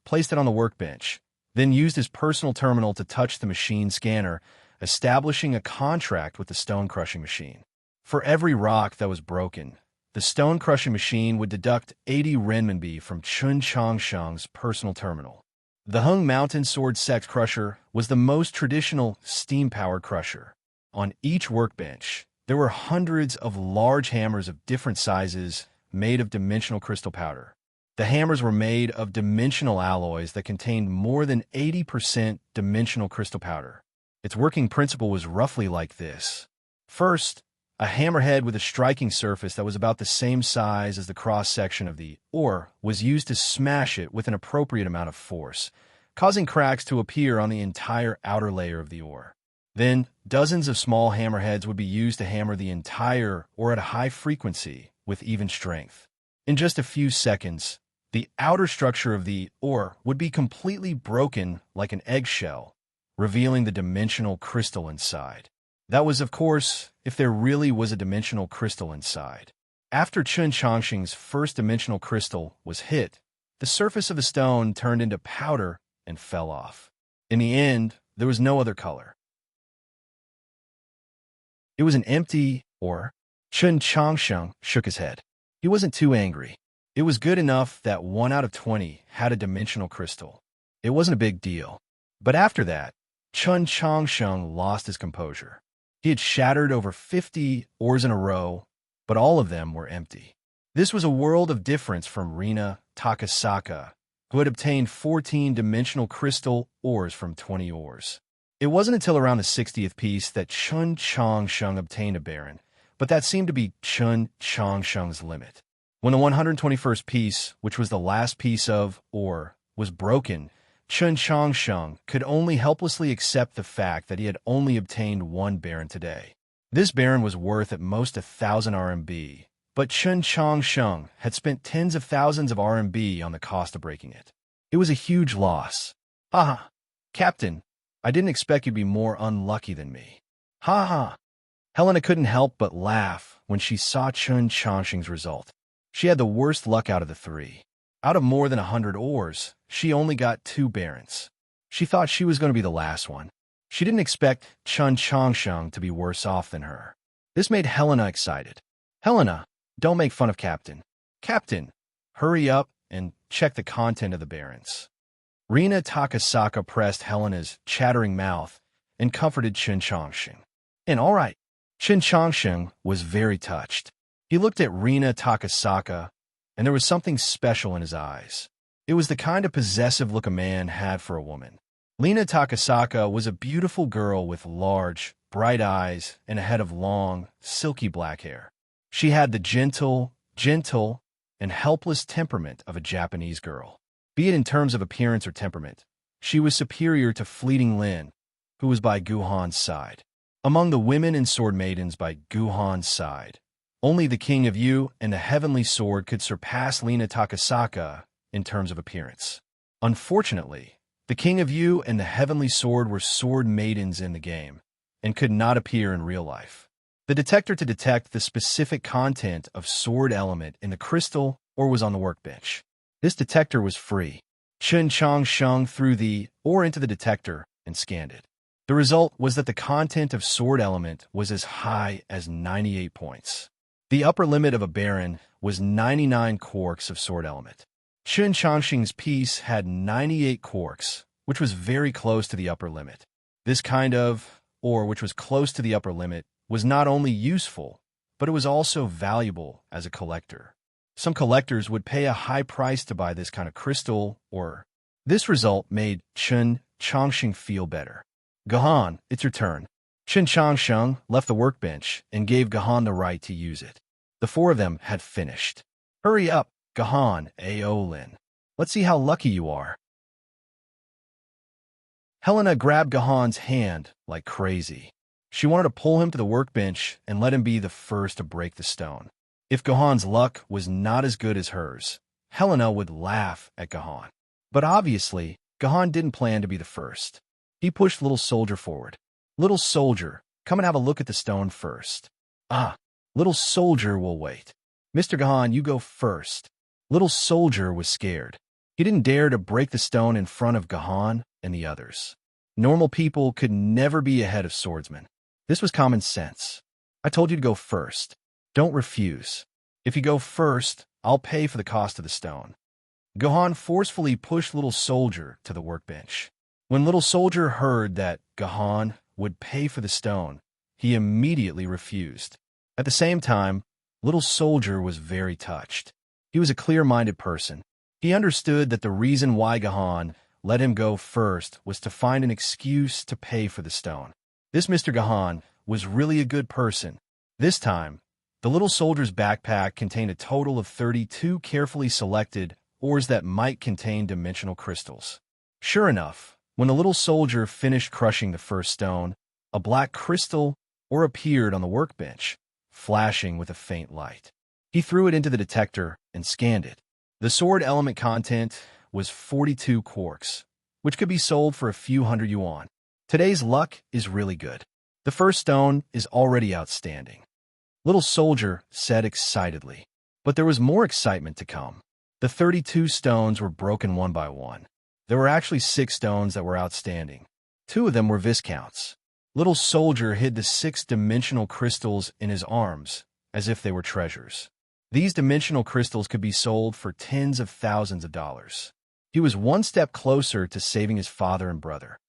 placed it on the workbench, then used his personal terminal to touch the machine scanner, establishing a contract with the stone-crushing machine. For every rock that was broken, the stone-crushing machine would deduct 80 renminbi from Chun Changsheng's personal terminal. The Hung Mountain Sword Sex Crusher was the most traditional steam-powered crusher. On each workbench, there were hundreds of large hammers of different sizes made of dimensional crystal powder. The hammers were made of dimensional alloys that contained more than 80% dimensional crystal powder. Its working principle was roughly like this. First, a hammerhead with a striking surface that was about the same size as the cross-section of the ore was used to smash it with an appropriate amount of force, causing cracks to appear on the entire outer layer of the ore. Then, dozens of small hammerheads would be used to hammer the entire ore at a high frequency with even strength. In just a few seconds, the outer structure of the ore would be completely broken like an eggshell, revealing the dimensional crystal inside. That was, of course, if there really was a dimensional crystal inside. After Chun Changsheng's first dimensional crystal was hit, the surface of the stone turned into powder and fell off. In the end, there was no other color. It was an empty ore. Chun Changsheng shook his head. He wasn't too angry. It was good enough that 1 out of 20 had a dimensional crystal. It wasn't a big deal. But after that, Chun Changsheng lost his composure. He had shattered over 50 ores in a row, but all of them were empty. This was a world of difference from Rina Takasaka, who had obtained 14 dimensional crystal ores from 20 ores. It wasn't until around the 60th piece that Chun Changsheng obtained a baron, but that seemed to be Chun Changsheng's limit. When the 121st piece, which was the last piece of ore, was broken, Chun Changsheng could only helplessly accept the fact that he had only obtained 1 baron today. This baron was worth at most 1,000 RMB, but Chun Changsheng had spent tens of thousands of RMB on the cost of breaking it. It was a huge loss. Ha! Captain, I didn't expect you'd be more unlucky than me. Ha ha! Helena couldn't help but laugh when she saw Chun Changsheng's result. She had the worst luck out of the 3. Out of more than 100 ores, she only got 2 barons. She thought she was going to be the last one. She didn't expect Chun Changsheng to be worse off than her. This made Helena excited. Helena, don't make fun of Captain. Captain, hurry up and check the content of the barons. Rina Takasaka pressed Helena's chattering mouth and comforted Chun Changsheng. And all right, Chun Changsheng was very touched. He looked at Rina Takasaka, and there was something special in his eyes. It was the kind of possessive look a man had for a woman. Rina Takasaka was a beautiful girl with large, bright eyes and a head of long, silky black hair. She had the gentle, and helpless temperament of a Japanese girl. Be it in terms of appearance or temperament, she was superior to Fleeting Lin, who was by Guhan's side. Among the women and sword maidens by Guhan's side, only the King of Yu and the Heavenly Sword could surpass Rina Takasaka in terms of appearance. Unfortunately, the King of Yu and the Heavenly Sword were sword maidens in the game, and could not appear in real life. The detector to detect the specific content of sword element in the crystal ore was on the workbench. This detector was free. Chun Changsheng threw the ore into the detector and scanned it. The result was that the content of sword element was as high as 98 points. The upper limit of a baron was 99 quarks of sword element. Chun Changsheng's piece had 98 quarks, which was very close to the upper limit. This kind of ore, which was close to the upper limit, was not only useful, but it was also valuable as a collector. Some collectors would pay a high price to buy this kind of crystal ore. This result made Chun Changsheng feel better. Guhan, it's your turn. Chun Changsheng left the workbench and gave Guhan the right to use it. The 4 of them had finished. Hurry up, Guhan, Aolin. Let's see how lucky you are. Helena grabbed Guhan's hand like crazy. She wanted to pull him to the workbench and let him be the first to break the stone. If Guhan's luck was not as good as hers, Helena would laugh at Guhan. But obviously, Guhan didn't plan to be the first. He pushed Little Soldier forward. Little Soldier, come and have a look at the stone first. Ah, Little Soldier will wait. Mr. Guhan, you go first. Little Soldier was scared. He didn't dare to break the stone in front of Guhan and the others. Normal people could never be ahead of swordsmen. This was common sense. I told you to go first. Don't refuse. If you go first, I'll pay for the cost of the stone. Gahan forcefully pushed Little Soldier to the workbench. When Little Soldier heard that Gahan would pay for the stone, he immediately refused. At the same time, Little Soldier was very touched. He was a clear-minded person. He understood that the reason why Gahan let him go first was to find an excuse to pay for the stone. This Mr. Gahan was really a good person. This time, the Little Soldier's backpack contained a total of 32 carefully selected ores that might contain dimensional crystals. Sure enough, when the Little Soldier finished crushing the first stone, a black crystal ore appeared on the workbench, flashing with a faint light. He threw it into the detector and scanned it. The sword element content was 42 quarks, which could be sold for a few hundred yuan. Today's luck is really good. The first stone is already outstanding. Little Soldier said excitedly. But there was more excitement to come. The 32 stones were broken one by one. There were actually 6 stones that were outstanding. 2 of them were viscounts. Little Soldier hid the 6 dimensional crystals in his arms, as if they were treasures. These dimensional crystals could be sold for tens of thousands of dollars. He was one step closer to saving his father and brother.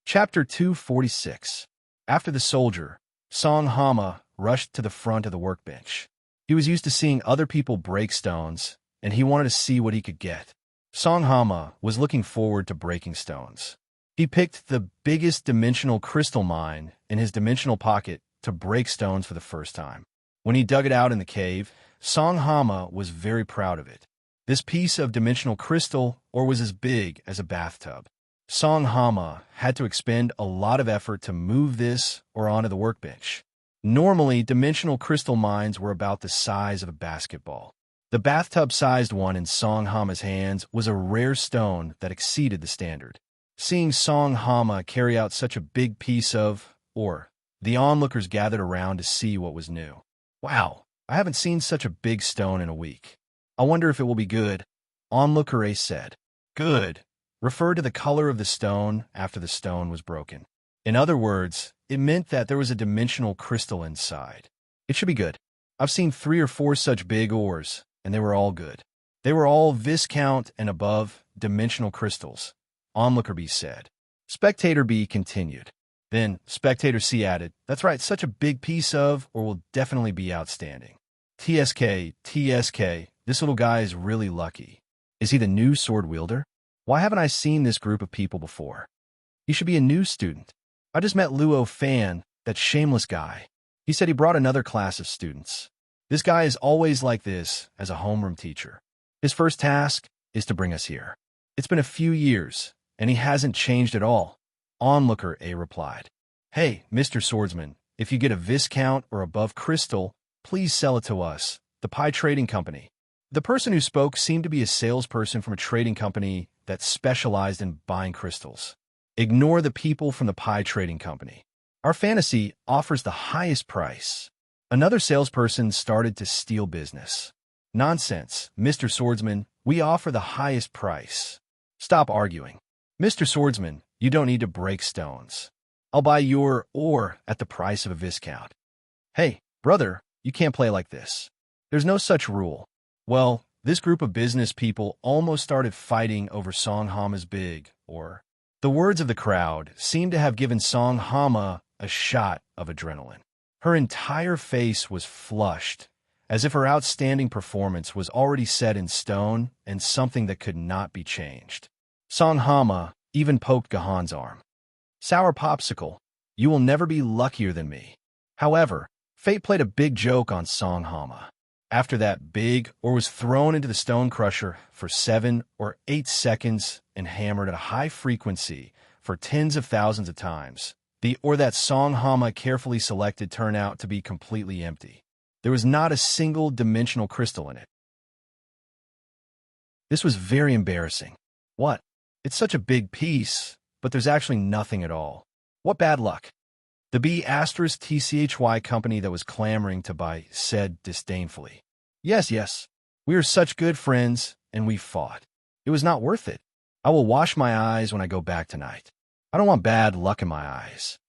Chapter 246. After the soldier, Song Hama rushed to the front of the workbench. He was used to seeing other people break stones, and he wanted to see what he could get. Song Hama was looking forward to breaking stones. He picked the biggest dimensional crystal mine in his dimensional pocket to break stones for the first time. When he dug it out in the cave, Song Hama was very proud of it. This piece of dimensional crystal ore was as big as a bathtub. Song Hama had to expend a lot of effort to move this ore onto the workbench. Normally, dimensional crystal mines were about the size of a basketball. The bathtub-sized one in Song Hama's hands was a rare stone that exceeded the standard. Seeing Song Hama carry out such a big piece of ore, the onlookers gathered around to see what was new. Wow, I haven't seen such a big stone in a week. I wonder if it will be good. Onlooker A said. Good referred to the color of the stone after the stone was broken. In other words, it meant that there was a dimensional crystal inside. It should be good. I've seen 3 or 4 such big ores, and they were all good. They were all viscount and above dimensional crystals, Onlooker B said. Spectator B continued. Then Spectator C added, that's right, such a big piece of, or will definitely be outstanding. TSK, this little guy is really lucky. Is he the new sword wielder? Why haven't I seen this group of people before? He should be a new student. I just met Luo Fan, that shameless guy. He said he brought another class of students. This guy is always like this as a homeroom teacher. His first task is to bring us here. It's been a few years, and he hasn't changed at all. Onlooker A replied. Hey, Mr. Swordsman, if you get a viscount or above crystal, please sell it to us, the Pie Trading Company. The person who spoke seemed to be a salesperson from a trading company that specialized in buying crystals. Ignore the people from the Pie Trading Company. Our fantasy offers the highest price. Another salesperson started to steal business. Nonsense, Mr. Swordsman, we offer the highest price. Stop arguing. Mr. Swordsman, you don't need to break stones. I'll buy your ore at the price of a viscount. Hey, brother, you can't play like this. There's no such rule. Well, this group of business people almost started fighting over Song Hama's big ore. The words of the crowd seemed to have given Song Hama a shot of adrenaline. Her entire face was flushed, as if her outstanding performance was already set in stone and something that could not be changed. Song Hama even poked Gahan's arm. Sour Popsicle, you will never be luckier than me. However, fate played a big joke on Song Hama. After that, big ore was thrown into the stone crusher for 7 or 8 seconds and hammered at a high frequency for tens of thousands of times. The ore that Song Hama carefully selected turned out to be completely empty. There was not a single dimensional crystal in it. This was very embarrassing. What? It's such a big piece, but there's actually nothing at all. What bad luck. The B*TCHY company that was clamoring to buy said disdainfully. Yes, we are such good friends, and we fought. It was not worth it. I will wash my eyes when I go back tonight. I don't want bad luck in my eyes.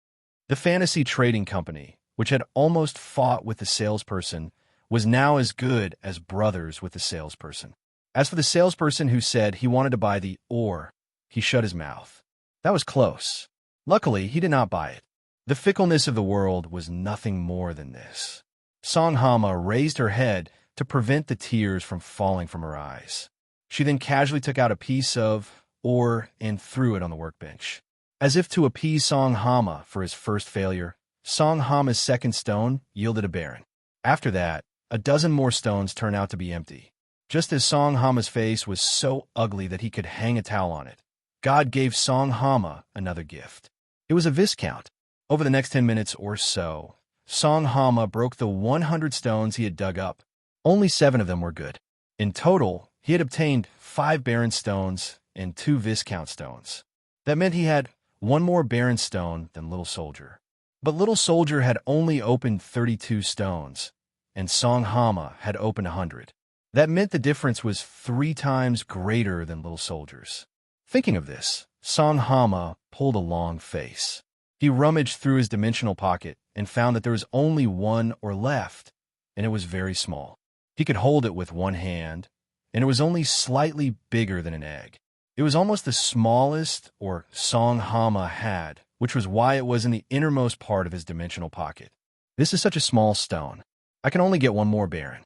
The fantasy trading company, which had almost fought with the salesperson, was now as good as brothers with the salesperson. As for the salesperson who said he wanted to buy the ore, he shut his mouth. That was close. Luckily, he did not buy it. The fickleness of the world was nothing more than this. Song Hama raised her head to prevent the tears from falling from her eyes. She then casually took out a piece of ore and threw it on the workbench. As if to appease Song Hama for his first failure, Song Hama's second stone yielded a barren. After that, a dozen more stones turned out to be empty. Just as Song Hama's face was so ugly that he could hang a towel on it, God gave Song Hama another gift. It was a viscount. Over the next 10 minutes or so, Song Hama broke the 100 stones he had dug up. Only 7 of them were good. In total, he had obtained 5 barren stones and 2 viscount stones. That meant he had 1 more barren stone than Little Soldier. But Little Soldier had only opened 32 stones, and Song Hama had opened 100. That meant the difference was 3 times greater than Little Soldier's. Thinking of this, Song Hama pulled a long face. He rummaged through his dimensional pocket and found that there was only 1 ore left, and it was very small. He could hold it with one hand, and it was only slightly bigger than an egg. It was almost the smallest ore Song Hama had, which was why it was in the innermost part of his dimensional pocket. This is such a small stone. I can only get 1 more barren.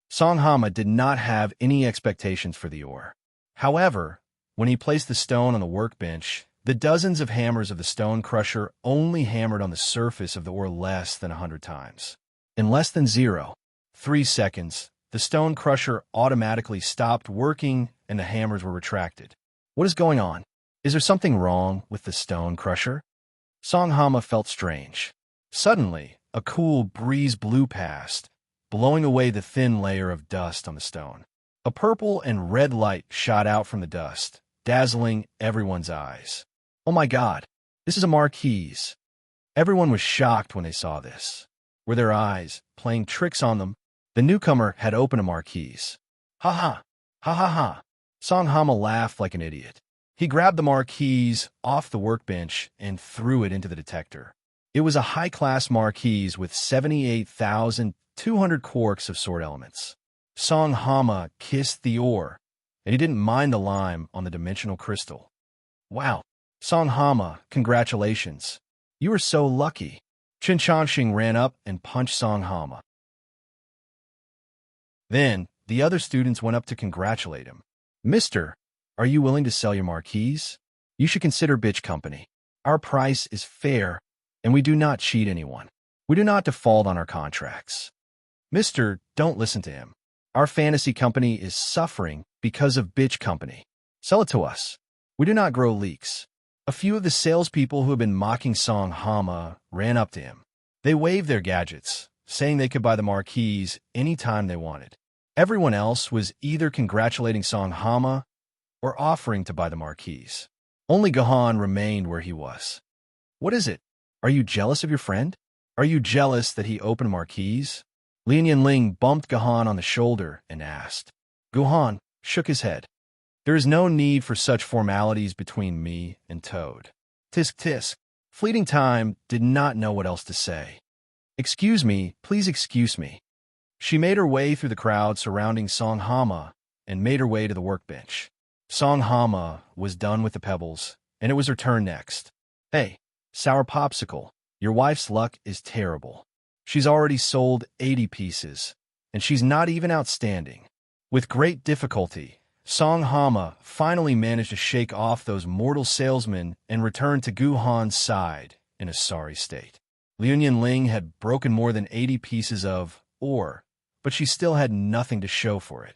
Song Hama did not have any expectations for the ore. However, when he placed the stone on the workbench, the dozens of hammers of the stone crusher only hammered on the surface of the ore less than 100 times. In less than 0.3 seconds, the stone crusher automatically stopped working and the hammers were retracted. What is going on? Is there something wrong with the stone crusher? Song Hama felt strange. Suddenly, a cool breeze blew past, blowing away the thin layer of dust on the stone. A purple and red light shot out from the dust, dazzling everyone's eyes. Oh my God, this is a marquise. Everyone was shocked when they saw this. Were their eyes playing tricks on them? The newcomer had opened a marquise. Ha ha, ha ha ha. Song Hama laughed like an idiot. He grabbed the marquise off the workbench and threw it into the detector. It was a high-class marquise with 78,200 quarks of sword elements. Song Hama kissed the ore, and he didn't mind the lime on the dimensional crystal. Wow, Song Hama, congratulations. You were so lucky. Chen Changxing ran up and punched Song Hama. Then, the other students went up to congratulate him. Mister, are you willing to sell your marquise? You should consider Bitch Company. Our price is fair, and we do not cheat anyone. We do not default on our contracts. Mister, don't listen to him. Our fantasy company is suffering because of Bitch Company. Sell it to us. We do not grow leeks. A few of the salespeople who had been mocking Song Hama ran up to him. They waved their gadgets, saying they could buy the marquise any time they wanted. Everyone else was either congratulating Song Hama or offering to buy the marquise. Only Gohan remained where he was. What is it? Are you jealous of your friend? Are you jealous that he opened a marquise? Lin Yanling bumped Gohan on the shoulder and asked. Gohan shook his head. There is no need for such formalities between me and Toad. Tisk tisk. Fleeting Time did not know what else to say. Excuse me, please excuse me. She made her way through the crowd surrounding Song Hama and made her way to the workbench. Song Hama was done with the pebbles, and it was her turn next. Hey, Sour Popsicle, your wife's luck is terrible. She's already sold 80 pieces, and she's not even outstanding. With great difficulty, Song Hama finally managed to shake off those mortal salesmen and return to Gohan's side in a sorry state. Liu Ling had broken more than 80 pieces of ore, but she still had nothing to show for it.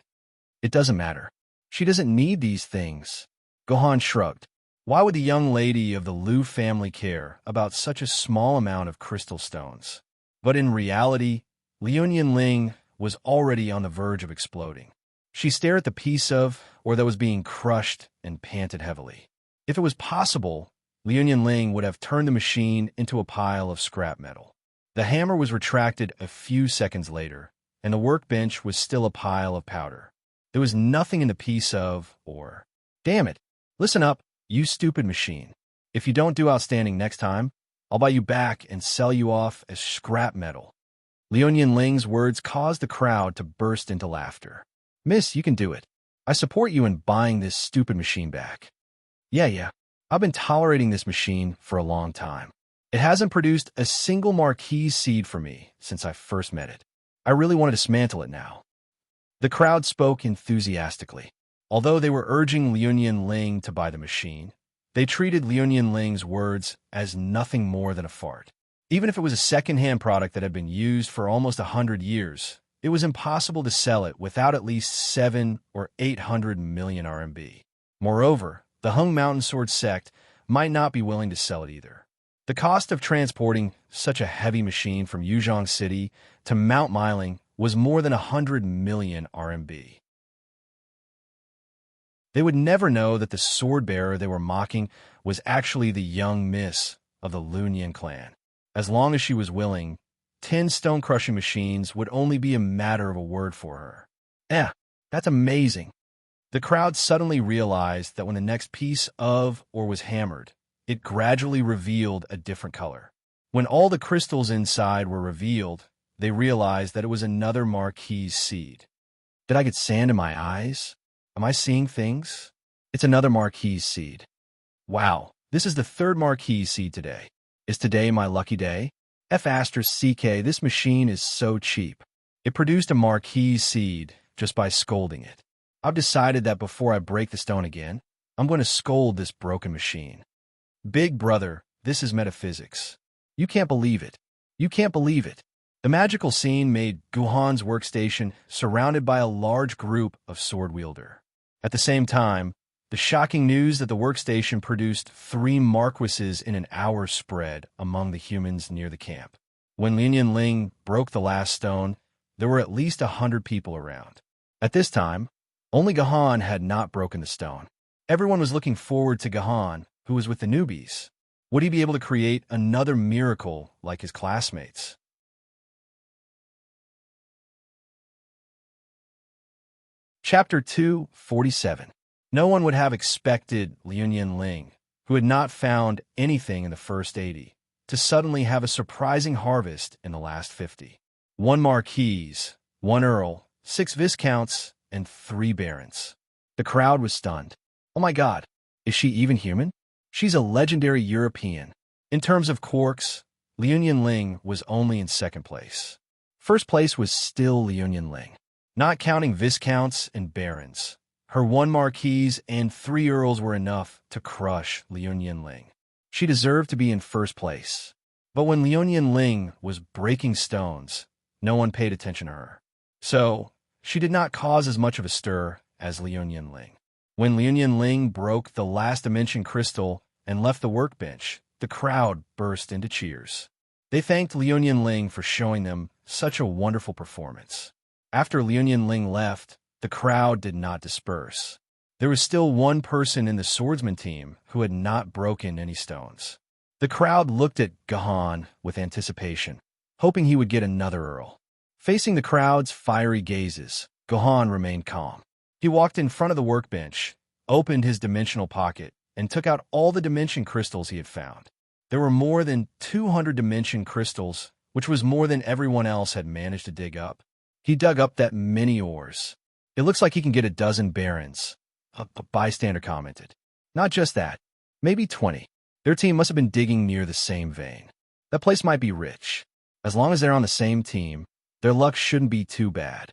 It doesn't matter. She doesn't need these things. Gohan shrugged. Why would the young lady of the Liu family care about such a small amount of crystal stones? But in reality, Liu Ling was already on the verge of exploding. She stared at the piece of ore that was being crushed and panted heavily. If it was possible, Liu Ling would have turned the machine into a pile of scrap metal. The hammer was retracted a few seconds later, and the workbench was still a pile of powder. There was nothing in the piece of ore. Damn it! Listen up, you stupid machine. If you don't do outstanding next time, I'll buy you back and sell you off as scrap metal. Liuan Ling's words caused the crowd to burst into laughter. Miss, you can do it. I support you in buying this stupid machine back. Yeah. I've been tolerating this machine for a long time. It hasn't produced a single marquee seed for me since I first met it. I really want to dismantle it now. The crowd spoke enthusiastically. Although they were urging Liuan Ling to buy the machine, they treated Liuan Ling's words as nothing more than a fart. Even if it was a second-hand product that had been used for almost 100 years, it was impossible to sell it without at least 7 or 800 million RMB. Moreover, the Hung Mountain Sword sect might not be willing to sell it either. The cost of transporting such a heavy machine from Yuzhong City to Mount Miling was more than 100 million RMB. They would never know that the sword-bearer they were mocking was actually the young miss of the Lunyan clan. As long as she was willing, 10 stone-crushing machines would only be a matter of a word for her. That's amazing. The crowd suddenly realized that when the next piece of ore was hammered, it gradually revealed a different color. When all the crystals inside were revealed, they realized that it was another marquee seed. Did I get sand in my eyes? Am I seeing things? It's another marquee seed. Wow, this is the third marquee seed today. Is today my lucky day? F***CK, this machine is so cheap. It produced a marquee seed just by scolding it. I've decided that before I break the stone again, I'm going to scold this broken machine. Big brother, this is metaphysics. You can't believe it. You can't believe it. The magical scene made Guhan's workstation surrounded by a large group of sword wielder. At the same time, the shocking news that the workstation produced 3 marquises in an hour spread among the humans near the camp. When Liuan Ling broke the last stone, there were at least 100 people around. At this time, only Guhan had not broken the stone. Everyone was looking forward to Guhan, who was with the newbies. Would he be able to create another miracle like his classmates? Chapter 247. No one would have expected Liuan Ling, who had not found anything in the first 80, to suddenly have a surprising harvest in the last 50. 1 marquise, 1 earl, 6 viscounts, and 3 barons. The crowd was stunned. Oh my god, is she even human? She's a legendary European. In terms of quarks, Liuan Ling was only in second place. First place was still Liuan Ling. Not counting viscounts and barons, her 1 marquise and 3 earls were enough to crush Liuan Ling. She deserved to be in first place. But when Liuan Ling was breaking stones, no one paid attention to her. So, she did not cause as much of a stir as Liuan Ling. When Liuan Ling broke the last dimension crystal and left the workbench, the crowd burst into cheers. They thanked Liuan Ling for showing them such a wonderful performance. After Liuan Ling left, the crowd did not disperse. There was still 1 person in the swordsman team who had not broken any stones. The crowd looked at Guhan with anticipation, hoping he would get another earl. Facing the crowd's fiery gazes, Guhan remained calm. He walked in front of the workbench, opened his dimensional pocket, and took out all the dimension crystals he had found. There were more than 200 dimension crystals, which was more than everyone else had managed to dig up. He dug up that many ores. It looks like he can get a dozen barons, a bystander commented. Not just that, maybe 20. Their team must have been digging near the same vein. That place might be rich. As long as they're on the same team, their luck shouldn't be too bad.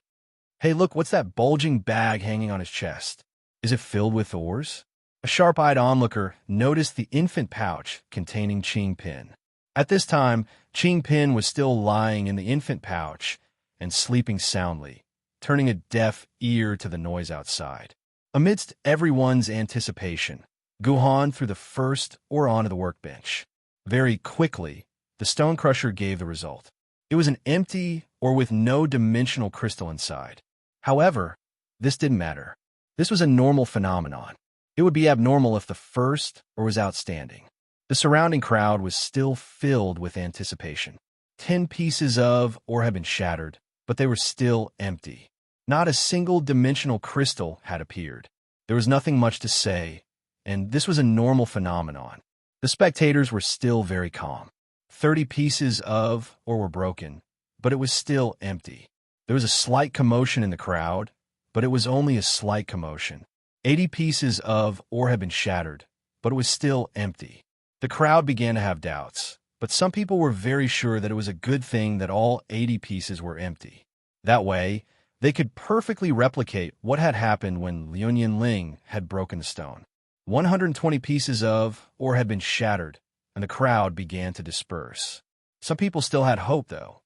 Hey, look, what's that bulging bag hanging on his chest? Is it filled with ores? A sharp-eyed onlooker noticed the infant pouch containing Qing Pin. At this time, Qing Pin was still lying in the infant pouch and sleeping soundly, turning a deaf ear to the noise outside. Amidst everyone's anticipation, Guhan threw the first ore onto the workbench. Very quickly, the stone crusher gave the result. It was an empty ore with no dimensional crystal inside. However, this didn't matter. This was a normal phenomenon. It would be abnormal if the first ore was outstanding. The surrounding crowd was still filled with anticipation. 10 pieces of ore had been shattered, but they were still empty. Not a single dimensional crystal had appeared. There was nothing much to say, and this was a normal phenomenon. The spectators were still very calm. 30 pieces of or were broken, but it was still empty. There was a slight commotion in the crowd, but it was only a slight commotion. 80 pieces of or had been shattered, but it was still empty. The crowd began to have doubts, but some people were very sure that it was a good thing that all 80 pieces were empty. That way, they could perfectly replicate what had happened when Liu Ling had broken the stone. 120 pieces of or had been shattered, and the crowd began to disperse. Some people still had hope, though.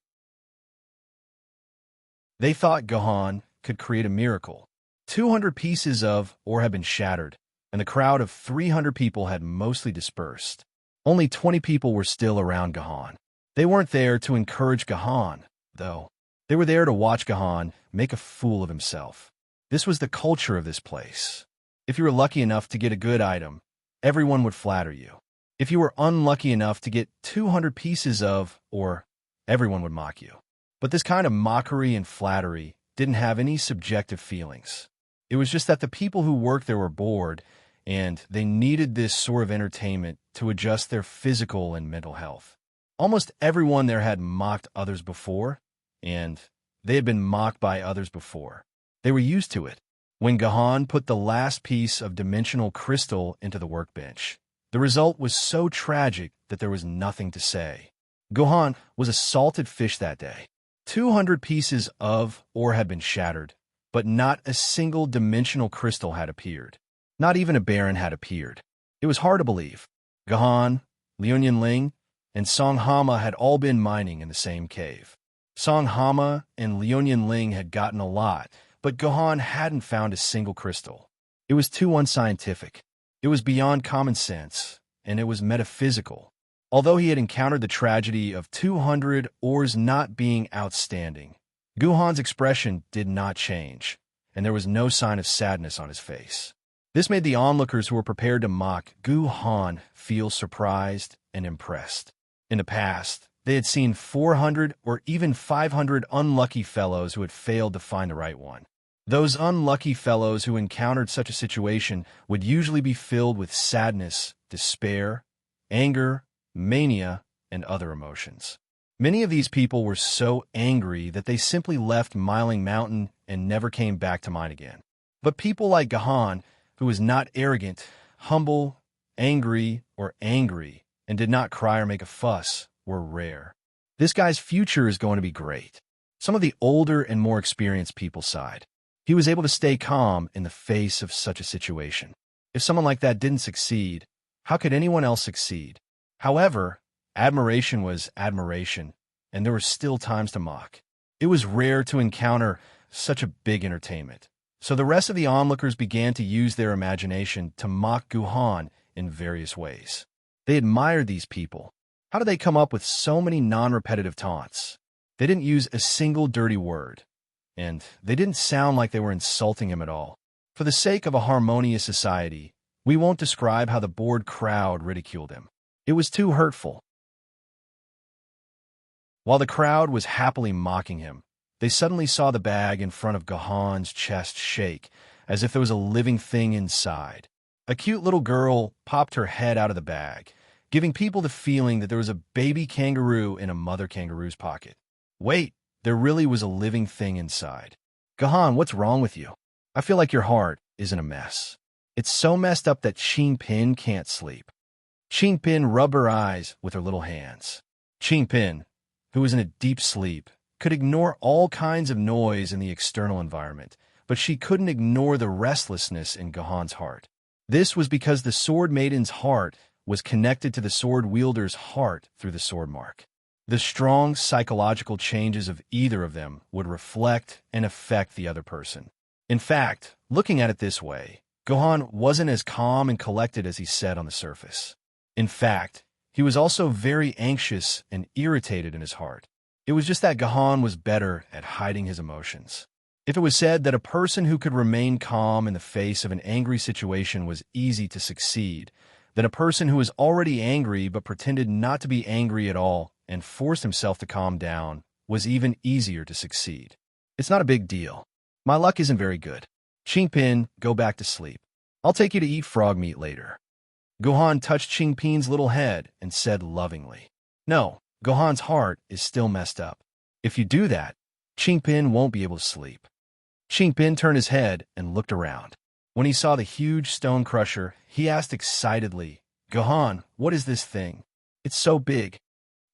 They thought Gohan could create a miracle. 200 pieces of or had been shattered, and the crowd of 300 people had mostly dispersed. Only 20 people were still around Gohan. They weren't there to encourage Gohan, though. They were there to watch Gohan make a fool of himself. This was the culture of this place. If you were lucky enough to get a good item, everyone would flatter you. If you were unlucky enough to get 200 pieces of or, everyone would mock you. But this kind of mockery and flattery didn't have any subjective feelings. It was just that the people who worked there were bored, and they needed this sort of entertainment to adjust their physical and mental health. Almost everyone there had mocked others before, and they had been mocked by others before. They were used to it. When Gohan put the last piece of dimensional crystal into the workbench, the result was so tragic that there was nothing to say. Gohan was a salted fish that day. 200 pieces of or had been shattered, but not a single dimensional crystal had appeared. Not even a baron had appeared. It was hard to believe. Gohan, Liu Ling, and Song Hama had all been mining in the same cave. Song Hama and Liu Ling had gotten a lot, but Gohan hadn't found a single crystal. It was too unscientific. It was beyond common sense, and it was metaphysical. Although he had encountered the tragedy of 200 ores not being outstanding, Gohan's expression did not change, and there was no sign of sadness on his face. This made the onlookers who were prepared to mock Gohan feel surprised and impressed. In the past, they had seen 400 or even 500 unlucky fellows who had failed to find the right one. Those unlucky fellows who encountered such a situation would usually be filled with sadness, despair, anger, mania, and other emotions. Many of these people were so angry that they simply left Miling Mountain and never came back to mine again. But people like Gohan, who was not arrogant, humble, angry, and did not cry or make a fuss, were rare. This guy's future is going to be great. Some of the older and more experienced people sighed. He was able to stay calm in the face of such a situation. If someone like that didn't succeed, how could anyone else succeed? However, admiration was admiration, and there were still times to mock. It was rare to encounter such a big entertainment. So the rest of the onlookers began to use their imagination to mock Gohan in various ways. They admired these people. How did they come up with so many non-repetitive taunts? They didn't use a single dirty word, and they didn't sound like they were insulting him at all. For the sake of a harmonious society, we won't describe how the bored crowd ridiculed him. It was too hurtful. While the crowd was happily mocking him, they suddenly saw the bag in front of Gohan's chest shake, as if there was a living thing inside. A cute little girl popped her head out of the bag, giving people the feeling that there was a baby kangaroo in a mother kangaroo's pocket. Wait, there really was a living thing inside. Gohan, what's wrong with you? I feel like your heart is in a mess. It's so messed up that Pin can't sleep. Pin rubbed her eyes with her little hands. Pin, who was in a deep sleep, could ignore all kinds of noise in the external environment, but she couldn't ignore the restlessness in Gohan's heart. This was because the Sword Maiden's heart was connected to the sword wielder's heart through the sword mark. The strong psychological changes of either of them would reflect and affect the other person. In fact, looking at it this way, Gohan wasn't as calm and collected as he said on the surface. In fact, he was also very anxious and irritated in his heart. It was just that Gohan was better at hiding his emotions. If it was said that a person who could remain calm in the face of an angry situation was easy to succeed, then a person who was already angry but pretended not to be angry at all and forced himself to calm down was even easier to succeed. It's not a big deal. My luck isn't very good. Pin, go back to sleep. I'll take you to eat frog meat later. Gohan touched Chingpin's little head and said lovingly, "No, Gohan's heart is still messed up. If you do that, Chingpin won't be able to sleep." Chingpin turned his head and looked around. When he saw the huge stone crusher, he asked excitedly, "Gohan, what is this thing? It's so big."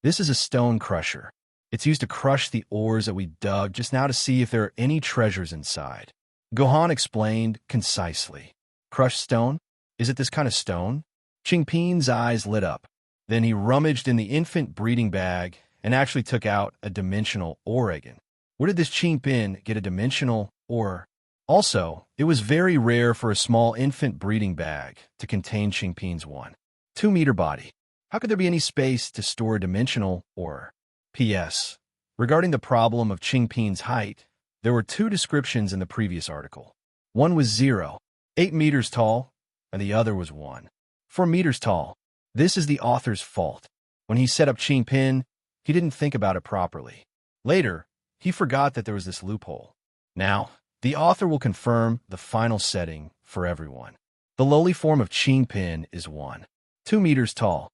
"This is a stone crusher. It's used to crush the ores that we dug just now to see if there are any treasures inside." Gohan explained concisely. "Crushed stone? Is it this kind of stone?" Chingpin's eyes lit up. Then he rummaged in the infant breeding bag and actually took out a dimensional ore egg. Where did this Chingpin get a dimensional ore? Also, it was very rare for a small infant breeding bag to contain Chingpin's 1.2-meter body. How could there be any space to store a dimensional ore? P.S. Regarding the problem of Chingpin's height, there were two descriptions in the previous article. One was 0.8 meters tall, and the other was 1.4 meters tall. This is the author's fault. When he set up Chingpin, he didn't think about it properly. Later, he forgot that there was this loophole. Now, the author will confirm the final setting for everyone. The lowly form of Chingpin is 1.2 meters tall.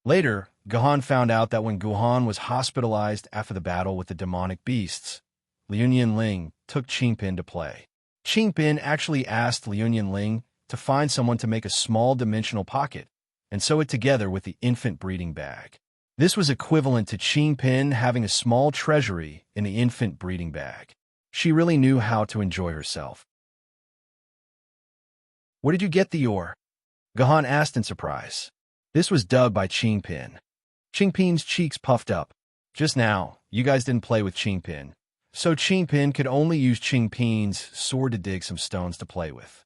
Later, Gohan found out that when Gohan was hospitalized after the battle with the demonic beasts, Liu Ling took Chingpin to play. Chingpin actually asked Liu Ling to find someone to make a small dimensional pocket and sew it together with the infant breeding bag. This was equivalent to Chingpin having a small treasury in the infant breeding bag. She really knew how to enjoy herself. "Where did you get the ore?" Gohan asked in surprise. This was dubbed by Chingpin. Chingpin's cheeks puffed up. "Just now, you guys didn't play with Chingpin, so Chingpin could only use Chingpin's sword to dig some stones to play with."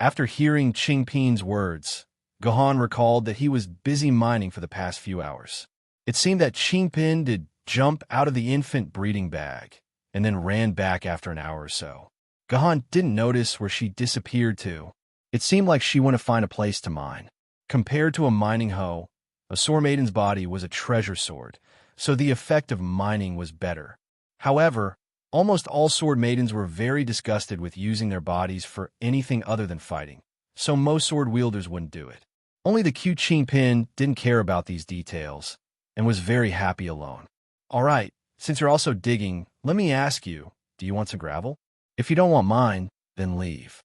After hearing Chingpin's words, Gohan recalled that he was busy mining for the past few hours. It seemed that Chingpin did jump out of the infant breeding bag and then ran back after an hour or so. Gohan didn't notice where she disappeared to. It seemed like she went to find a place to mine. Compared to a mining hoe, a sword maiden's body was a treasure sword, so the effect of mining was better. However, almost all sword maidens were very disgusted with using their bodies for anything other than fighting, so most sword wielders wouldn't do it. Only the cute Chingpin didn't care about these details and was very happy alone. "All right, since you're also digging, let me ask you, do you want some gravel? If you don't want mine, then leave."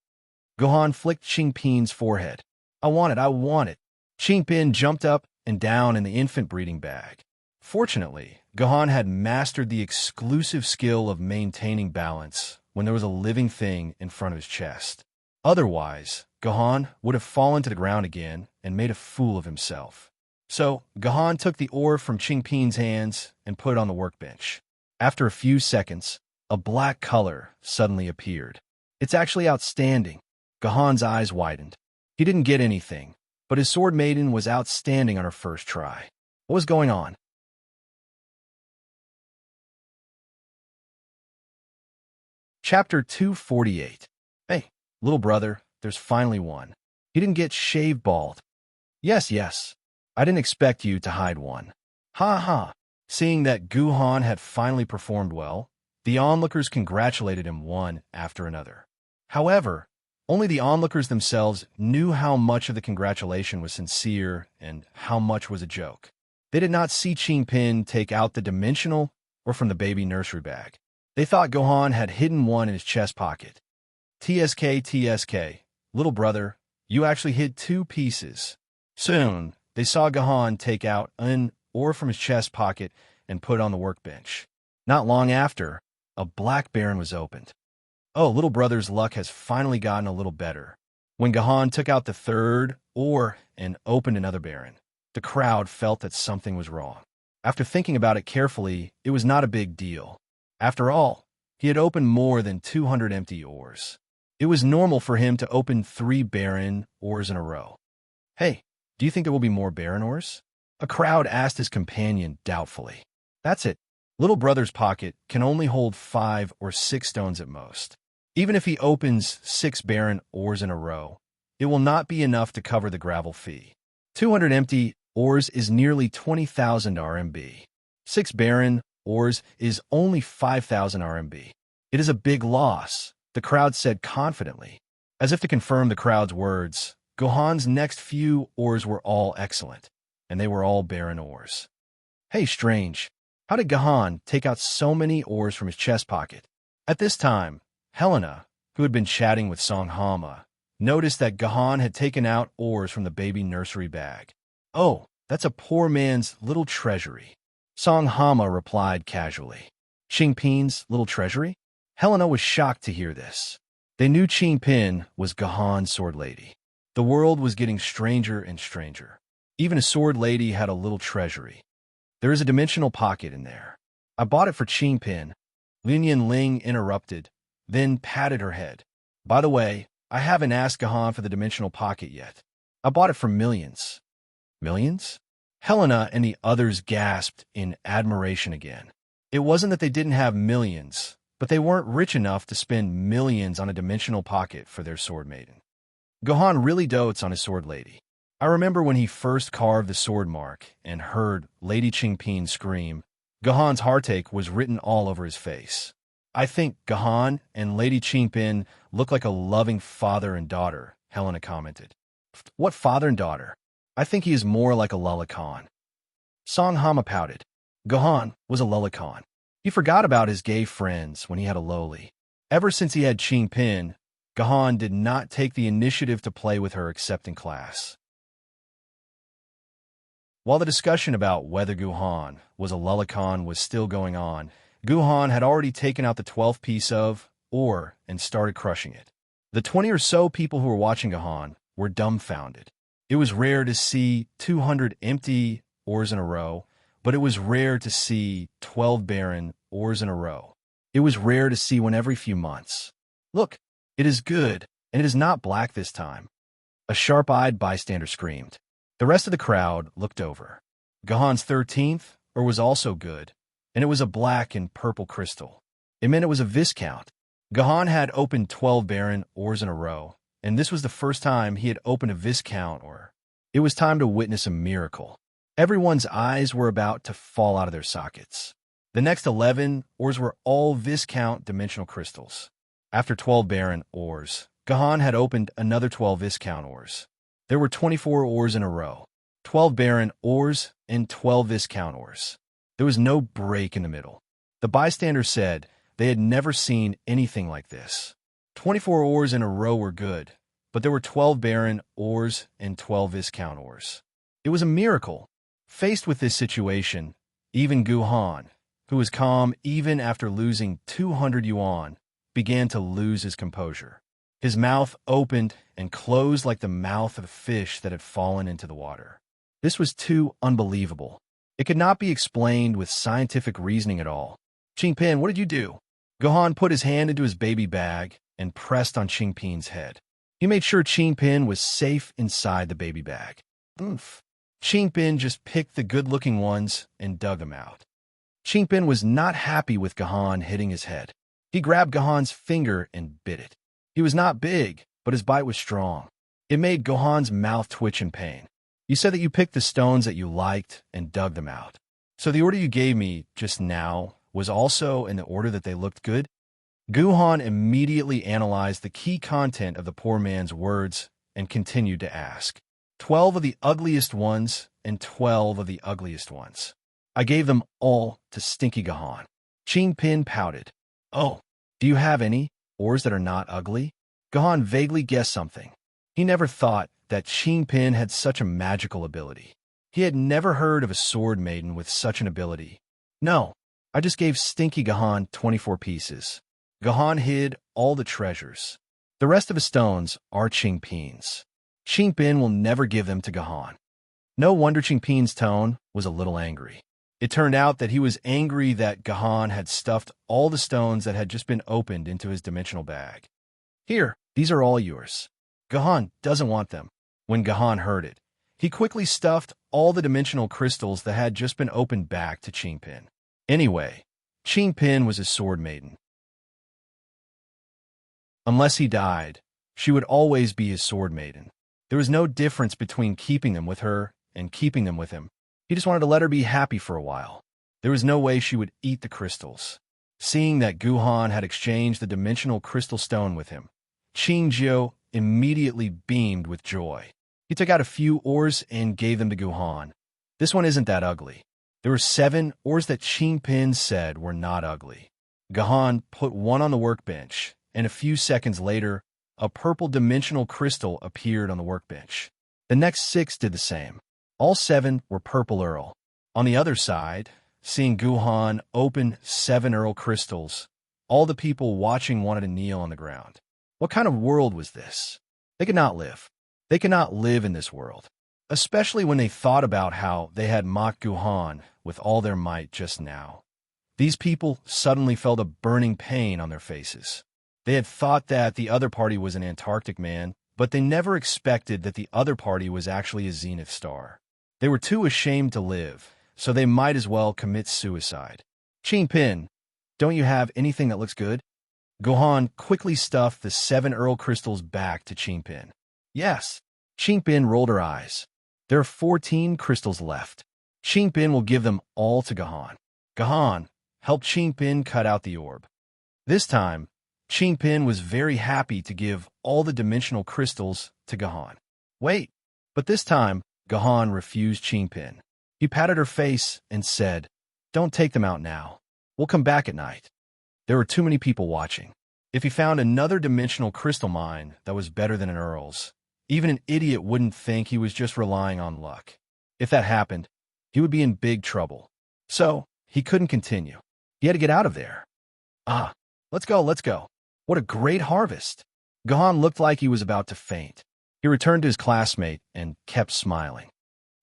Gohan flicked Chingpin's forehead. I want it." Chingpin jumped up and down in the infant breeding bag. Fortunately, Gohan had mastered the exclusive skill of maintaining balance when there was a living thing in front of his chest. Otherwise, Gohan would have fallen to the ground again and made a fool of himself. So, Gohan took the ore from Chingpin's hands and put it on the workbench. After a few seconds, a black color suddenly appeared. "It's actually outstanding." Gohan's eyes widened. He didn't get anything, but his sword maiden was outstanding on her first try. What was going on? Chapter 248. "Hey, little brother, there's finally one. He didn't get shaved bald." Yes. I didn't expect you to hide one." Ha ha. Seeing that Gohan had finally performed well, the onlookers congratulated him one after another. However, only the onlookers themselves knew how much of the congratulation was sincere and how much was a joke. They did not see Chingpin take out the dimensional or from the baby nursery bag. They thought Gohan had hidden one in his chest pocket. TSK, little brother, you actually hid two pieces. Soon, they saw Gohan take out an ore from his chest pocket and put it on the workbench. Not long after, a black baron was opened. Oh, little brother's luck has finally gotten a little better. When Gohan took out the third ore and opened another baron, the crowd felt that something was wrong. After thinking about it carefully, it was not a big deal. After all, he had opened more than 200 empty ores. It was normal for him to open 3 barren ores in a row. "Hey, do you think there will be more barren ores?" A crowd asked his companion doubtfully. "That's it. Little brother's pocket can only hold 5 or 6 stones at most. Even if he opens 6 barren ores in a row, it will not be enough to cover the gravel fee. 200 empty ores is nearly 20,000 RMB. 6 barren ores is only 5,000 RMB. It is a big loss," the crowd said confidently. As if to confirm the crowd's words, Gohan's next few ores were all excellent, and they were all barren ores. Hey, strange. How did Gohan take out so many ores from his chest pocket? At this time, Helena, who had been chatting with Song Hama, noticed that Gohan had taken out ores from the baby nursery bag. Oh, that's a poor man's little treasury. Song Hama replied casually. Chingpin's little treasury? Helena was shocked to hear this. They knew Chingpin was Gohan's sword lady. The world was getting stranger and stranger. Even a sword lady had a little treasury. There is a dimensional pocket in there. I bought it for Chingpin. Lin Ling interrupted, then patted her head. By the way, I haven't asked Gohan for the dimensional pocket yet. I bought it for millions. Millions? Helena and the others gasped in admiration again. It wasn't that they didn't have millions, but they weren't rich enough to spend millions on a dimensional pocket for their sword maiden. Gohan really dotes on his sword lady. I remember when he first carved the sword mark and heard Lady Chingpin scream, Gohan's heartache was written all over his face. I think Gohan and Lady Chingpin look like a loving father and daughter, Helena commented. What father and daughter? I think he is more like a Lulakan. Song Hama pouted. Gohan was a Lulakan. He forgot about his gay friends when he had a Loli. Ever since he had Chingpin, Gohan did not take the initiative to play with her except in class. While the discussion about whether Gohan was a Lulakan was still going on, Gohan had already taken out the 12th piece of ore and started crushing it. The 20 or so people who were watching Gohan were dumbfounded. It was rare to see 200 empty ores in a row, but it was rare to see 12 barren ores in a row. It was rare to see one every few months. Look, it is good, and it is not black this time. A sharp-eyed bystander screamed. The rest of the crowd looked over. Gohan's 13th ore was also good, and it was a black and purple crystal. It meant it was a Viscount. Gohan had opened 12 barren ores in a row, and this was the first time he had opened a Viscount ore. It was time to witness a miracle. Everyone's eyes were about to fall out of their sockets. The next 11 ores were all Viscount dimensional crystals. After 12 barren ores, Gohan had opened another 12 Viscount ores. There were 24 ores in a row, 12 barren ores and 12 Viscount ores. There was no break in the middle. The bystanders said they had never seen anything like this. 24 ores in a row were good, but there were 12 barren ores and 12 Viscount ores. It was a miracle. Faced with this situation, even Gohan, who was calm even after losing 200 yuan, began to lose his composure. His mouth opened and closed like the mouth of a fish that had fallen into the water. This was too unbelievable. It could not be explained with scientific reasoning at all. Chingpin, what did you do? Gohan put his hand into his baby bag and pressed on Chingpin's head. He made sure Chingpin was safe inside the baby bag. Oomph. Chingpin just picked the good-looking ones and dug them out. Chingpin was not happy with Gohan hitting his head. He grabbed Gohan's finger and bit it. He was not big, but his bite was strong. It made Gohan's mouth twitch in pain. You said that you picked the stones that you liked and dug them out. So the order you gave me just now was also in the order that they looked good? Gohan immediately analyzed the key content of the poor man's words and continued to ask. 12 of the ugliest ones and 12 of the ugliest ones. I gave them all to Stinky Gohan. Chingpin pouted. Oh, do you have any ores that are not ugly? Gohan vaguely guessed something. He never thought that Chingpin had such a magical ability. He had never heard of a sword maiden with such an ability. No, I just gave Stinky Gohan 24 pieces. Gohan hid all the treasures. The rest of his stones are Chingpin's. Chingpin will never give them to Gohan. No wonder Chingpin's tone was a little angry. It turned out that he was angry that Gohan had stuffed all the stones that had just been opened into his dimensional bag. Here, these are all yours. Gohan doesn't want them. When Gohan heard it, he quickly stuffed all the dimensional crystals that had just been opened back to Chingpin. Anyway, Chingpin was his sword maiden. Unless he died, she would always be his sword maiden. There was no difference between keeping them with her and keeping them with him. He just wanted to let her be happy for a while. There was no way she would eat the crystals. Seeing that Gohan had exchanged the dimensional crystal stone with him, Chingjiu immediately beamed with joy. He took out a few oars and gave them to Guhan. This one isn't that ugly. There were 7 oars that Qingpin said were not ugly. Guhan put one on the workbench, and a few seconds later, a purple dimensional crystal appeared on the workbench. The next 6 did the same. All 7 were purple Earl. On the other side, seeing Guhan open 7 Earl crystals, all the people watching wanted to kneel on the ground. What kind of world was this? They could not live. They could not live in this world, especially when they thought about how they had mocked Guhan with all their might just now. These people suddenly felt a burning pain on their faces. They had thought that the other party was an Antarctic man, but they never expected that the other party was actually a zenith star. They were too ashamed to live, so they might as well commit suicide. Qingpin, don't you have anything that looks good? Guhan quickly stuffed the 7 Earl crystals back to Qingpin. Yes. Qingpin rolled her eyes. There are 14 crystals left. Qingpin will give them all to Guhan. Guhan helped Qingpin cut out the orb. This time, Qingpin was very happy to give all the dimensional crystals to Guhan. Wait, but this time, Guhan refused Qingpin. He patted her face and said, "Don't take them out now. We'll come back at night." There were too many people watching. If he found another dimensional crystal mine that was better than an Earl's, even an idiot wouldn't think he was just relying on luck. If that happened, he would be in big trouble. So, he couldn't continue. He had to get out of there. Let's go, let's go. What a great harvest. Guhan looked like he was about to faint. He returned to his classmate and kept smiling.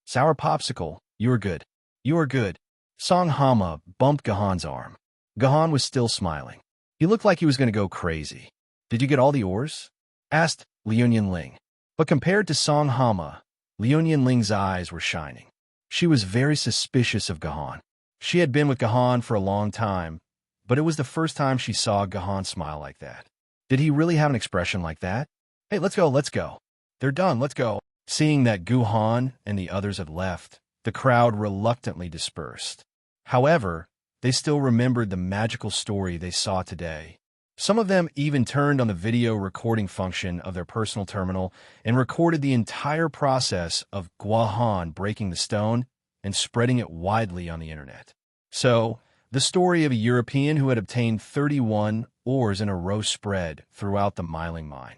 Sour Popsicle, you are good. You are good. Song Hama bumped Guhan's arm. Guhan was still smiling. He looked like he was going to go crazy. Did you get all the oars? Asked Liu Ling. But compared to Song Hama, Liu Ling's eyes were shining. She was very suspicious of Guhan. She had been with Guhan for a long time, but it was the first time she saw Guhan smile like that. Did he really have an expression like that? Hey, let's go, let's go. They're done, let's go. Seeing that Guhan and the others had left, the crowd reluctantly dispersed. However, they still remembered the magical story they saw today. Some of them even turned on the video recording function of their personal terminal and recorded the entire process of Guhan breaking the stone and spreading it widely on the internet. So, the story of a European who had obtained 31 oars in a row spread throughout the mining mine.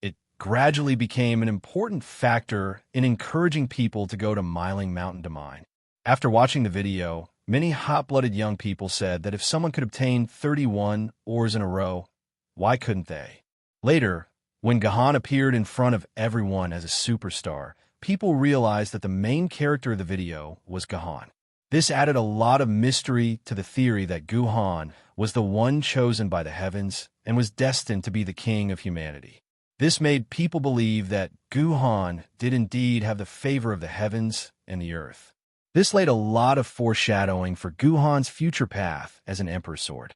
It gradually became an important factor in encouraging people to go to Miling Mountain to mine. After watching the video, many hot-blooded young people said that if someone could obtain 31 oars in a row, why couldn't they? Later, when Guhan appeared in front of everyone as a superstar, people realized that the main character of the video was Guhan. This added a lot of mystery to the theory that Guhan was the one chosen by the heavens and was destined to be the king of humanity. This made people believe that Guhan did indeed have the favor of the heavens and the earth. This laid a lot of foreshadowing for Guhan's future path as an emperor's sword.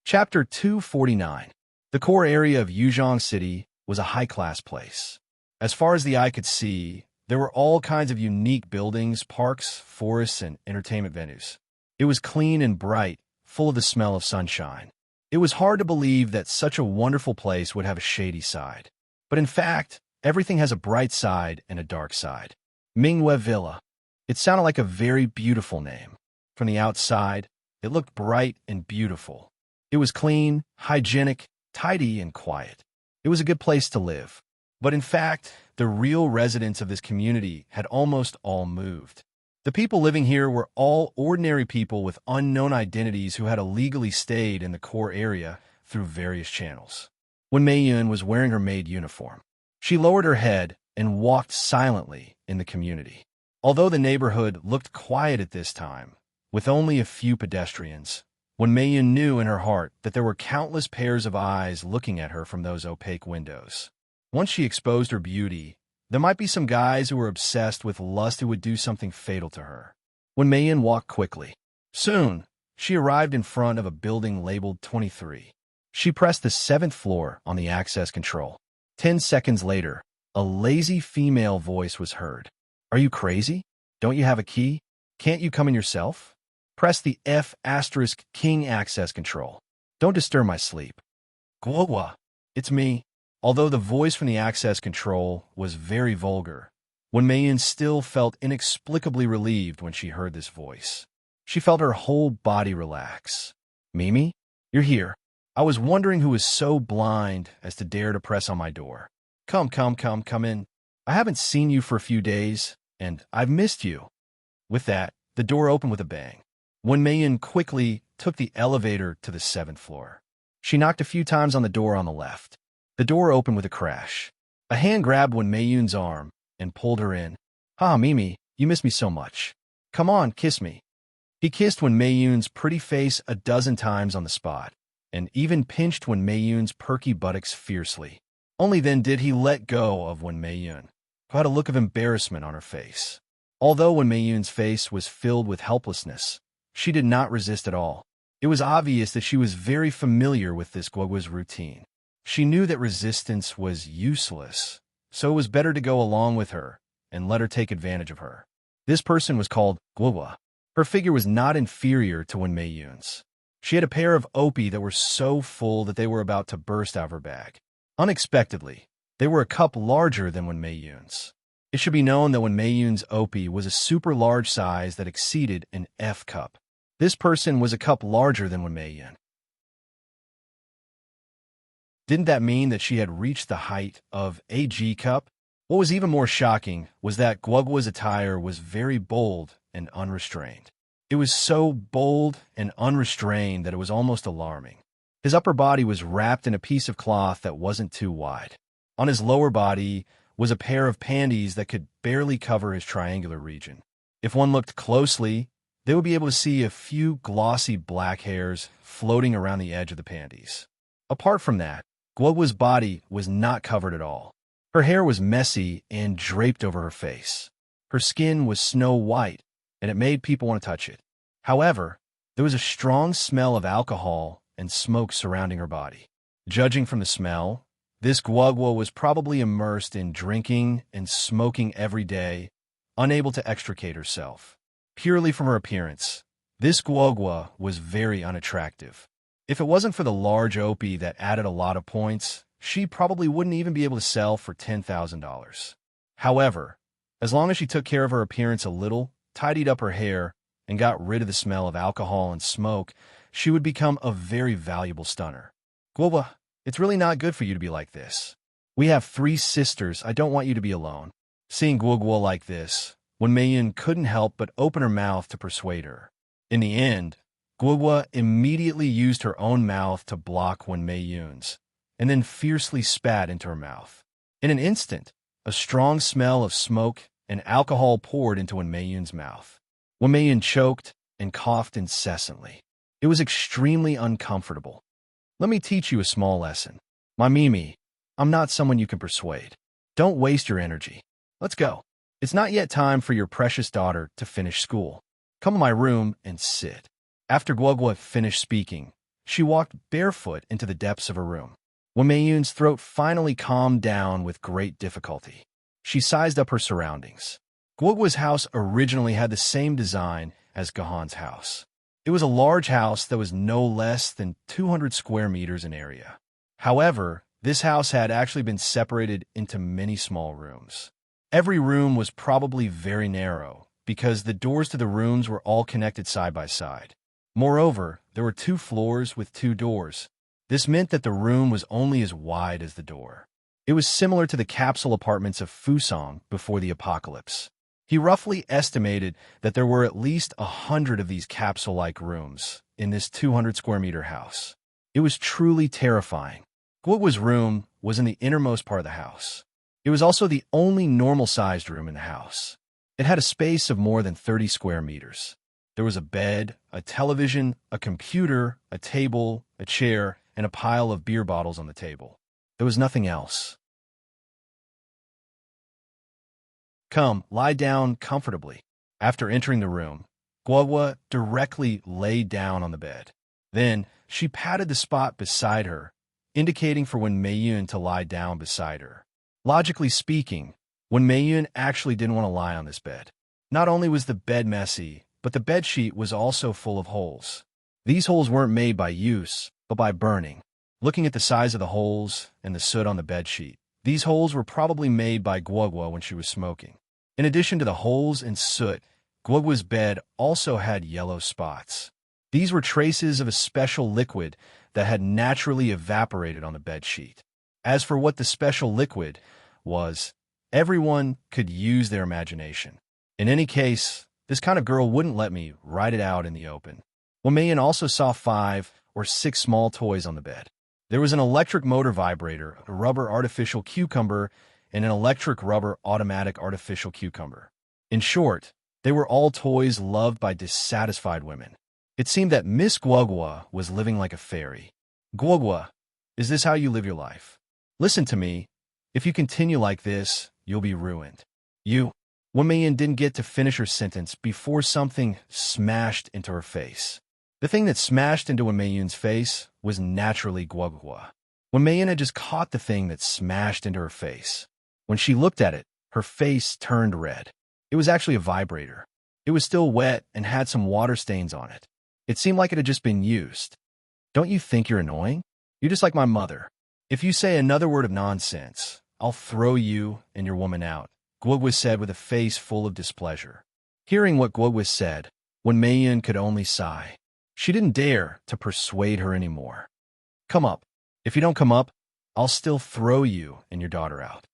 Chapter 249. The core area of Yuzhong City was a high-class place. As far as the eye could see, there were all kinds of unique buildings, parks, forests, and entertainment venues. It was clean and bright, full of the smell of sunshine. It was hard to believe that such a wonderful place would have a shady side. But in fact, everything has a bright side and a dark side. Mingwei Villa. It sounded like a very beautiful name. From the outside, it looked bright and beautiful. It was clean, hygienic, tidy, and quiet. It was a good place to live. But in fact, the real residents of this community had almost all moved. The people living here were all ordinary people with unknown identities who had illegally stayed in the core area through various channels. When Maiden was wearing her maid uniform, she lowered her head and walked silently in the community. Although the neighborhood looked quiet at this time, with only a few pedestrians, when Maiden knew in her heart that there were countless pairs of eyes looking at her from those opaque windows. Once she exposed her beauty, there might be some guys who were obsessed with lust who would do something fatal to her. When Maiden walked quickly, soon she arrived in front of a building labeled 23. She pressed the 7th floor on the access control. 10 seconds later, a lazy female voice was heard. "Are you crazy? Don't you have a key? Can't you come in yourself?" Press the F***king access control. Don't disturb my sleep. Guogwa, it's me. Although the voice from the access control was very vulgar, Maiden still felt inexplicably relieved when she heard this voice. She felt her whole body relax. Mimi, you're here. I was wondering who was so blind as to dare to press on my door. Come in. I haven't seen you for a few days, and I've missed you. With that, the door opened with a bang. Maiden quickly took the elevator to the 7th floor. She knocked a few times on the door on the left. The door opened with a crash. A hand grabbed Maiden's arm and pulled her in. Mimi, you miss me so much. Come on, kiss me. He kissed Maiden's pretty face a dozen times on the spot, and even pinched Maiden's perky buttocks fiercely. Only then did he let go of Maiden, who had a look of embarrassment on her face. Although Maiden's face was filled with helplessness, she did not resist at all. It was obvious that she was very familiar with this Guogwa's routine. She knew that resistance was useless, so it was better to go along with her and let her take advantage of her. This person was called Guogwa. Her figure was not inferior to Maiden's. She had a pair of opie that were so full that they were about to burst out of her bag. Unexpectedly, they were a cup larger than Maiden's. It should be known that Maiden's opie was a super large size that exceeded an F cup. This person was a cup larger than Maiden. Didn't that mean that she had reached the height of a G cup? What was even more shocking was that Guogwa's attire was very bold and unrestrained. It was so bold and unrestrained that it was almost alarming. His upper body was wrapped in a piece of cloth that wasn't too wide. On his lower body was a pair of panties that could barely cover his triangular region. If one looked closely, they would be able to see a few glossy black hairs floating around the edge of the panties. Apart from that, Guogwa's body was not covered at all. Her hair was messy and draped over her face. Her skin was snow white, and it made people want to touch it. However, there was a strong smell of alcohol and smoke surrounding her body. Judging from the smell, this Guogwa was probably immersed in drinking and smoking every day, unable to extricate herself. Purely from her appearance, this Guogwa was very unattractive. If it wasn't for the large opie that added a lot of points, she probably wouldn't even be able to sell for $10,000. However, as long as she took care of her appearance a little, tidied up her hair, and got rid of the smell of alcohol and smoke, she would become a very valuable stunner. Guogwa, it's really not good for you to be like this. We have 3 sisters. I don't want you to be alone. Seeing Guogwa like this, Maiden couldn't help but open her mouth to persuade her. In the end, Guogwa immediately used her own mouth to block Maiden's, and then fiercely spat into her mouth. In an instant, a strong smell of smoke and alcohol poured into Maiden's mouth. Maiden choked and coughed incessantly. It was extremely uncomfortable. Let me teach you a small lesson. My Mimi, I'm not someone you can persuade. Don't waste your energy. Let's go. It's not yet time for your precious daughter to finish school. Come in my room and sit. After Guogwa finished speaking, she walked barefoot into the depths of her room. Maiden's throat finally calmed down with great difficulty. She sized up her surroundings. Guogwa's house originally had the same design as Gahan's house. It was a large house that was no less than 200 square meters in area. However, this house had actually been separated into many small rooms. Every room was probably very narrow because the doors to the rooms were all connected side by side. Moreover, there were 2 floors with 2 doors. This meant that the room was only as wide as the door. It was similar to the capsule apartments of Fusang before the apocalypse. He roughly estimated that there were at least 100 of these capsule-like rooms in this 200 square meter house. It was truly terrifying. Guogwa's room was in the innermost part of the house. It was also the only normal-sized room in the house. It had a space of more than 30 square meters. There was a bed, a television, a computer, a table, a chair, and a pile of beer bottles on the table. There was nothing else. Come, lie down comfortably. After entering the room, Guogwa directly lay down on the bed. Then, she patted the spot beside her, indicating for Maiden to lie down beside her. Logically speaking, Maiden actually didn't want to lie on this bed. Not only was the bed messy, but the bedsheet was also full of holes. These holes weren't made by use, but by burning. Looking at the size of the holes and the soot on the bedsheet, these holes were probably made by Guogua when she was smoking. In addition to the holes and soot, Guogua's bed also had yellow spots. These were traces of a special liquid that had naturally evaporated on the bedsheet. As for what the special liquid was, everyone could use their imagination. In any case, this kind of girl wouldn't let me write it out in the open. Wamayan also saw 5 or 6 small toys on the bed. There was an electric motor vibrator, a rubber artificial cucumber, and an electric rubber automatic artificial cucumber. In short, they were all toys loved by dissatisfied women. It seemed that Miss Guogua was living like a fairy. Guogua, is this how you live your life? Listen to me. If you continue like this, you'll be ruined. Wamayan didn't get to finish her sentence before something smashed into her face. The thing that smashed into Wamayan's face was naturally Guogua. Wamayan had just caught the thing that smashed into her face. When she looked at it, her face turned red. It was actually a vibrator. It was still wet and had some water stains on it. It seemed like it had just been used. Don't you think you're annoying? You're just like my mother. If you say another word of nonsense, I'll throw you and your woman out, Guogua said with a face full of displeasure. Hearing what Guogua said, Wamayan could only sigh. She didn't dare to persuade her anymore. Come up. If you don't come up, I'll still throw you and your daughter out.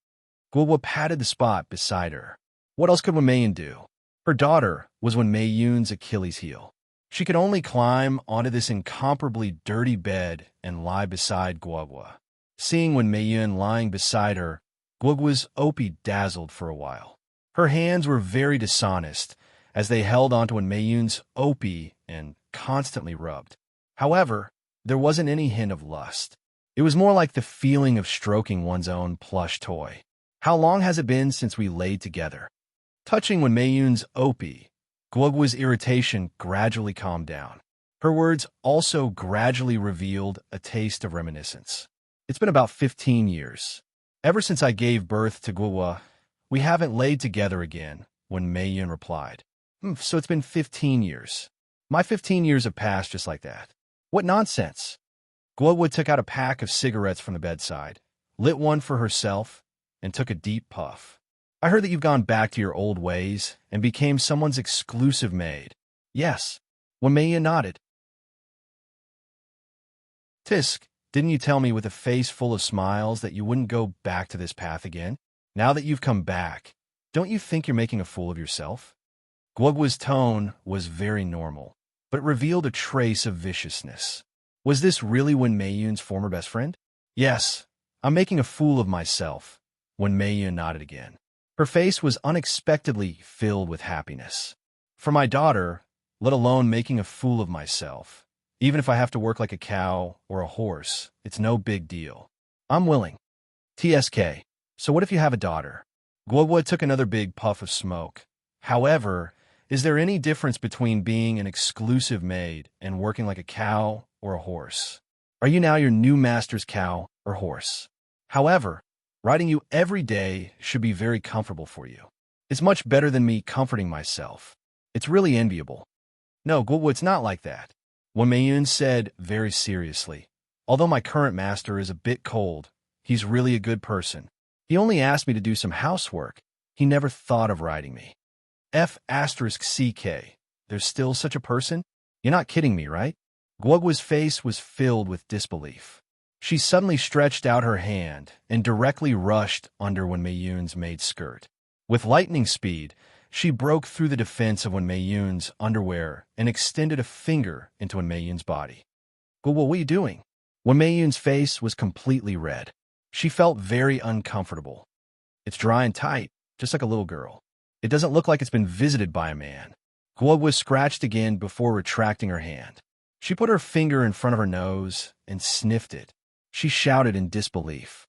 Guogua patted the spot beside her. What else could Wamayan do? Her daughter was Wamayan's Achilles heel. She could only climb onto this incomparably dirty bed and lie beside Guogua. Seeing Wamayan lying beside her, Guogua's Opie dazzled for a while. Her hands were very dishonest as they held onto Wamayan's Opie and constantly rubbed. However, there wasn't any hint of lust. It was more like the feeling of stroking one's own plush toy. How long has it been since we laid together? Touching Wamayan's Opie, Guogua's irritation gradually calmed down. Her words also gradually revealed a taste of reminiscence. It's been about 15 years. Ever since I gave birth to Guogua, we haven't laid together again, Wamayan replied. So it's been 15 years. My 15 years have passed just like that. What nonsense. Guogua took out a pack of cigarettes from the bedside, lit one for herself, and took a deep puff. I heard that you've gone back to your old ways and became someone's exclusive maid. Yes, Wamayan nodded. Tisk, didn't you tell me with a face full of smiles that you wouldn't go back to this path again? Now that you've come back, don't you think you're making a fool of yourself? Guogua's tone was very normal, but it revealed a trace of viciousness. Was this really Wamayan's former best friend? Yes, I'm making a fool of myself, Wamayan nodded again. Her face was unexpectedly filled with happiness. For my daughter, let alone making a fool of myself, even if I have to work like a cow or a horse, it's no big deal. I'm willing. TSK, so what if you have a daughter? Guogua took another big puff of smoke. However, is there any difference between being an exclusive maid and working like a cow or a horse? Are you now your new master's cow or horse? However, riding you every day should be very comfortable for you. It's much better than me comforting myself. It's really enviable. No, Guogua, it's not like that, Wamayan said very seriously. Although my current master is a bit cold, he's really a good person. He only asked me to do some housework. He never thought of riding me. F***CK. There's still such a person? You're not kidding me, right? Guogua's face was filled with disbelief. She suddenly stretched out her hand and directly rushed under Wamayan's maid's skirt. With lightning speed, she broke through the defense of Wamayan's underwear and extended a finger into Wamayan's body. Guogua, what are you doing? Wamayan's face was completely red. She felt very uncomfortable. It's dry and tight, just like a little girl. It doesn't look like it's been visited by a man. Guogua scratched again before retracting her hand. She put her finger in front of her nose and sniffed it. She shouted in disbelief.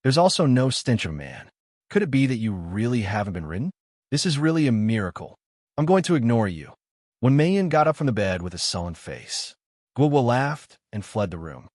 There's also no stench of a man. Could it be that you really haven't been ridden? This is really a miracle. I'm going to ignore you. Wamayan got up from the bed with a sullen face. Guogua laughed and fled the room.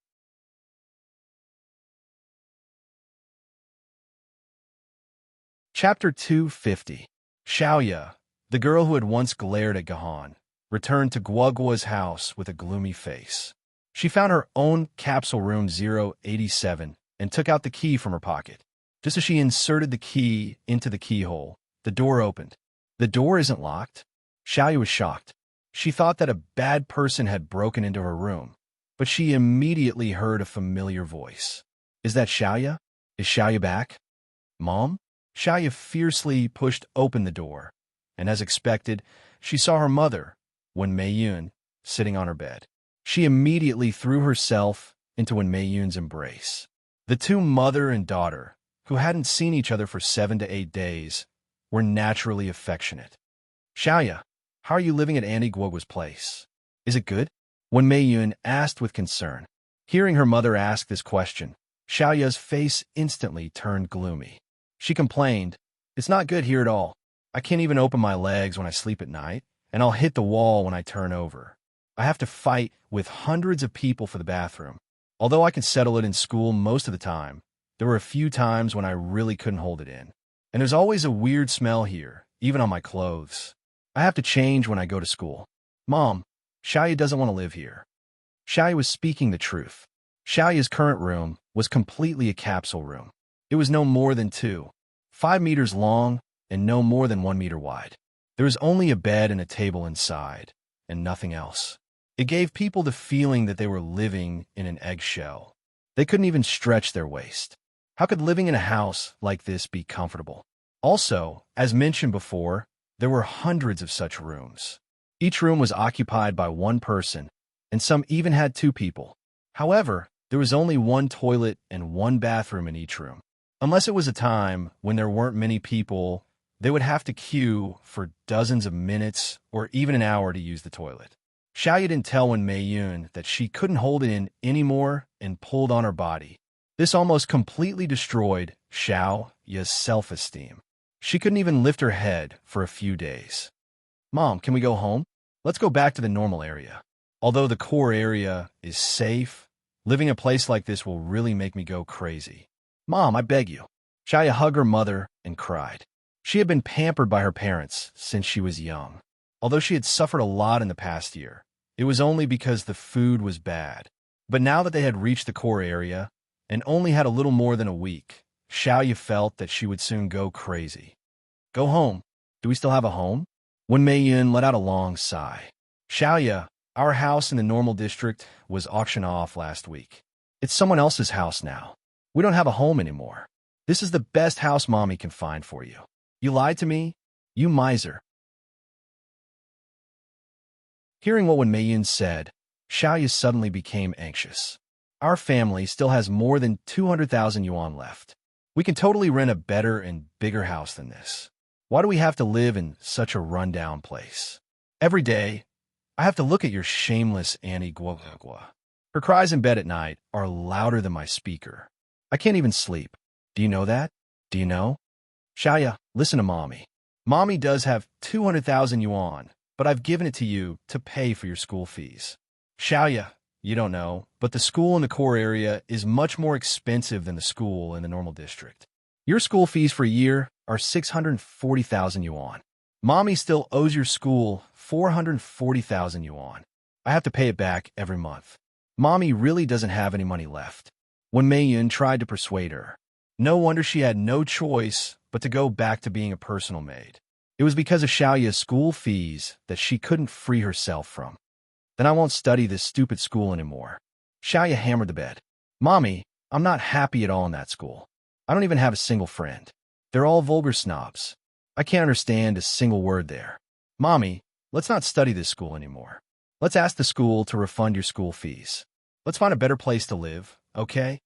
Chapter 250. Xiaoya, the girl who had once glared at Gahan, returned to Guagua's house with a gloomy face. She found her own capsule room 087 and took out the key from her pocket. Just as she inserted the key into the keyhole, the door opened. The door isn't locked. Xiaoyu was shocked. She thought that a bad person had broken into her room, but she immediately heard a familiar voice. Is that Xiaoyu? Is Xiaoyu back? Mom? Xiaoyu fiercely pushed open the door, and as expected, she saw her mother, Wen Meiyun, sitting on her bed. She immediately threw herself into Wen Meiyun's embrace. The two mother and daughter, who hadn't seen each other for 7 to 8 days, were naturally affectionate. Xiaoyu, how are you living at Auntie Guogua's place? Is it good? Wen Meiyun asked with concern. Hearing her mother ask this question, Xiaoyu's face instantly turned gloomy. She complained, It's not good here at all. I can't even open my legs when I sleep at night, and I'll hit the wall when I turn over. I have to fight with hundreds of people for the bathroom. Although I can settle it in school most of the time, there were a few times when I really couldn't hold it in. And there's always a weird smell here, even on my clothes. I have to change when I go to school. Mom, Xiaoyu doesn't want to live here. Xiaoyu was speaking the truth. Xiaoyu's current room was completely a capsule room. It was no more than 5 meters long and no more than 1 meter wide. There was only a bed and a table inside, and nothing else. It gave people the feeling that they were living in an eggshell. They couldn't even stretch their waist. How could living in a house like this be comfortable? Also, as mentioned before, there were hundreds of such rooms. Each room was occupied by one person, and some even had 2 people. However, there was only 1 toilet and 1 bathroom in each room. Unless it was a time when there weren't many people, they would have to queue for dozens of minutes or even an hour to use the toilet. Xiaoyu didn't tell Wen Meiyun that she couldn't hold it in anymore and pulled on her body. This almost completely destroyed Xiaoyu's self-esteem. She couldn't even lift her head for a few days. Mom, can we go home? Let's go back to the normal area. Although the core area is safe, living in a place like this will really make me go crazy. Mom, I beg you. Xiaoyu hugged her mother and cried. She had been pampered by her parents since she was young. Although she had suffered a lot in the past year, it was only because the food was bad. But now that they had reached the core area and only had a little more than a week, Xiaoyu felt that she would soon go crazy. Go home. Do we still have a home? Wen Meiyun let out a long sigh. Xiaoyu, our house in the normal district was auctioned off last week. It's someone else's house now. We don't have a home anymore. This is the best house Mommy can find for you. You lied to me? You miser. Hearing what Wen Meiyun said, Xiaoyu suddenly became anxious. Our family still has more than 200,000 yuan left. We can totally rent a better and bigger house than this. Why do we have to live in such a rundown place? Every day, I have to look at your shameless Auntie Guogua. Her cries in bed at night are louder than my speaker. I can't even sleep. Do you know that? Do you know? Xiaoyu, listen to Mommy. Mommy does have 200,000 yuan, but I've given it to you to pay for your school fees. Xiaoyu, you don't know, but the school in the core area is much more expensive than the school in the normal district. Your school fees for a year are 640,000 yuan. Mommy still owes your school 440,000 yuan. I have to pay it back every month. Mommy really doesn't have any money left. Wen Meiyun tried to persuade her. No wonder she had no choice but to go back to being a personal maid. It was because of Xiaoyu's school fees that she couldn't free herself from. Then I won't study this stupid school anymore. Xiaoyu hammered the bed. Mommy, I'm not happy at all in that school. I don't even have a single friend. They're all vulgar snobs. I can't understand a single word there. Mommy, let's not study this school anymore. Let's ask the school to refund your school fees. Let's find a better place to live, okay?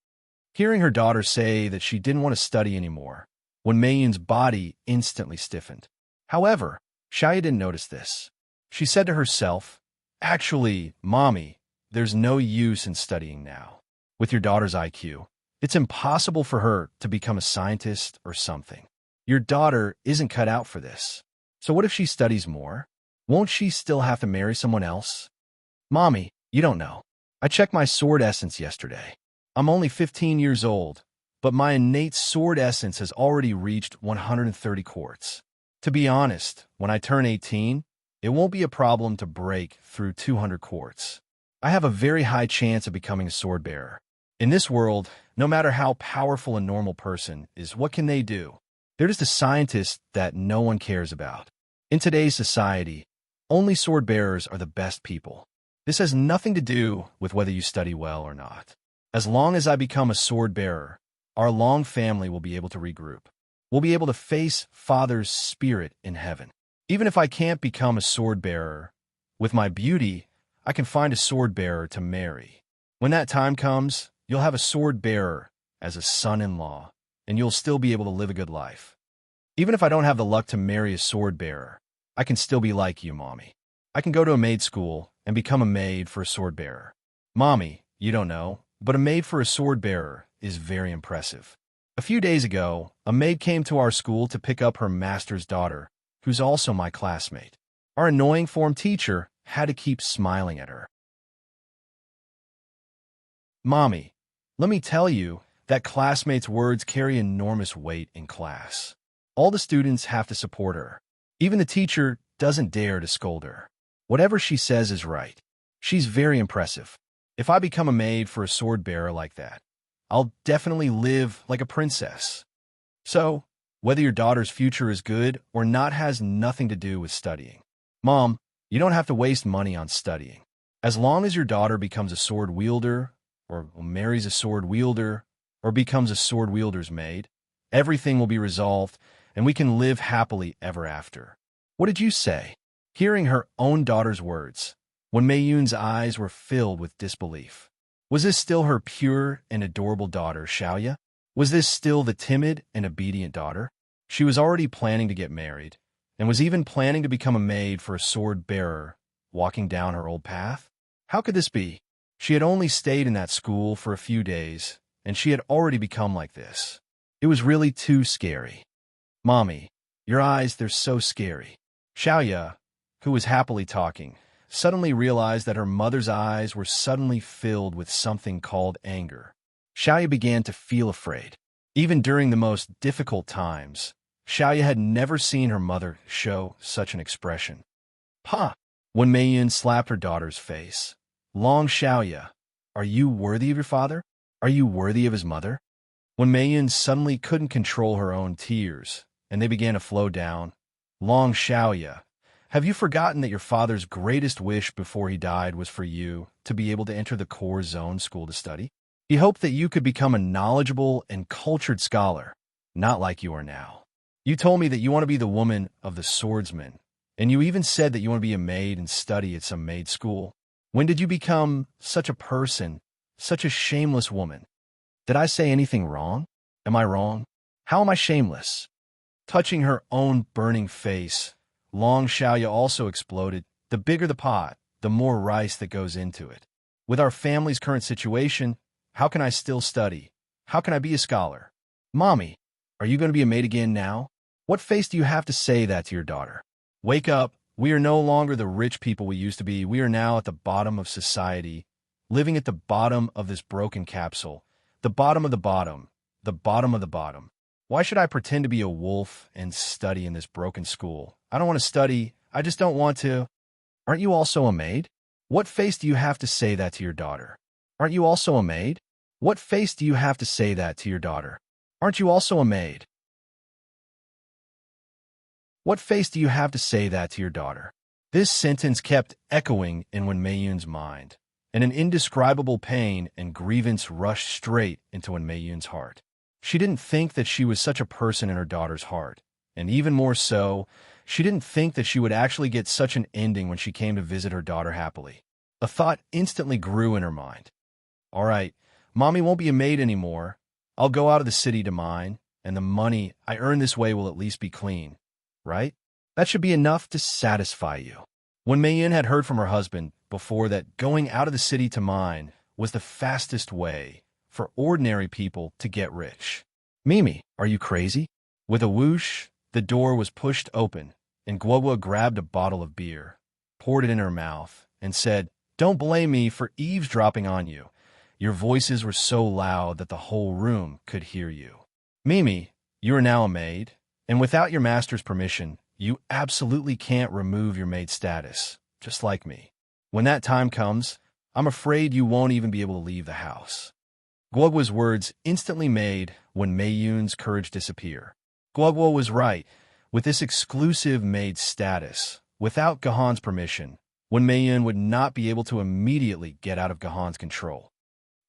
Hearing her daughter say that she didn't want to study anymore, Wen Meiyun's body instantly stiffened. However, Xiaoyu didn't notice this. She said to herself, Actually, Mommy, there's no use in studying now. With your daughter's IQ, it's impossible for her to become a scientist or something. Your daughter isn't cut out for this. So what if she studies more? Won't she still have to marry someone else? Mommy, you don't know. I checked my sword essence yesterday. I'm only 15 years old, but my innate sword essence has already reached 130 quarts. To be honest, when I turn 18, It won't be a problem to break through 200 quartz. I have a very high chance of becoming a sword bearer. In this world, no matter how powerful a normal person is, what can they do? They're just a scientist that no one cares about. In today's society, only sword bearers are the best people. This has nothing to do with whether you study well or not. As long as I become a sword bearer, our long family will be able to regroup. We'll be able to face Father's spirit in heaven. Even if I can't become a sword bearer, with my beauty, I can find a sword bearer to marry. When that time comes, you'll have a sword bearer as a son-in-law, and you'll still be able to live a good life. Even if I don't have the luck to marry a sword bearer, I can still be like you, Mommy. I can go to a maid school and become a maid for a sword bearer. Mommy, you don't know, but a maid for a sword bearer is very impressive. A few days ago, a maid came to our school to pick up her master's daughter, who's also my classmate. Our annoying form teacher had to keep smiling at her. Mommy, let me tell you that classmates' words carry enormous weight in class. All the students have to support her. Even the teacher doesn't dare to scold her. Whatever she says is right. She's very impressive. If I become a maid for a sword bearer like that, I'll definitely live like a princess. So, whether your daughter's future is good or not has nothing to do with studying. Mom, you don't have to waste money on studying. As long as your daughter becomes a sword wielder, or marries a sword wielder, or becomes a sword wielder's maid, everything will be resolved, and we can live happily ever after. What did you say? Hearing her own daughter's words, when Mayun's eyes were filled with disbelief. Was this still her pure and adorable daughter, Xiaoya? Was this still the timid and obedient daughter? She was already planning to get married, and was even planning to become a maid for a sword bearer, walking down her old path? How could this be? She had only stayed in that school for a few days, and she had already become like this. It was really too scary. Mommy, your eyes, they're so scary. Xiaoya, who was happily talking, suddenly realized that her mother's eyes were suddenly filled with something called anger. Xiaoya began to feel afraid. Even during the most difficult times, Xiaoya had never seen her mother show such an expression. Pa! When Maiyun slapped her daughter's face. Long Xiaoya, are you worthy of your father? Are you worthy of his mother? When Maiyun suddenly couldn't control her own tears, and they began to flow down. Long Xiaoya, have you forgotten that your father's greatest wish before he died was for you to be able to enter the core zone school to study? He hoped that you could become a knowledgeable and cultured scholar, not like you are now. You told me that you want to be the woman of the swordsman, and you even said that you want to be a maid and study at some maid school. When did you become such a person, such a shameless woman? Did I say anything wrong? Am I wrong? How am I shameless? Touching her own burning face, Long Xiaoya also exploded. The bigger the pot, the more rice that goes into it. With our family's current situation, how can I still study? How can I be a scholar? Mommy, are you going to be a maid again now? What face do you have to say that to your daughter? Wake up. We are no longer the rich people we used to be. We are now at the bottom of society, living at the bottom of this broken capsule. The bottom of the bottom. The bottom of the bottom. Why should I pretend to be a wolf and study in this broken school? I don't want to study. I just don't want to. Aren't you also a maid? What face do you have to say that to your daughter? Aren't you also a maid? What face do you have to say that to your daughter? Aren't you also a maid? What face do you have to say that to your daughter? This sentence kept echoing in Wen Meiyun's mind, and an indescribable pain and grievance rushed straight into Wen Meiyun's heart. She didn't think that she was such a person in her daughter's heart, and even more so, she didn't think that she would actually get such an ending when she came to visit her daughter happily. A thought instantly grew in her mind. All right, Mommy won't be a maid anymore. I'll go out of the city to mine, and the money I earn this way will at least be clean, right? That should be enough to satisfy you. When Mayin had heard from her husband before that going out of the city to mine was the fastest way for ordinary people to get rich. Mimi, are you crazy? With a whoosh, the door was pushed open, and Guogua grabbed a bottle of beer, poured it in her mouth, and said, "Don't blame me for eavesdropping on you. Your voices were so loud that the whole room could hear you. Mimi, you are now a maid, And without your master's permission, you absolutely can't remove your maid status, just like me. When that time comes, I'm afraid you won't even be able to leave the house." Guogwa's words instantly made when Mayun's courage disappear. Guogwa was right. With this exclusive maid status, without Gahan's permission, when Mayun would not be able to immediately get out of Gahan's control.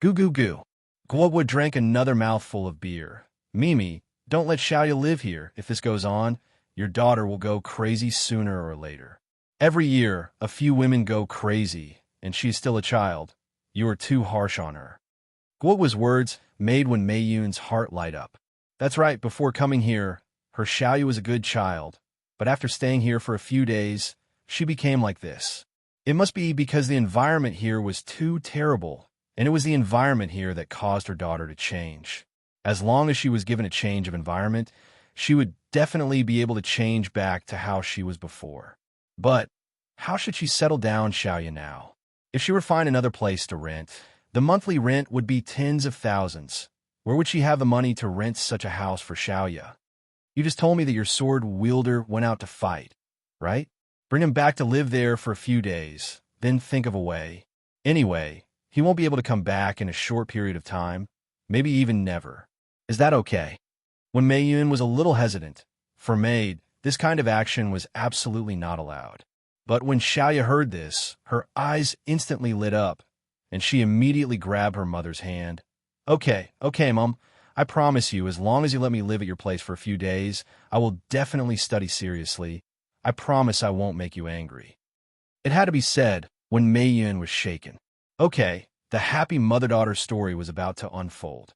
Goo goo goo. Guogwa drank another mouthful of beer. "Mimi, don't let Xiaoya live here. If this goes on, your daughter will go crazy sooner or later. Every year, a few women go crazy, and she is still a child. You are too harsh on her." Guogwa's words made when Mayun's heart light up. That's right, before coming here, her Xiaoya was a good child, but after staying here for a few days, she became like this. It must be because the environment here was too terrible, and it was the environment here that caused her daughter to change. As long as she was given a change of environment, she would definitely be able to change back to how she was before. But how should she settle down Xiaoya now? If she were to find another place to rent, the monthly rent would be tens of thousands. Where would she have the money to rent such a house for Xiaoya? You just told me that your sword wielder went out to fight, right? Bring him back to live there for a few days, then think of a way. Anyway, he won't be able to come back in a short period of time, maybe even never. Is that okay? When Mayun was a little hesitant, for maid, this kind of action was absolutely not allowed. But when Xiaoya heard this, her eyes instantly lit up, and she immediately grabbed her mother's hand. Okay, Mom. I promise you, as long as you let me live at your place for a few days, I will definitely study seriously. I promise I won't make you angry." It had to be said when Mayun was shaken. Okay, the happy mother-daughter story was about to unfold.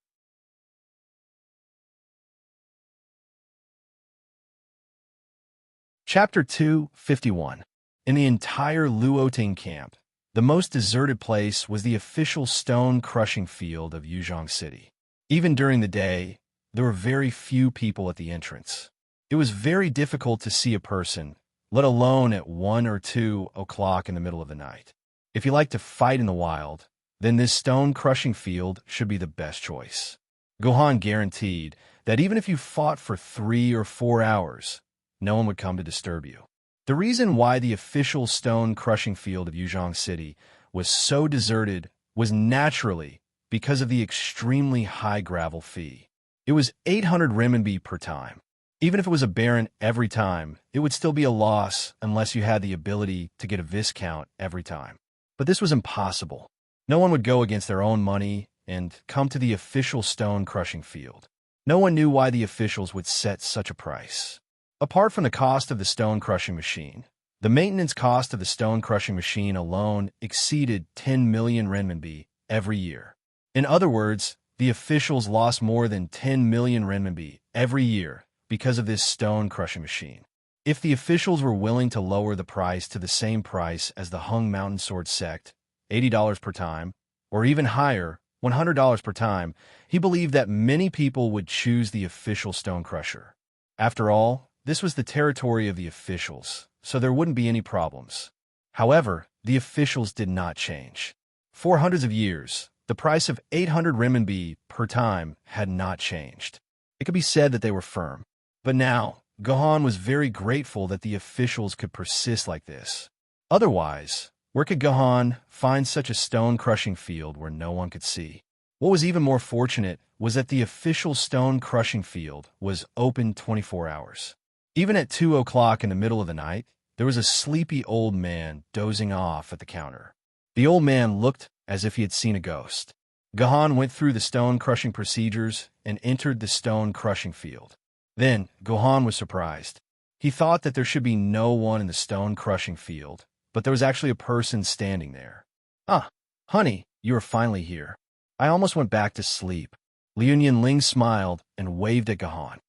Chapter 251. In the entire Luoting camp, the most deserted place was the official stone-crushing field of Yuzhong City. Even during the day, there were very few people at the entrance. It was very difficult to see a person, let alone at 1 or 2 o'clock in the middle of the night. If you like to fight in the wild, then this stone-crushing field should be the best choice. Gohan guaranteed that even if you fought for 3 or 4 hours, no one would come to disturb you. The reason why the official stone-crushing field of Yuzhong City was so deserted was naturally because of the extremely high gravel fee. It was 800 renminbi per time. Even if it was a baron every time, it would still be a loss unless you had the ability to get a viscount every time. But this was impossible. No one would go against their own money and come to the official stone-crushing field. No one knew why the officials would set such a price. Apart from the cost of the stone-crushing machine, the maintenance cost of the stone-crushing machine alone exceeded 10 million renminbi every year. In other words, the officials lost more than 10 million renminbi every year because of this stone-crushing machine. If the officials were willing to lower the price to the same price as the Hung Mountain Sword sect, $80 per time, or even higher, $100 per time, he believed that many people would choose the official stone crusher. After all, this was the territory of the officials, so there wouldn't be any problems. However, the officials did not change. For hundreds of years, the price of 800 renminbi per time had not changed. It could be said that they were firm. But now, Gohan was very grateful that the officials could persist like this. Otherwise, where could Gohan find such a stone-crushing field where no one could see? What was even more fortunate was that the official stone-crushing field was open 24 hours. Even at 2 o'clock in the middle of the night, there was a sleepy old man dozing off at the counter. The old man looked as if he had seen a ghost. Gohan went through the stone-crushing procedures and entered the stone-crushing field. Then, Gohan was surprised. He thought that there should be no one in the stone-crushing field, but there was actually a person standing there. "Ah, honey, you are finally here. I almost went back to sleep." Liu Ling smiled and waved at Gohan.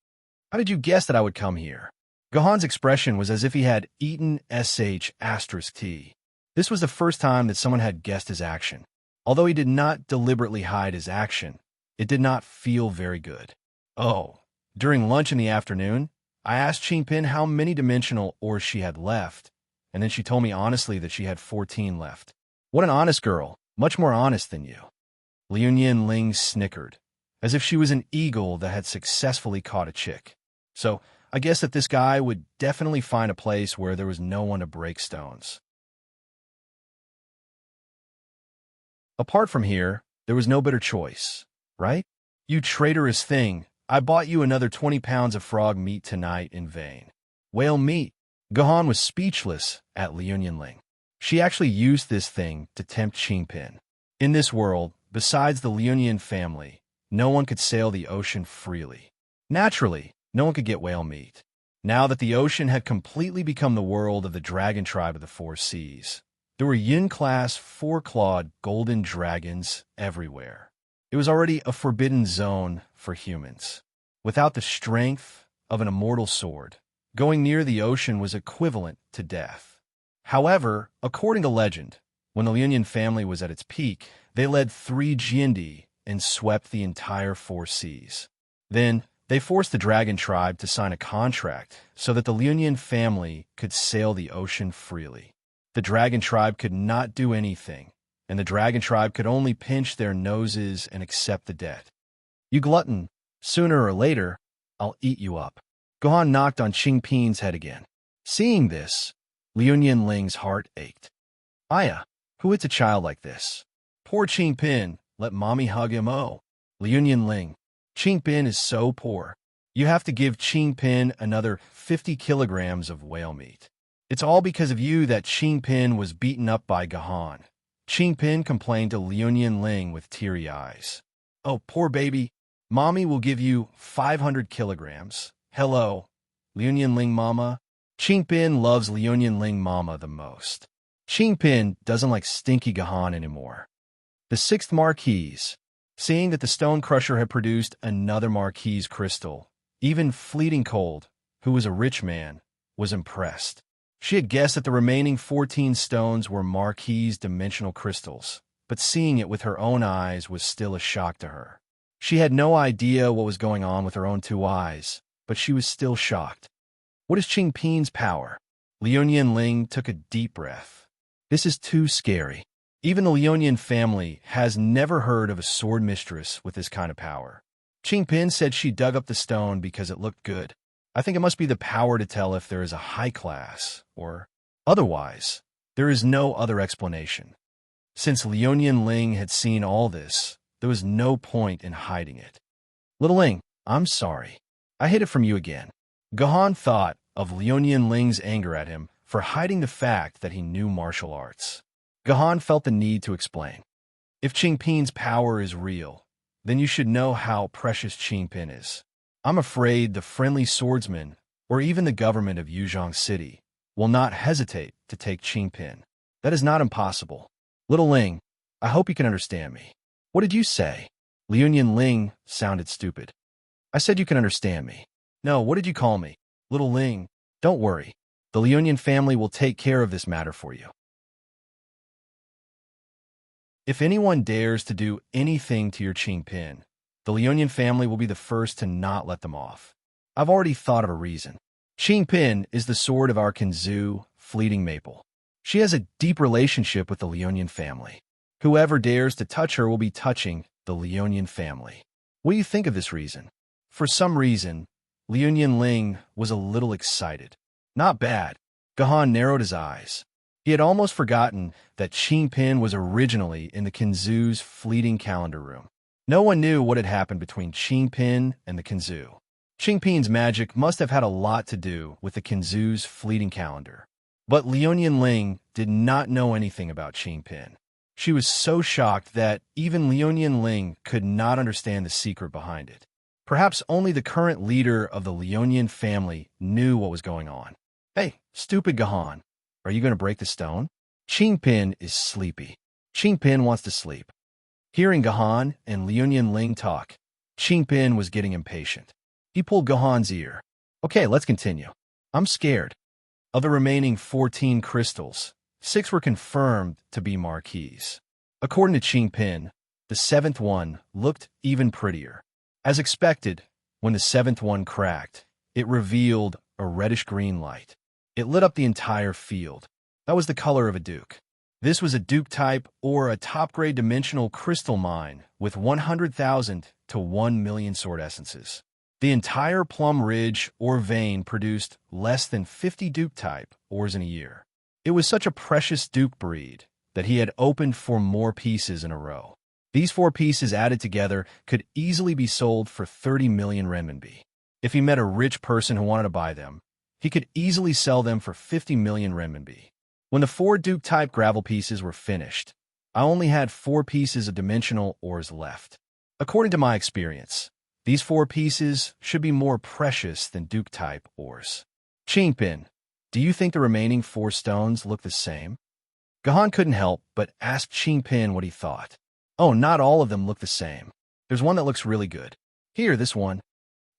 "How did you guess that I would come here?" Gohan's expression was as if he had eaten *T. This was the first time that someone had guessed his action. Although he did not deliberately hide his action, it did not feel very good. "Oh, during lunch in the afternoon, I asked Qingpin how many dimensional ores she had left, and then she told me honestly that she had 14 left. What an honest girl, much more honest than you." Liu Ling snickered, as if she was an eagle that had successfully caught a chick. "So, I guess that this guy would definitely find a place where there was no one to break stones. Apart from here, there was no better choice, right? You traitorous thing, I bought you another 20 pounds of frog meat tonight in vain. Whale meat. Gahan was speechless at Liunyunling. She actually used this thing to tempt Qingpin. In this world, besides the Liunyan family, no one could sail the ocean freely. Naturally, no one could get whale meat. Now that the ocean had completely become the world of the dragon tribe of the four seas, there were yin-class, four-clawed golden dragons everywhere. It was already a forbidden zone for humans. Without the strength of an immortal sword, going near the ocean was equivalent to death. However, according to legend, when the Liunyan family was at its peak, they led 3 Jiandi and swept the entire four seas. Then, they forced the dragon tribe to sign a contract so that the Liunyan family could sail the ocean freely. The dragon tribe could not do anything, and the dragon tribe could only pinch their noses and accept the debt. You glutton, sooner or later, I'll eat you up. Gahan knocked on Qingpin's head again. Seeing this, Liunyunling's heart ached. Aya, who hits a child like this? Poor Qingpin, let mommy hug him. Oh, Liunyunling, Qingpin is so poor. You have to give Qingpin another 50 kilograms of whale meat. It's all because of you that Qingpin was beaten up by Gahan. Qingpin complained to Liunyunling with teary eyes. Oh, poor baby. Mommy will give you 500 kilograms. Hello, Liunyunling mama. Qingpin loves Liunyunling mama the most. Qingpin doesn't like stinky Gahan anymore. The 6th Marquise, seeing that the stone crusher had produced another Marquise crystal, even Fleeting Cold, who was a rich man, was impressed. She had guessed that the remaining 14 stones were Marquise dimensional crystals, but seeing it with her own eyes was still a shock to her. She had no idea what was going on with her own 2 eyes, but she was still shocked. What is Qingpin's power? Liunyunling took a deep breath. This is too scary. Even the Liunyan family has never heard of a sword mistress with this kind of power. Qingpin said she dug up the stone because it looked good. I think it must be the power to tell if there is a high class, or otherwise, there is no other explanation. Since Liunyunling had seen all this, there was no point in hiding it. Little Ling, I'm sorry. I hid it from you again. Gahan thought of Liunyunling's anger at him for hiding the fact that he knew martial arts. Gahan felt the need to explain. If Qingpin's power is real, then you should know how precious Qingpin is. I'm afraid the friendly swordsman, or even the government of Yuzhong City, will not hesitate to take Qingpin. That is not impossible. Little Ling, I hope you can understand me. What did you say? Liunyunling sounded stupid. I said you can understand me. No, what did you call me? Little Ling, don't worry. The Liunyan family will take care of this matter for you. If anyone dares to do anything to your Qingpin, the Liunyan family will be the first to not let them off. I've already thought of a reason. Qingpin is the sword of our Kinzu, Fleeting Maple. She has a deep relationship with the Liunyan family. Whoever dares to touch her will be touching the Liunyan family. What do you think of this reason? For some reason, Liunyunling was a little excited. Not bad. Gahan narrowed his eyes. He had almost forgotten that Qingpin was originally in the Kinzu's fleeting calendar room. No one knew what had happened between Qingpin and the Kinzu. Qingpin's magic must have had a lot to do with the Kinzu's fleeting calendar. But Liunyunling did not know anything about Qingpin. She was so shocked that even Liunyunling could not understand the secret behind it. Perhaps only the current leader of the Liunyan family knew what was going on. Hey, stupid Gahan, are you going to break the stone? Qingpin is sleepy. Qingpin wants to sleep. Hearing Gahan and Liunyunling talk, Qingpin was getting impatient. He pulled Gahan's ear. Okay, let's continue. I'm scared. Of the remaining 14 crystals, 6 were confirmed to be Marquise. According to Qingpin, the 7th one looked even prettier. As expected, when the 7th one cracked, it revealed a reddish-green light. It lit up the entire field. That was the color of a duke. This was a duke type or a top-grade dimensional crystal mine with 100,000 to 1 million sword essences. The entire Plum Ridge ore vein produced less than 50 Duke-type ores in a year. It was such a precious Duke breed that he had opened 4 more pieces in a row. These 4 pieces added together could easily be sold for 30 million renminbi. If he met a rich person who wanted to buy them, he could easily sell them for 50 million renminbi. When the 4 Duke-type gravel pieces were finished, I only had 4 pieces of dimensional ores left. According to my experience, these 4 pieces should be more precious than Duke-type ores. Qingpin, do you think the remaining 4 stones look the same? Gahan couldn't help but ask Qingpin what he thought. Oh, not all of them look the same. There's one that looks really good. Here, this one.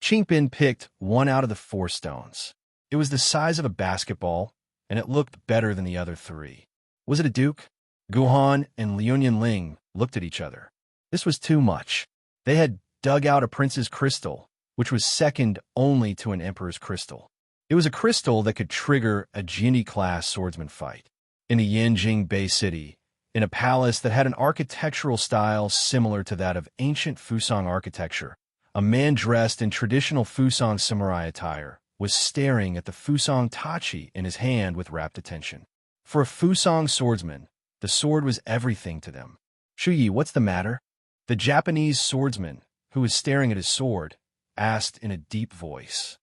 Qingpin picked one out of the 4 stones. It was the size of a basketball, and it looked better than the other 3. Was it a duke? Guhan and Liu Ling looked at each other. This was too much. They had dug out a prince's crystal, which was second only to an emperor's crystal. It was a crystal that could trigger a Jinni-class swordsman fight. In the Yanjing Bay City, in a palace that had an architectural style similar to that of ancient Fusang architecture, a man dressed in traditional Fusang samurai attire was staring at the Fusang tachi in his hand with rapt attention. For a Fusang swordsman, the sword was everything to them. Shuyi, what's the matter? The Japanese swordsman, who was staring at his sword, asked in a deep voice.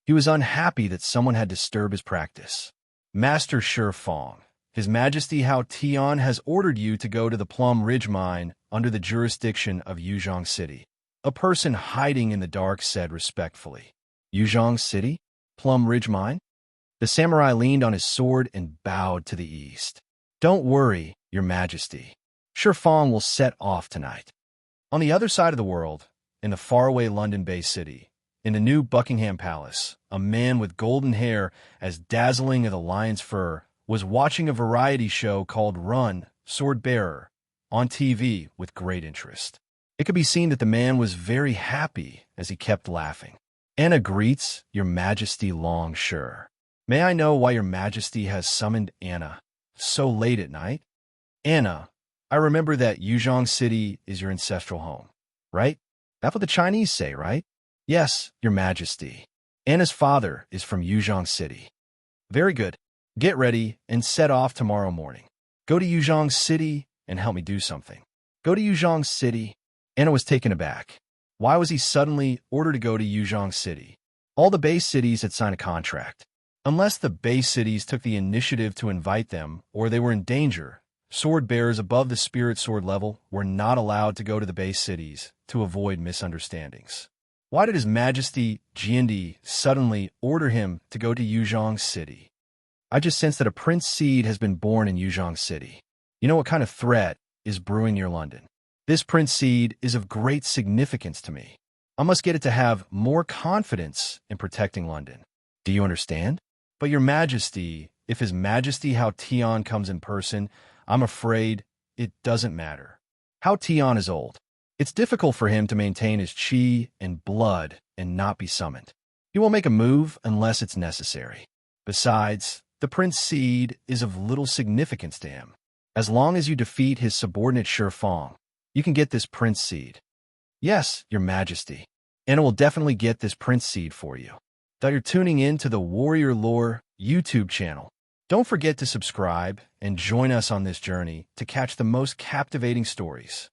He was unhappy that someone had disturbed his practice. Master Shi Fong, His Majesty Hao Tian has ordered you to go to the Plum Ridge mine under the jurisdiction of Yuzhong City. A person hiding in the dark said respectfully. Yuzhong City? Plum Ridge mine? The samurai leaned on his sword and bowed to the east. Don't worry, Your Majesty. Shi Fong will set off tonight. On the other side of the world, in the faraway London Bay City, in the new Buckingham Palace, a man with golden hair as dazzling as a lion's fur was watching a variety show called Run, Sword Bearer, on TV with great interest. It could be seen that the man was very happy as he kept laughing. Anna greets Your Majesty long sure. May I know why Your Majesty has summoned Anna so late at night? Anna, I remember that Yuzhong City is your ancestral home, right? That's what the Chinese say, right? Yes, Your Majesty. Anna's father is from Yuzhong City. Very good. Get ready and set off tomorrow morning. Go to Yuzhong City and help me do something. Go to Yuzhong City. Anna was taken aback. Why was he suddenly ordered to go to Yuzhong City? All the base cities had signed a contract. Unless the base cities took the initiative to invite them or they were in danger, sword bearers above the spirit sword level were not allowed to go to the base cities to avoid misunderstandings. Why did His Majesty Jiandi suddenly order him to go to Yuzhong City? I just sense that a prince seed has been born in Yuzhong City. You know what kind of threat is brewing near London? This prince seed is of great significance to me. I must get it to have more confidence in protecting London. Do you understand? But Your Majesty, if His Majesty Hao Tian comes in person, I'm afraid it doesn't matter. Hao Tian is old. It's difficult for him to maintain his qi and blood and not be summoned. He won't make a move unless it's necessary. Besides, the prince seed is of little significance to him. As long as you defeat his subordinate Shi Fong, you can get this prince seed. Yes, Your Majesty. Anna will definitely get this prince seed for you. That you're tuning in to the Warrior Lore YouTube channel. Don't forget to subscribe and join us on this journey to catch the most captivating stories.